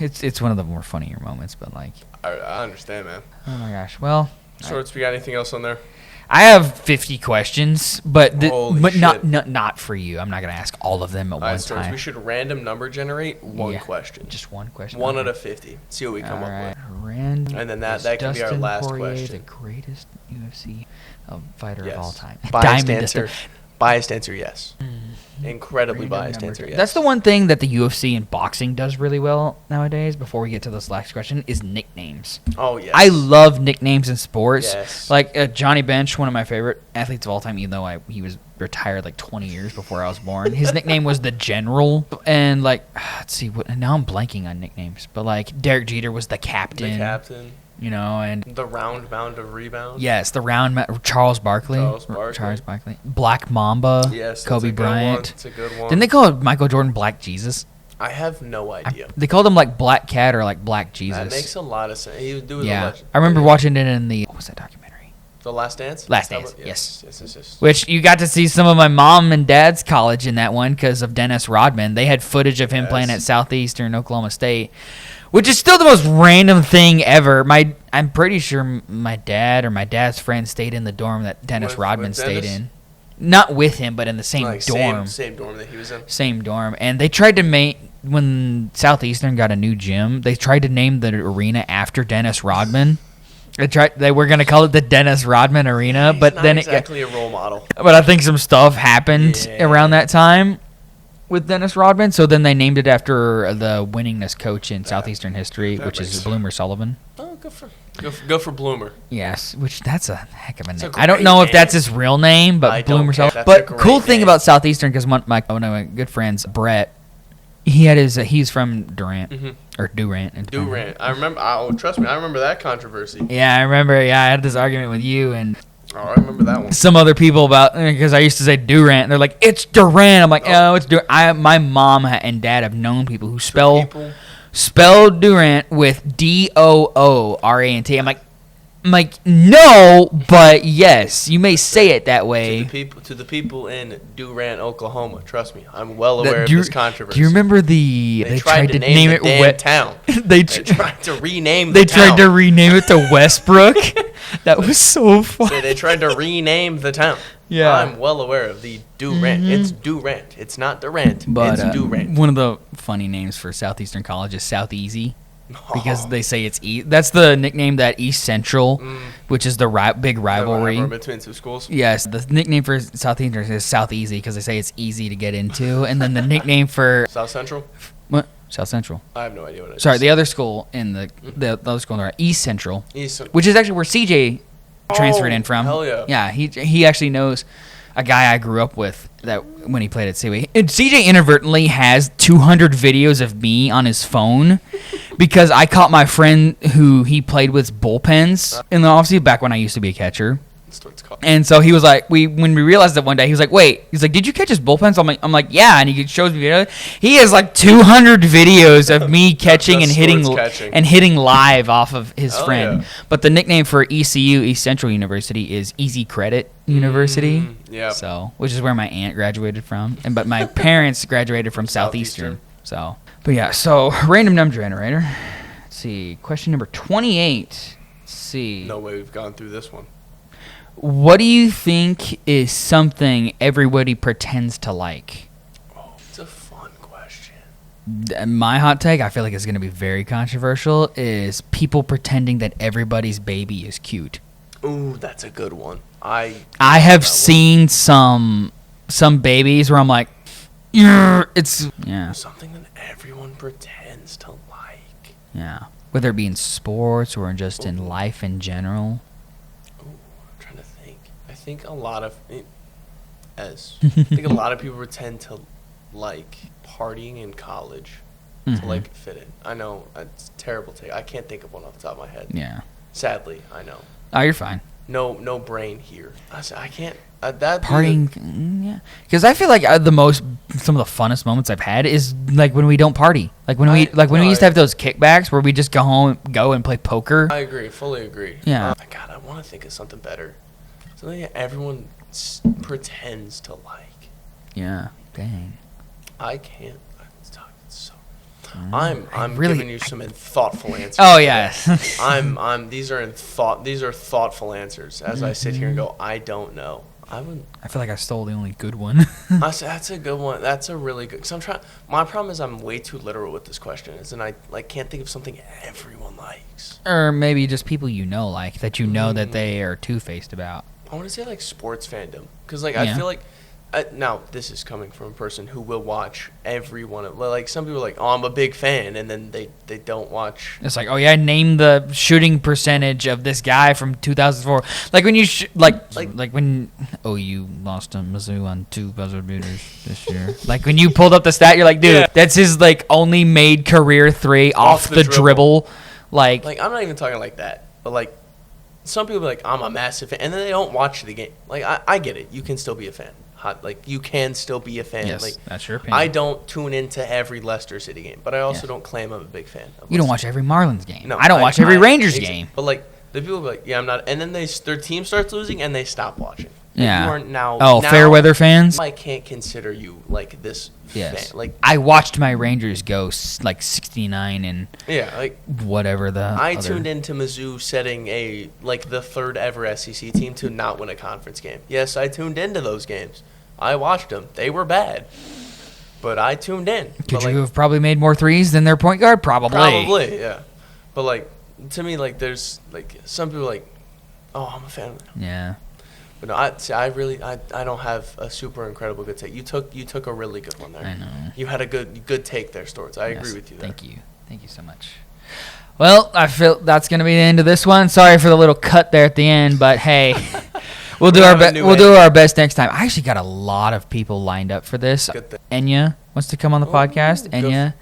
it's one of the more funnier moments, but like. I understand, man. Oh my gosh. Well. Sorts, we got anything else on there? I have 50 questions, but shit. not for you. I'm not going to ask all of them at one time. We should random number generate one question. Just one question. 1 out of 50. See what we come up with. Random. And then that can be our last Poirier, question. The greatest UFC fighter of all time. Biased answer, yes. Incredibly biased answer, yes. That's the one thing that the UFC and boxing does really well nowadays, before we get to this last question, is nicknames. Oh, yes. I love nicknames in sports. Yes. Like Johnny Bench, one of my favorite athletes of all time, even though he was retired like 20 years before I was born. His nickname was the General. And like, let's see, now I'm blanking on nicknames. But like, Derek Jeter was the Captain. The Captain. You know, and the round mound of rebound. Yes, the Charles Barkley. Black Mamba. Yes, Kobe Bryant. It's a good one. Didn't they call Michael Jordan Black Jesus? I have no idea. They called him like Black Cat or like Black Jesus. That makes a lot of sense. He was doing yeah, the legend. I remember watching it in the, what was that documentary? The Last Dance. Last Dance. Yes. Yes. Which you got to see some of my mom and dad's college in that one because of Dennis Rodman. They had footage of him playing at Southeastern Oklahoma State. Which is still the most random thing ever. I'm pretty sure my dad or my dad's friend stayed in the dorm that Dennis Rodman stayed in. Not with him, but in the same dorm. Same dorm that he was in. Same dorm. And they tried to when Southeastern got a new gym, they tried to name the arena after Dennis Rodman. They were going to call it the Dennis Rodman Arena, but then exactly a role model. But I think some stuff happened around that time with Dennis Rodman, so then they named it after the winningest coach in Southeastern history, which is Bloomer Sullivan. Oh, go for Bloomer. Yes, which that's a heck of a name. I don't know if that's his real name, but Bloomer Sullivan. But cool thing about Southeastern, because one of my good friends, Brett, he's from Durant or Durant. Durant. I remember. Oh, trust me, I remember that controversy. Yeah, I remember. Yeah, I had this argument with you and. Oh, I remember that one. Some other people because I used to say Durant. And they're like, it's Durant. I'm like, oh, it's Durant. My mom and dad have known people who spell Durant with Doorant. I'm like, no, but yes, you may say it that way. To the people in Durant, Oklahoma, trust me, I'm well aware of this controversy. Do you remember they tried to name it damn town? They tried to rename the town. They tried to rename it to Westbrook. That was so funny. So they tried to rename the town. Yeah. I'm well aware of the Durant. It's Durant. It's not Durant. But it's Durant. One of the funny names for Southeastern College is South Easy. Because they say it's that's the nickname that East Central, which is the big rivalry between two schools. Yes, the nickname for Southeastern is South Easy because they say it's easy to get into, and then the nickname for South Central. What? South Central. I have no idea what it is. Sorry, the other school in the other school in East Central, which is actually where CJ transferred in from. Hell yeah! Yeah, he actually knows a guy I grew up with that when he played at CJ. And CJ inadvertently has 200 videos of me on his phone because I caught my friend who he played with bullpens in the offseason back when I used to be a catcher. That's what it's called. And so he was like, when we realized that one day, he was like, wait, he's like, did you catch his bullpens? I'm like, yeah, and he shows me video. He has like 200 videos of me catching and hitting live off of his friend. Yeah. But the nickname for ECU, East Central University, is Easy Credit University. Yeah. So, which is where my aunt graduated from, but my parents graduated from Southeastern. So, but yeah, so random number generator. Let's see, question number 28. Let's see. No way we've gone through this one. What do you think is something everybody pretends to like? Oh, it's a fun question. My hot take, I feel like it's going to be very controversial, is people pretending that everybody's baby is cute. Ooh, that's a good one. I have seen some babies where I'm like, it's something that everyone pretends to like. Yeah, whether it be in sports or just in life in general. I think a lot of people pretend to like partying in college to like fit in. I know it's a terrible take. I can't think of one off the top of my head. Yeah. Sadly, I know. Oh, you're fine. No brain here. I can't. Partying, yeah. Because I feel like some of the funnest moments I've had is like when we don't party. Like when we used to have those kickbacks where we just go and play poker. I agree. Fully agree. Yeah. God, I want to think of something better. Something that everyone pretends to like. Yeah. Dang. I can't. I'm really giving you some thoughtful answers. Oh yeah. These are thoughtful answers. As I sit here and go, I don't know. I feel like I stole the only good one. That's a good one. That's a really good. Cause my problem is I'm way too literal with this question. And I can't think of something everyone likes. Or maybe just people that you know that they are two-faced about. I want to say like sports fandom, because like I feel like now this is coming from a person who will watch every one of, like, some people are like, oh, I'm a big fan, and then they don't watch. It's like, oh yeah, name the shooting percentage of this guy from 2004. Like when you like when OU lost to Mizzou on 2 buzzer beaters this year. Like when you pulled up the stat, you're like, dude, that's his like only made career 3 off the dribble. Like I'm not even talking like that, but like some people are like, I'm a massive fan, and then they don't watch the game. Like I get it, you can still be a fan. Like you can still be a fan. Yes, like that's your opinion. I don't tune into every Leicester City game, but I also don't claim I'm a big fan. You don't watch every Marlins game. No, I don't watch every Rangers game. But like the people be like, yeah, I'm not, and then their team starts losing and they stop watching. Yeah. You are now. Oh, fair weather fans. I can't consider you like this. Yes. Fan. Like I watched my Rangers go like 69 and like whatever the. I tuned into Mizzou setting the third ever SEC team to not win a conference game. Yes, I tuned into those games. I watched them. They were bad, but I tuned in. Could you have probably made more threes than their point guard? Probably, yeah. But like to me, like there's like some people like, oh, I'm a fan. Yeah. But no, I don't have a super incredible good take. You took a really good one there. I know. You had a good take there, Storts. I agree with you there. Thank you so much. Well, I feel that's gonna be the end of this one. Sorry for the little cut there at the end, but hey, we'll do our best next time. I actually got a lot of people lined up for this. Enya wants to come on the podcast. Enya,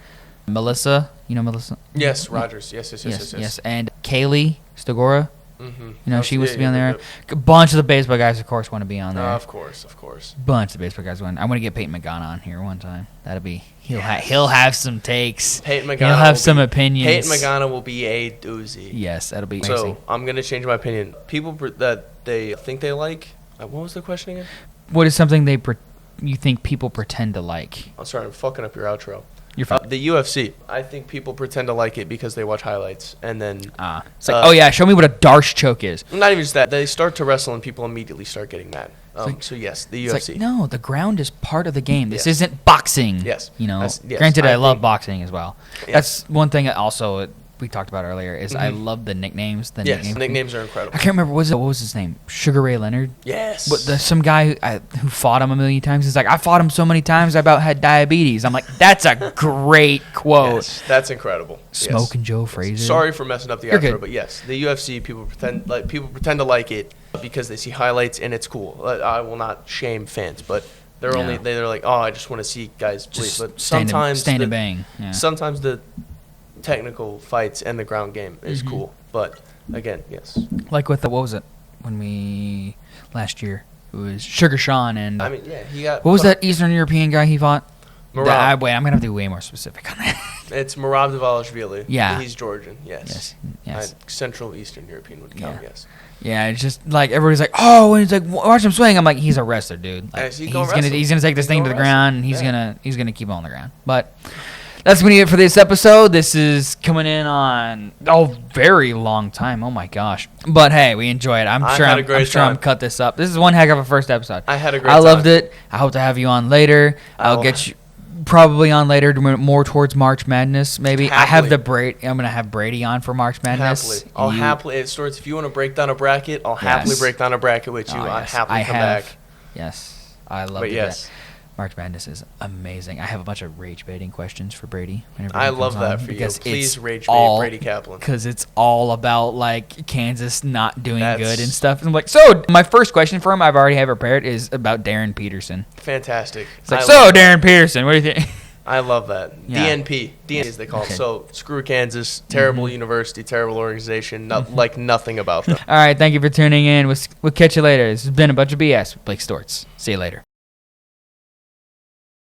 Melissa, you know Melissa? Yes, Rogers. Yes. And Kaylee Stagora. Mm-hmm. You know, she was to be on there. A bunch of the baseball guys, of course, want to be on there. Of course. Bunch of the baseball guys want. I want to get Peyton McGon on here one time. That'll be he'll have some takes. Peyton McGon. He'll have some opinions. Peyton McGon will be a doozy. Yes, that'll be amazing. So I'm gonna change my opinion. People that they think they like. What was the question again? What is something you think people pretend to like? I'm sorry, I'm fucking up your outro. You're fine. The UFC. I think people pretend to like it because they watch highlights and then. It's like, oh yeah, show me what a Darce choke is. Not even just that. They start to wrestle and people immediately start getting mad. So yes, the UFC. Like, no, the ground is part of the game. This isn't boxing. Yes. You know. Granted, I love boxing as well. Yes. That's one thing. Also, we talked about earlier is I love the nicknames. Nicknames are incredible. I can't remember what was his name. Sugar Ray Leonard. Yes. But some guy who fought him a million times. He's like, I fought him so many times I about had diabetes. I'm like, that's a great quote. Yes, that's incredible. Smoking Joe Frazier. Sorry for messing up the outro, but yes, the UFC people pretend to like it because they see highlights and it's cool. I will not shame fans, but they're like, oh, I just want to see guys bleed. But sometimes stand and bang. Yeah. Sometimes the technical fights and the ground game is cool, but again, yes. Like with what was it when we last year? It was Sugar Sean and he got. What was that Eastern European guy he fought? Merab. Wait, I'm gonna have to be way more specific on that. It's Merab Dvalishvili. Yeah, he's Georgian. Yes. Central Eastern European would count. Yes. Yeah, it's just like everybody's like, oh, and he's like, watch him swing. I'm like, he's a wrestler, dude. Like, he's gonna take this thing to the ground, and he's gonna keep on the ground. But that's gonna be it for this episode. This is coming in on very long time. Oh my gosh! But hey, we enjoy it. I'm sure I'm cut this up. This is one heck of a first episode. I had a great time. I loved it. I hope to have you on later. I'll get you probably on later, more towards March Madness. Maybe happily. I'm gonna have Brady on for March Madness. Happily. I'll happily. It starts. If you want to break down a bracket, I'll happily break down a bracket with you. I'll happily come back. Yes, I love it. March Madness is amazing. I have a bunch of rage baiting questions for Brady. I love that for you. Please rage bait Brady Kaplan. Because it's all about like Kansas not doing good and stuff. And I'm like, so my first question for him, I've already prepared, is about Darren Peterson. Fantastic. It's like, so Darren Peterson, what do you think? I love that. Yeah. DNP as they call it. So screw Kansas. Terrible university, terrible organization. Like nothing about them. All right, thank you for tuning in. We'll catch you later. This has been a bunch of BS with Blake Storts. See you later.